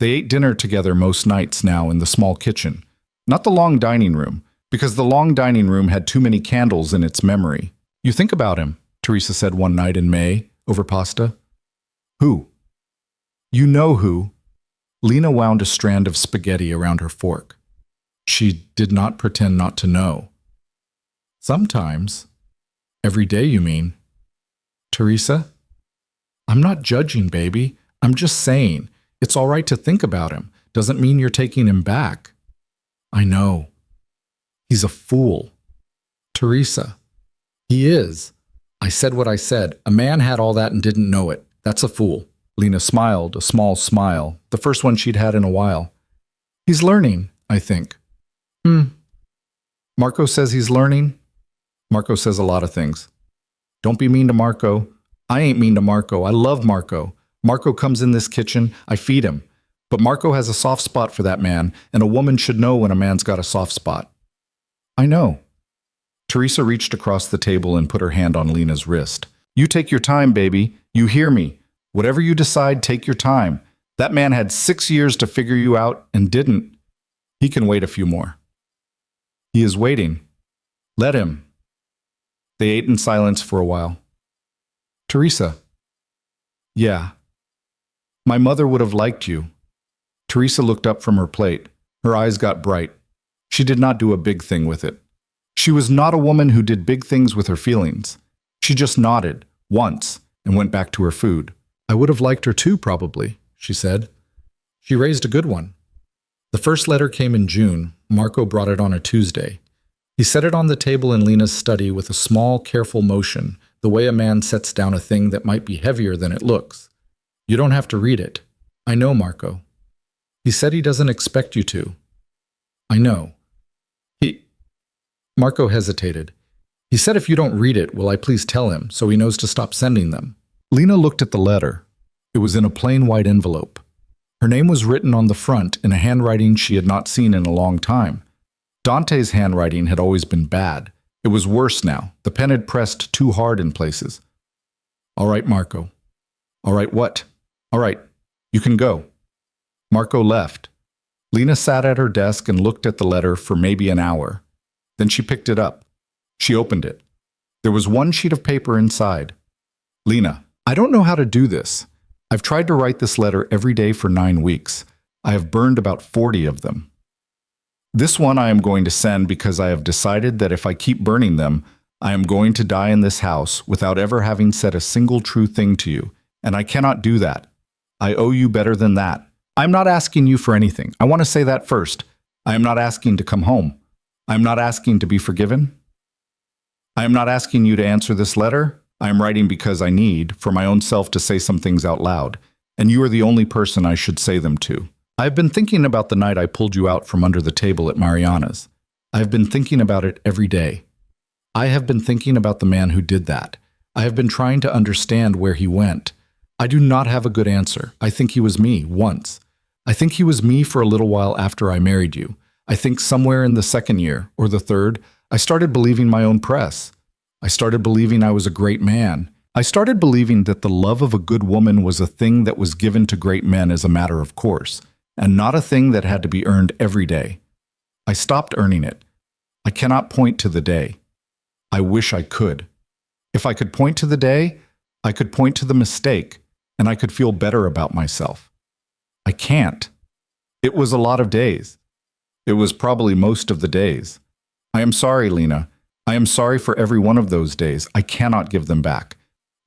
They ate dinner together most nights now in the small kitchen, not the long dining room, because the long dining room had too many candles in its memory. "You think about him," Teresa said one night in May, over pasta. "Who?" "You know who." Lena wound a strand of spaghetti around her fork. She did not pretend not to know. "Sometimes. Every day, you mean?" "Teresa? I'm not judging, baby. I'm just saying, it's all right to think about him. Doesn't mean you're taking him back." "I know. He's a fool." "Teresa." "He is. I said what I said. A man had all that and didn't know it. That's a fool." Lena smiled, a small smile, the first one she'd had in a while. "He's learning, I think." "Marco says he's learning?" "Marco says a lot of things." "Don't be mean to Marco." "I ain't mean to Marco. I love Marco. Marco comes in this kitchen. I feed him. But Marco has a soft spot for that man, and a woman should know when a man's got a soft spot. I know. Teresa reached across the table and put her hand on Lena's wrist. You take your time, baby. You hear me. Whatever you decide, take your time. That man had 6 years to figure you out and didn't. He can wait a few more. He is waiting. Let him. They ate in silence for a while. Teresa. Yeah. My mother would have liked you. Teresa looked up from her plate. Her eyes got bright. She did not do a big thing with it. She was not a woman who did big things with her feelings. She just nodded, once, and went back to her food. I would have liked her too, probably, she said. She raised a good one. The first letter came in June. Marco brought it on a Tuesday. He set it on the table in Lena's study with a small, careful motion, the way a man sets down a thing that might be heavier than it looks. You don't have to read it. I know, Marco. He said he doesn't expect you to. I know. Marco hesitated. He said if you don't read it, will I please tell him, so he knows to stop sending them. Lena looked at the letter. It was in a plain white envelope. Her name was written on the front in a handwriting she had not seen in a long time. Dante's handwriting had always been bad. It was worse now. The pen had pressed too hard in places. All right, Marco. All right, what? All right, you can go. Marco left. Lena sat at her desk and looked at the letter for maybe an hour. Then she picked it up. She opened it. There was one sheet of paper inside. Lena, I don't know how to do this. I've tried to write this letter every day for 9 weeks. I have burned about 40 of them. This one I am going to send because I have decided that if I keep burning them, I am going to die in this house without ever having said a single true thing to you, and I cannot do that. I owe you better than that. I'm not asking you for anything. I want to say that first. I am not asking to come home. I am not asking to be forgiven. I am not asking you to answer this letter. I am writing because I need, for my own self, to say some things out loud, and you are the only person I should say them to. I have been thinking about the night I pulled you out from under the table at Mariana's. I have been thinking about it every day. I have been thinking about the man who did that. I have been trying to understand where he went. I do not have a good answer. I think he was me, once. I think he was me for a little while after I married you. I think somewhere in the 2nd year, or the 3rd, I started believing my own press. I started believing I was a great man. I started believing that the love of a good woman was a thing that was given to great men as a matter of course, and not a thing that had to be earned every day. I stopped earning it. I cannot point to the day. I wish I could. If I could point to the day, I could point to the mistake, and I could feel better about myself. I can't. It was a lot of days. It was probably most of the days. I am sorry, Lena. I am sorry for every one of those days. I cannot give them back.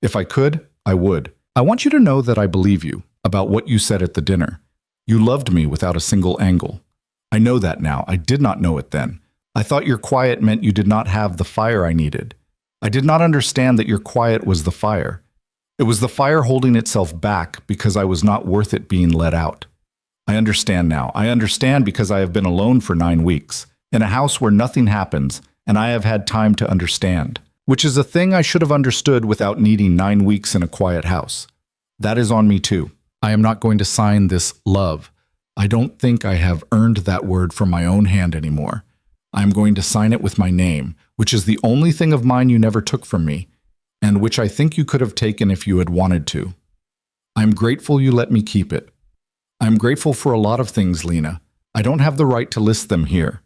If I could, I would. I want you to know that I believe you about what you said at the dinner. You loved me without a single angle. I know that now. I did not know it then. I thought your quiet meant you did not have the fire I needed. I did not understand that your quiet was the fire. It was the fire holding itself back because I was not worth it being let out. I understand now. I understand because I have been alone for 9 weeks, in a house where nothing happens, and I have had time to understand, which is a thing I should have understood without needing 9 weeks in a quiet house. That is on me too. I am not going to sign this love. I don't think I have earned that word from my own hand anymore. I am going to sign it with my name, which is the only thing of mine you never took from me, and which I think you could have taken if you had wanted to. I am grateful you let me keep it. I am grateful for a lot of things, Lena. I don't have the right to list them here.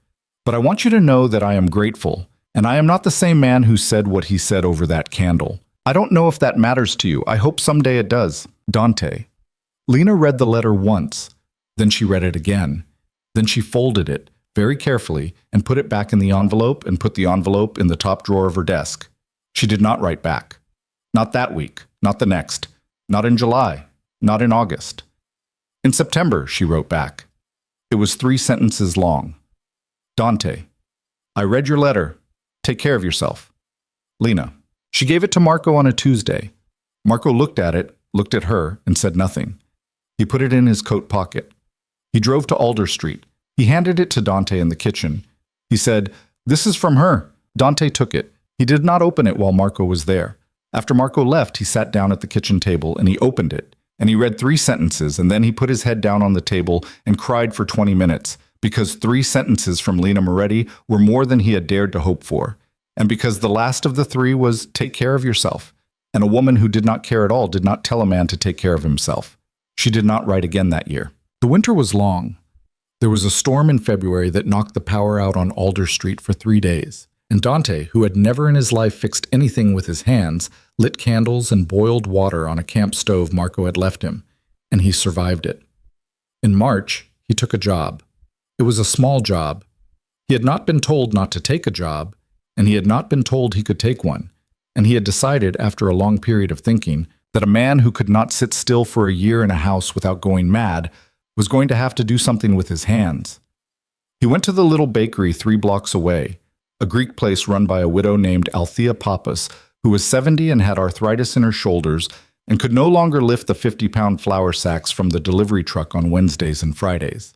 But I want you to know that I am grateful, and I am not the same man who said what he said over that candle. I don't know if that matters to you. I hope someday it does. Dante. Lena read the letter once. Then she read it again. Then she folded it very carefully and put it back in the envelope and put the envelope in the top drawer of her desk. She did not write back. Not that week. Not the next. Not in July. Not in August. In September, she wrote back. It was 3 sentences long. Dante, I read your letter. Take care of yourself. Lena. She gave it to Marco on a Tuesday. Marco looked at it, looked at her, and said nothing. He put it in his coat pocket. He drove to Alder Street. He handed it to Dante in the kitchen. He said, "This is from her." Dante took it. He did not open it while Marco was there. After Marco left, he sat down at the kitchen table and he opened it. and he read 3 sentences, and then he put his head down on the table and cried for 20 minutes, because 3 sentences from Lena Moretti were more than he had dared to hope for, and because the last of the 3 was take care of yourself, and a woman who did not care at all did not tell a man to take care of himself. She did not write again that year. The winter was long. There was a storm in February that knocked the power out on Alder Street for 3 days, and Dante, who had never in his life fixed anything with his hands, lit candles and boiled water on a camp stove Marco had left him, and he survived it. In March, he took a job. It was a small job. He had not been told not to take a job, and he had not been told he could take one, and he had decided, after a long period of thinking, that a man who could not sit still for a year in a house without going mad was going to have to do something with his hands. He went to the little bakery 3 blocks away, a Greek place run by a widow named Althea Pappas, who was 70 and had arthritis in her shoulders and could no longer lift the 50-pound flour sacks from the delivery truck on Wednesdays and Fridays.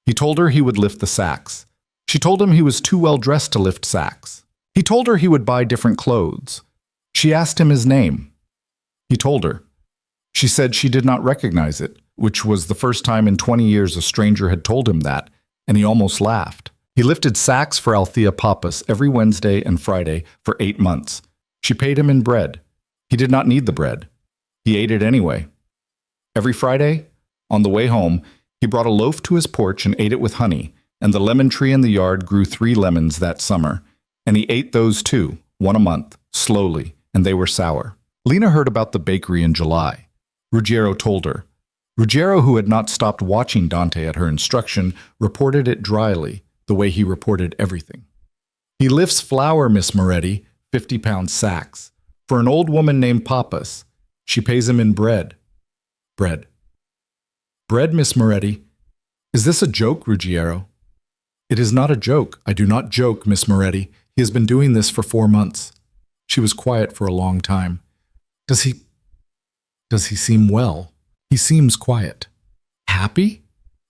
He told her he would lift the sacks. She told him he was too well dressed to lift sacks. He told her he would buy different clothes. She asked him his name. He told her. She said she did not recognize it, which was the first time in 20 years a stranger had told him that, and he almost laughed. He lifted sacks for Althea Pappas every Wednesday and Friday for 8 months. She paid him in bread. He did not need the bread. He ate it anyway. Every Friday, on the way home, he brought a loaf to his porch and ate it with honey, and the lemon tree in the yard grew 3 lemons that summer, and he ate those too, 1 a month, slowly, and they were sour. Lena heard about the bakery in July. Ruggiero told her. Ruggiero, who had not stopped watching Dante at her instruction, reported it dryly, the way he reported everything. He lifts flour, Miss Moretti, 50-pound sacks, for an old woman named Pappas. She pays him in bread. Bread. Bread, Miss Moretti. Is this a joke, Ruggiero? It is not a joke. I do not joke, Miss Moretti. He has been doing this for 4 months. She was quiet for a long time. Does he seem well? He seems quiet. Happy?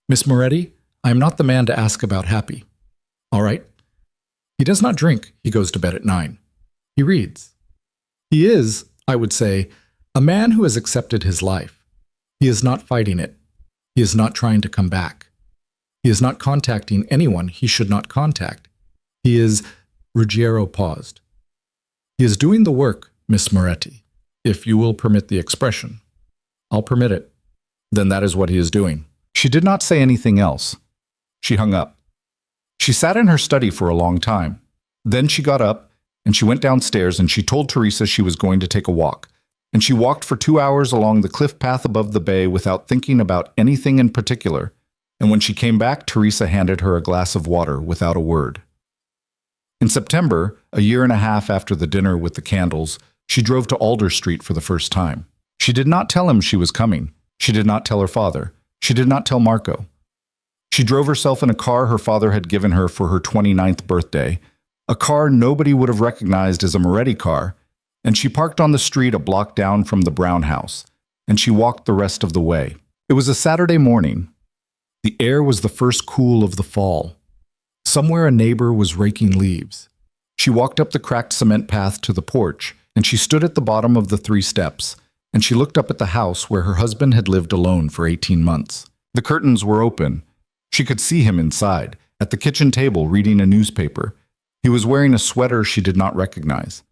Miss Moretti, I am not the man to ask about happy. All right. He does not drink. He goes to bed at 9. He reads. He is, I would say, a man who has accepted his life. He is not fighting it. He is not trying to come back. He is not contacting anyone he should not contact. He is, Ruggiero paused. He is doing the work, Miss Moretti, if you will permit the expression. I'll permit it. Then that is what he is doing. She did not say anything else. She hung up. She sat in her study for a long time. Then she got up, and she went downstairs, and she told Teresa she was going to take a walk. And she walked for 2 hours along the cliff path above the bay without thinking about anything in particular. And when she came back, Teresa handed her a glass of water without a word. In September, a year and a half after the dinner with the candles, she drove to Alder Street for the first time. She did not tell him she was coming. She did not tell her father. She did not tell Marco. She drove herself in a car her father had given her for her 29th birthday, a car nobody would have recognized as a Moretti car, and she parked on the street a block down from the Brown house, and she walked the rest of the way. It was a Saturday morning. The air was the first cool of the fall. Somewhere a neighbor was raking leaves. She walked up the cracked cement path to the porch, and she stood at the bottom of the 3 steps, and she looked up at the house where her husband had lived alone for 18 months. The curtains were open. She could see him inside, at the kitchen table reading a newspaper. He was wearing a sweater she did not recognize.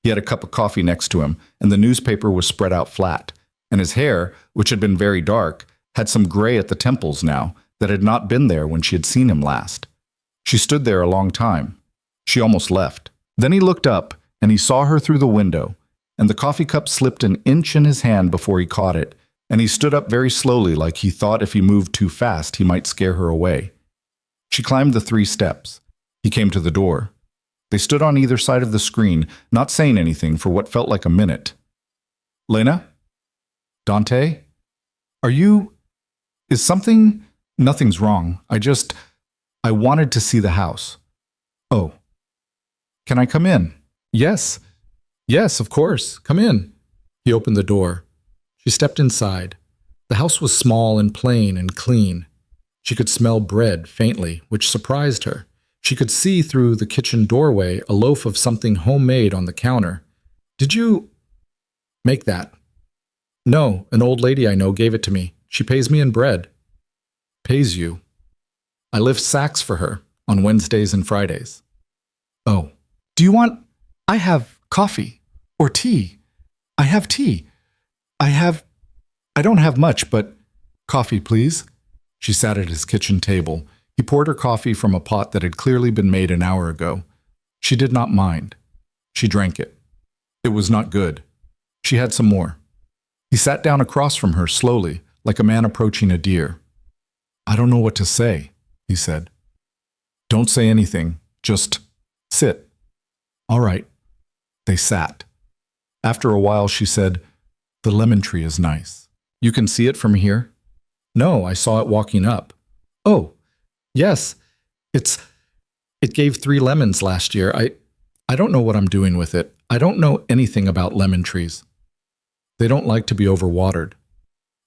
He had a cup of coffee next to him, and the newspaper was spread out flat, and his hair, which had been very dark, had some gray at the temples now that had not been there when she had seen him last. She stood there a long time. She almost left. Then he looked up, and he saw her through the window, and the coffee cup slipped an inch in his hand before he caught it, and he stood up very slowly like he thought if he moved too fast he might scare her away. She climbed the 3 steps. He came to the door. They stood on either side of the screen, not saying anything for what felt like a minute. Lena? Dante? Are you... Is something... Nothing's wrong. I wanted to see the house. Oh. Can I come in? Yes. Yes, of course. Come in. He opened the door. She stepped inside. The house was small and plain and clean. She could smell bread faintly, which surprised her. She could see through the kitchen doorway a loaf of something homemade on the counter. Did you make that? No, an old lady I know gave it to me. She pays me in bread. Pays you. I lift sacks for her on Wednesdays and Fridays. Oh. Do you want... I have coffee. Or tea. I have tea. I don't have much, but... Coffee, please. She sat at his kitchen table. He poured her coffee from a pot that had clearly been made an hour ago. She did not mind. She drank it. It was not good. She had some more. He sat down across from her slowly, like a man approaching a deer. I don't know what to say, he said. Don't say anything. Just sit. All right. They sat. After a while, she said, The lemon tree is nice. You can see it from here? No, I saw it walking up. Oh, yes. It gave 3 lemons last year. I don't know what I'm doing with it. I don't know anything about lemon trees. They don't like to be overwatered.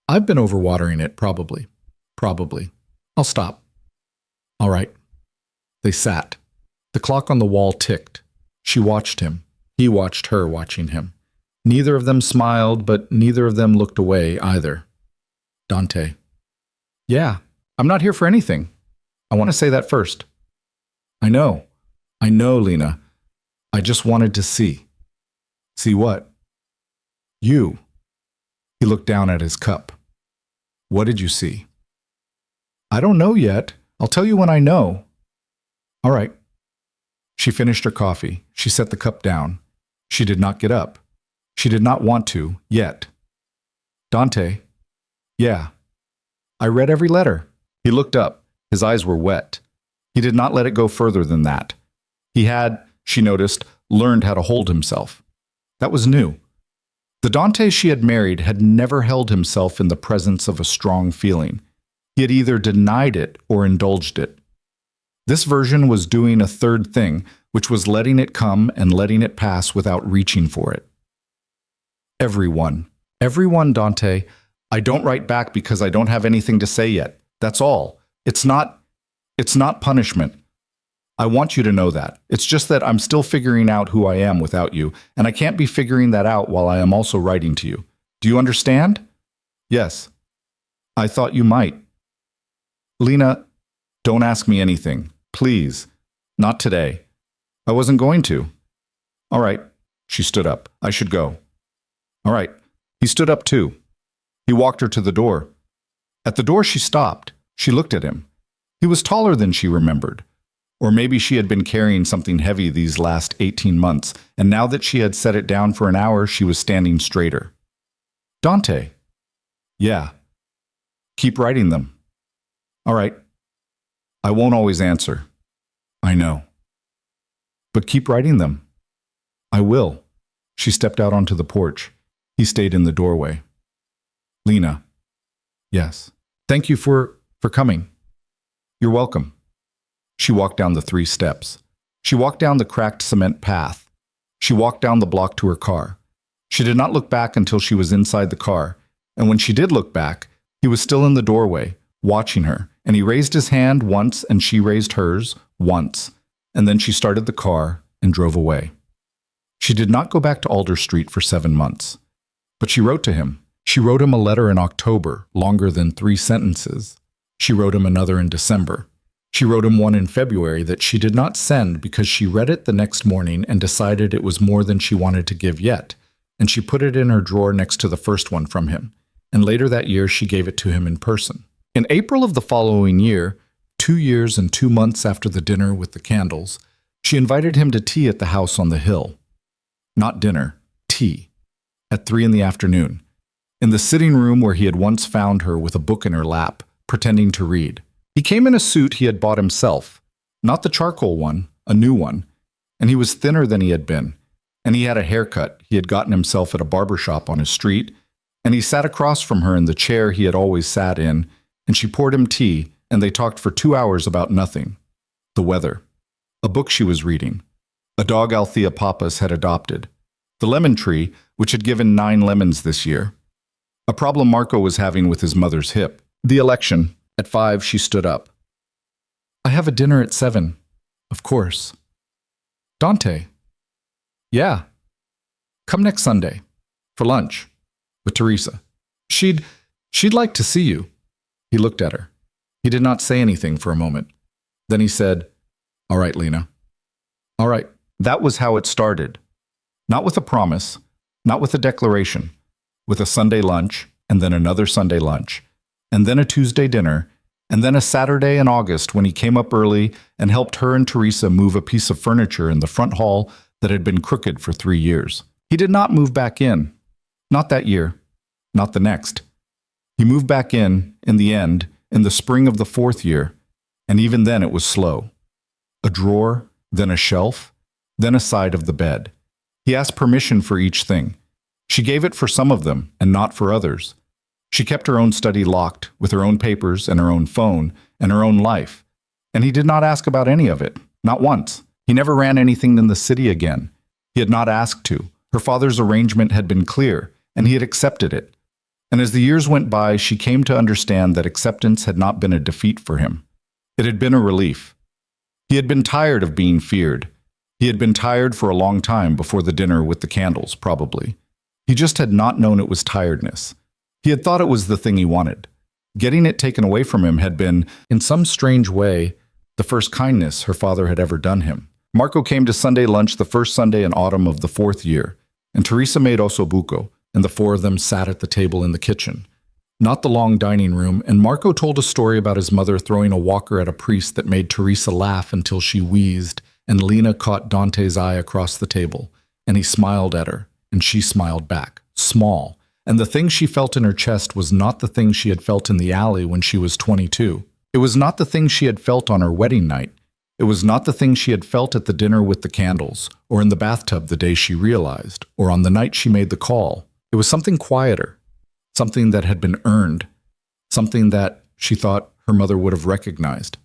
I've been overwatering it, probably. Probably. I'll stop. All right. They sat. The clock on the wall ticked. She watched him. He watched her watching him. Neither of them smiled, but neither of them looked away either. Dante. Yeah, I'm not here for anything. I want to say that first. I know, Lena. I just wanted to see. See what? You. He looked down at his cup. What did you see? I don't know yet. I'll tell you when I know. All right. She finished her coffee. She set the cup down. She did not get up. She did not want to, yet. Dante. Yeah. I read every letter. He looked up. His eyes were wet. He did not let it go further than that. He had, she noticed, learned how to hold himself. That was new. The Dante she had married had never held himself in the presence of a strong feeling. He had either denied it or indulged it. This version was doing a third thing, which was letting it come and letting it pass without reaching for it. Everyone, Dante. I don't write back because I don't have anything to say yet. That's all. It's not punishment. I want you to know that. It's just that I'm still figuring out who I am without you, and I can't be figuring that out while I am also writing to you. Do you understand? Yes. I thought you might. Lena, don't ask me anything. Please. Not today. I wasn't going to. All right. She stood up. I should go. All right. He stood up too. He walked her to the door. At the door she stopped. She looked at him. He was taller than she remembered. Or maybe she had been carrying something heavy these last 18 months, and now that she had set it down for an hour, she was standing straighter. Dante. Yeah. Keep writing them. All right. I won't always answer. I know. But keep writing them. I will. She stepped out onto the porch. He stayed in the doorway. Lena. Yes. Thank you for coming. You're welcome. She walked down the 3 steps. She walked down the cracked cement path. She walked down the block to her car. She did not look back until she was inside the car, and when she did look back, he was still in the doorway, watching her, and he raised his hand once and she raised hers once, and then she started the car and drove away. She did not go back to Alder Street for 7 months, but she wrote to him. She wrote him a letter in October, longer than 3 sentences. She wrote him another in December. She wrote him one in February that she did not send because she read it the next morning and decided it was more than she wanted to give yet, and she put it in her drawer next to the first one from him, and later that year she gave it to him in person. In April of the following year, 2 years and 2 months after the dinner with the candles, she invited him to tea at the house on the hill. Not dinner, tea, at 3 in the afternoon, in the sitting room where he had once found her with a book in her lap, pretending to read. He came in a suit he had bought himself, not the charcoal one, a new one, and he was thinner than he had been, and he had a haircut he had gotten himself at a barber shop on his street, and he sat across from her in the chair he had always sat in, and she poured him tea, and they talked for 2 hours about nothing. The weather, a book she was reading, a dog Althea Pappas had adopted, the lemon tree, which had given 9 lemons this year, a problem Marco was having with his mother's hip, the election. At 5, she stood up. I have a dinner at 7. Of course. Dante. Yeah. Come next Sunday. For lunch. With Teresa. She'd like to see you. He looked at her. He did not say anything for a moment. Then he said, "All right, Lena. All right." That was how it started. Not with a promise, not with a declaration, with a Sunday lunch, and then another Sunday lunch, and then a Tuesday dinner, and then a Saturday in August when he came up early and helped her and Teresa move a piece of furniture in the front hall that had been crooked for 3 years. He did not move back in. Not that year. Not the next. He moved back in the end, in the spring of the 4th year, and even then it was slow. A drawer, then a shelf, then a side of the bed. He asked permission for each thing. She gave it for some of them, and not for others. She kept her own study locked, with her own papers and her own phone and her own life. And he did not ask about any of it, not once. He never ran anything in the city again. He had not asked to. Her father's arrangement had been clear, and he had accepted it. And as the years went by, she came to understand that acceptance had not been a defeat for him. It had been a relief. He had been tired of being feared. He had been tired for a long time before the dinner with the candles, probably. He just had not known it was tiredness. He had thought it was the thing he wanted. Getting it taken away from him had been, in some strange way, the first kindness her father had ever done him. Marco came to Sunday lunch the first Sunday in autumn of the 4th year, and Teresa made ossobuco, and the 4 of them sat at the table in the kitchen. Not the long dining room, and Marco told a story about his mother throwing a walker at a priest that made Teresa laugh until she wheezed, and Lena caught Dante's eye across the table, and he smiled at her, and she smiled back, small, and the thing she felt in her chest was not the thing she had felt in the alley when she was 22. It was not the thing she had felt on her wedding night. It was not the thing she had felt at the dinner with the candles, or in the bathtub the day she realized, or on the night she made the call. It was something quieter, something that had been earned, something that she thought her mother would have recognized.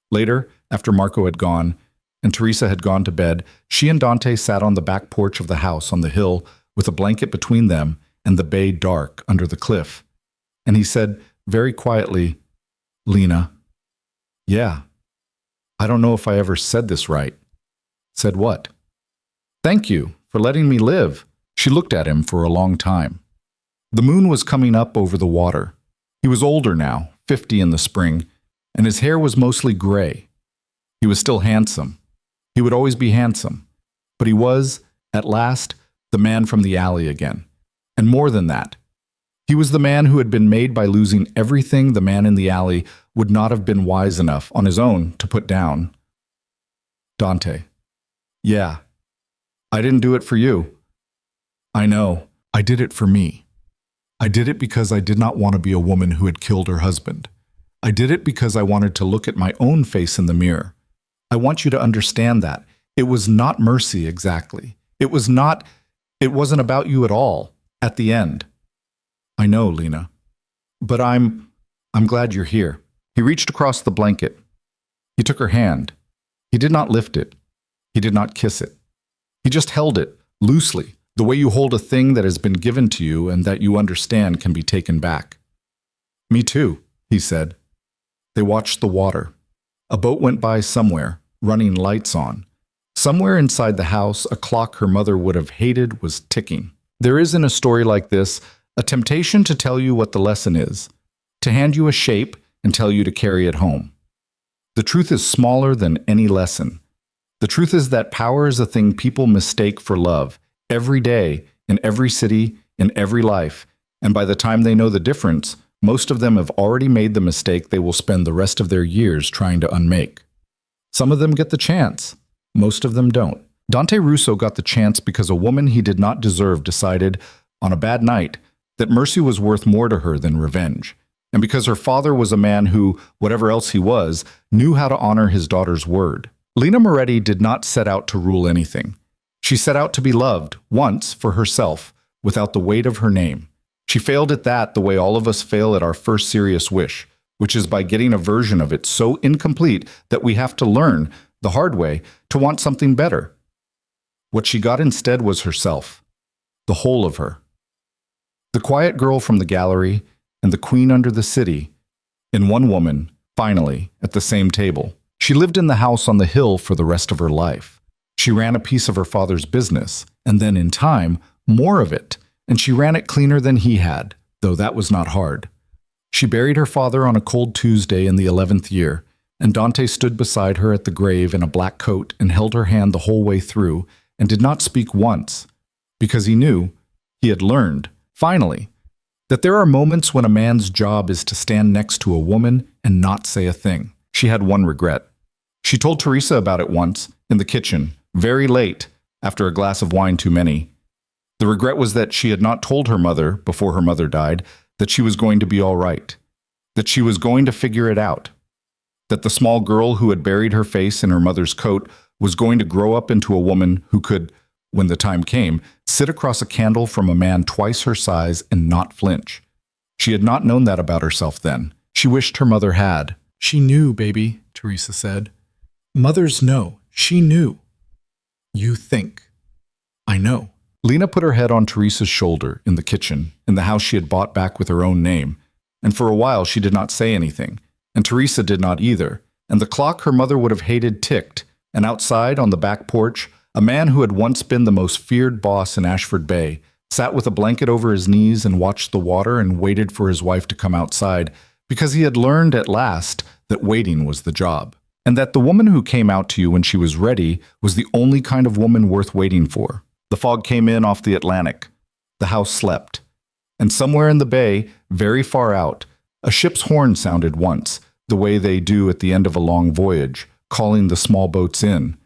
Later, after Marco had gone, and Teresa had gone to bed, she and Dante sat on the back porch of the house on the hill with a blanket between them and the bay dark under the cliff. And he said very quietly, "Lena." "Yeah. I don't know if I ever said this right." "Said what?" "Thank you for letting me live." She looked at him for a long time. The moon was coming up over the water. He was older now, 50 in the spring, and his hair was mostly gray. He was still handsome. He would always be handsome. But he was, at last, the man from the alley again. And more than that, he was the man who had been made by losing everything the man in the alley would not have been wise enough on his own to put down. "Dante." "Yeah. I didn't do it for you." "I know. I did it for me. I did it because I did not want to be a woman who had killed her husband. I did it because I wanted to look at my own face in the mirror. I want you to understand that. It was not mercy exactly. It wasn't about you at all, at the end." "I know, Lena. But I'm glad you're here." He reached across the blanket. He took her hand. He did not lift it. He did not kiss it. He just held it, loosely, the way you hold a thing that has been given to you and that you understand can be taken back. "Me too," he said. They watched the water. A boat went by somewhere, running lights on. Somewhere inside the house, a clock her mother would have hated was ticking. There is in a story like this a temptation to tell you what the lesson is, to hand you a shape and tell you to carry it home. The truth is smaller than any lesson. The truth is that power is a thing people mistake for love, every day, in every city, in every life, and by the time they know the difference, most of them have already made the mistake they will spend the rest of their years trying to unmake. Some of them get the chance. Most of them don't. Dante Russo got the chance because a woman he did not deserve decided, on a bad night, that mercy was worth more to her than revenge, and because her father was a man who, whatever else he was, knew how to honor his daughter's word. Lena Moretti did not set out to rule anything. She set out to be loved, once, for herself, without the weight of her name. She failed at that the way all of us fail at our first serious wish, which is by getting a version of it so incomplete that we have to learn, the hard way, to want something better. What she got instead was herself, the whole of her. The quiet girl from the gallery and the queen under the city, in one woman, finally, at the same table. She lived in the house on the hill for the rest of her life. She ran a piece of her father's business, and then in time, more of it, and she ran it cleaner than he had, though that was not hard. She buried her father on a cold Tuesday in the 11th year, and Dante stood beside her at the grave in a black coat and held her hand the whole way through and did not speak once, because he knew, he had learned, finally, that there are moments when a man's job is to stand next to a woman and not say a thing. She had one regret. She told Teresa about it once, in the kitchen, very late, after a glass of wine too many. The regret was that she had not told her mother, before her mother died, that she was going to be all right, that she was going to figure it out, that the small girl who had buried her face in her mother's coat was going to grow up into a woman who could, when the time came, sit across a candle from a man twice her size and not flinch. She had not known that about herself then. She wished her mother had. She knew, baby, Teresa said. Mothers know. She knew. You think. I know. Lena put her head on Teresa's shoulder in the kitchen, in the house she had bought back with her own name, and for a while she did not say anything, and Teresa did not either, and the clock her mother would have hated ticked, and outside, on the back porch, a man who had once been the most feared boss in Ashford Bay sat with a blanket over his knees and watched the water and waited for his wife to come outside, because he had learned at last that waiting was the job, and that the woman who came out to you when she was ready was the only kind of woman worth waiting for. The fog came in off the Atlantic. The house slept. And somewhere in the bay, very far out, a ship's horn sounded once, the way they do at the end of a long voyage, calling the small boats in.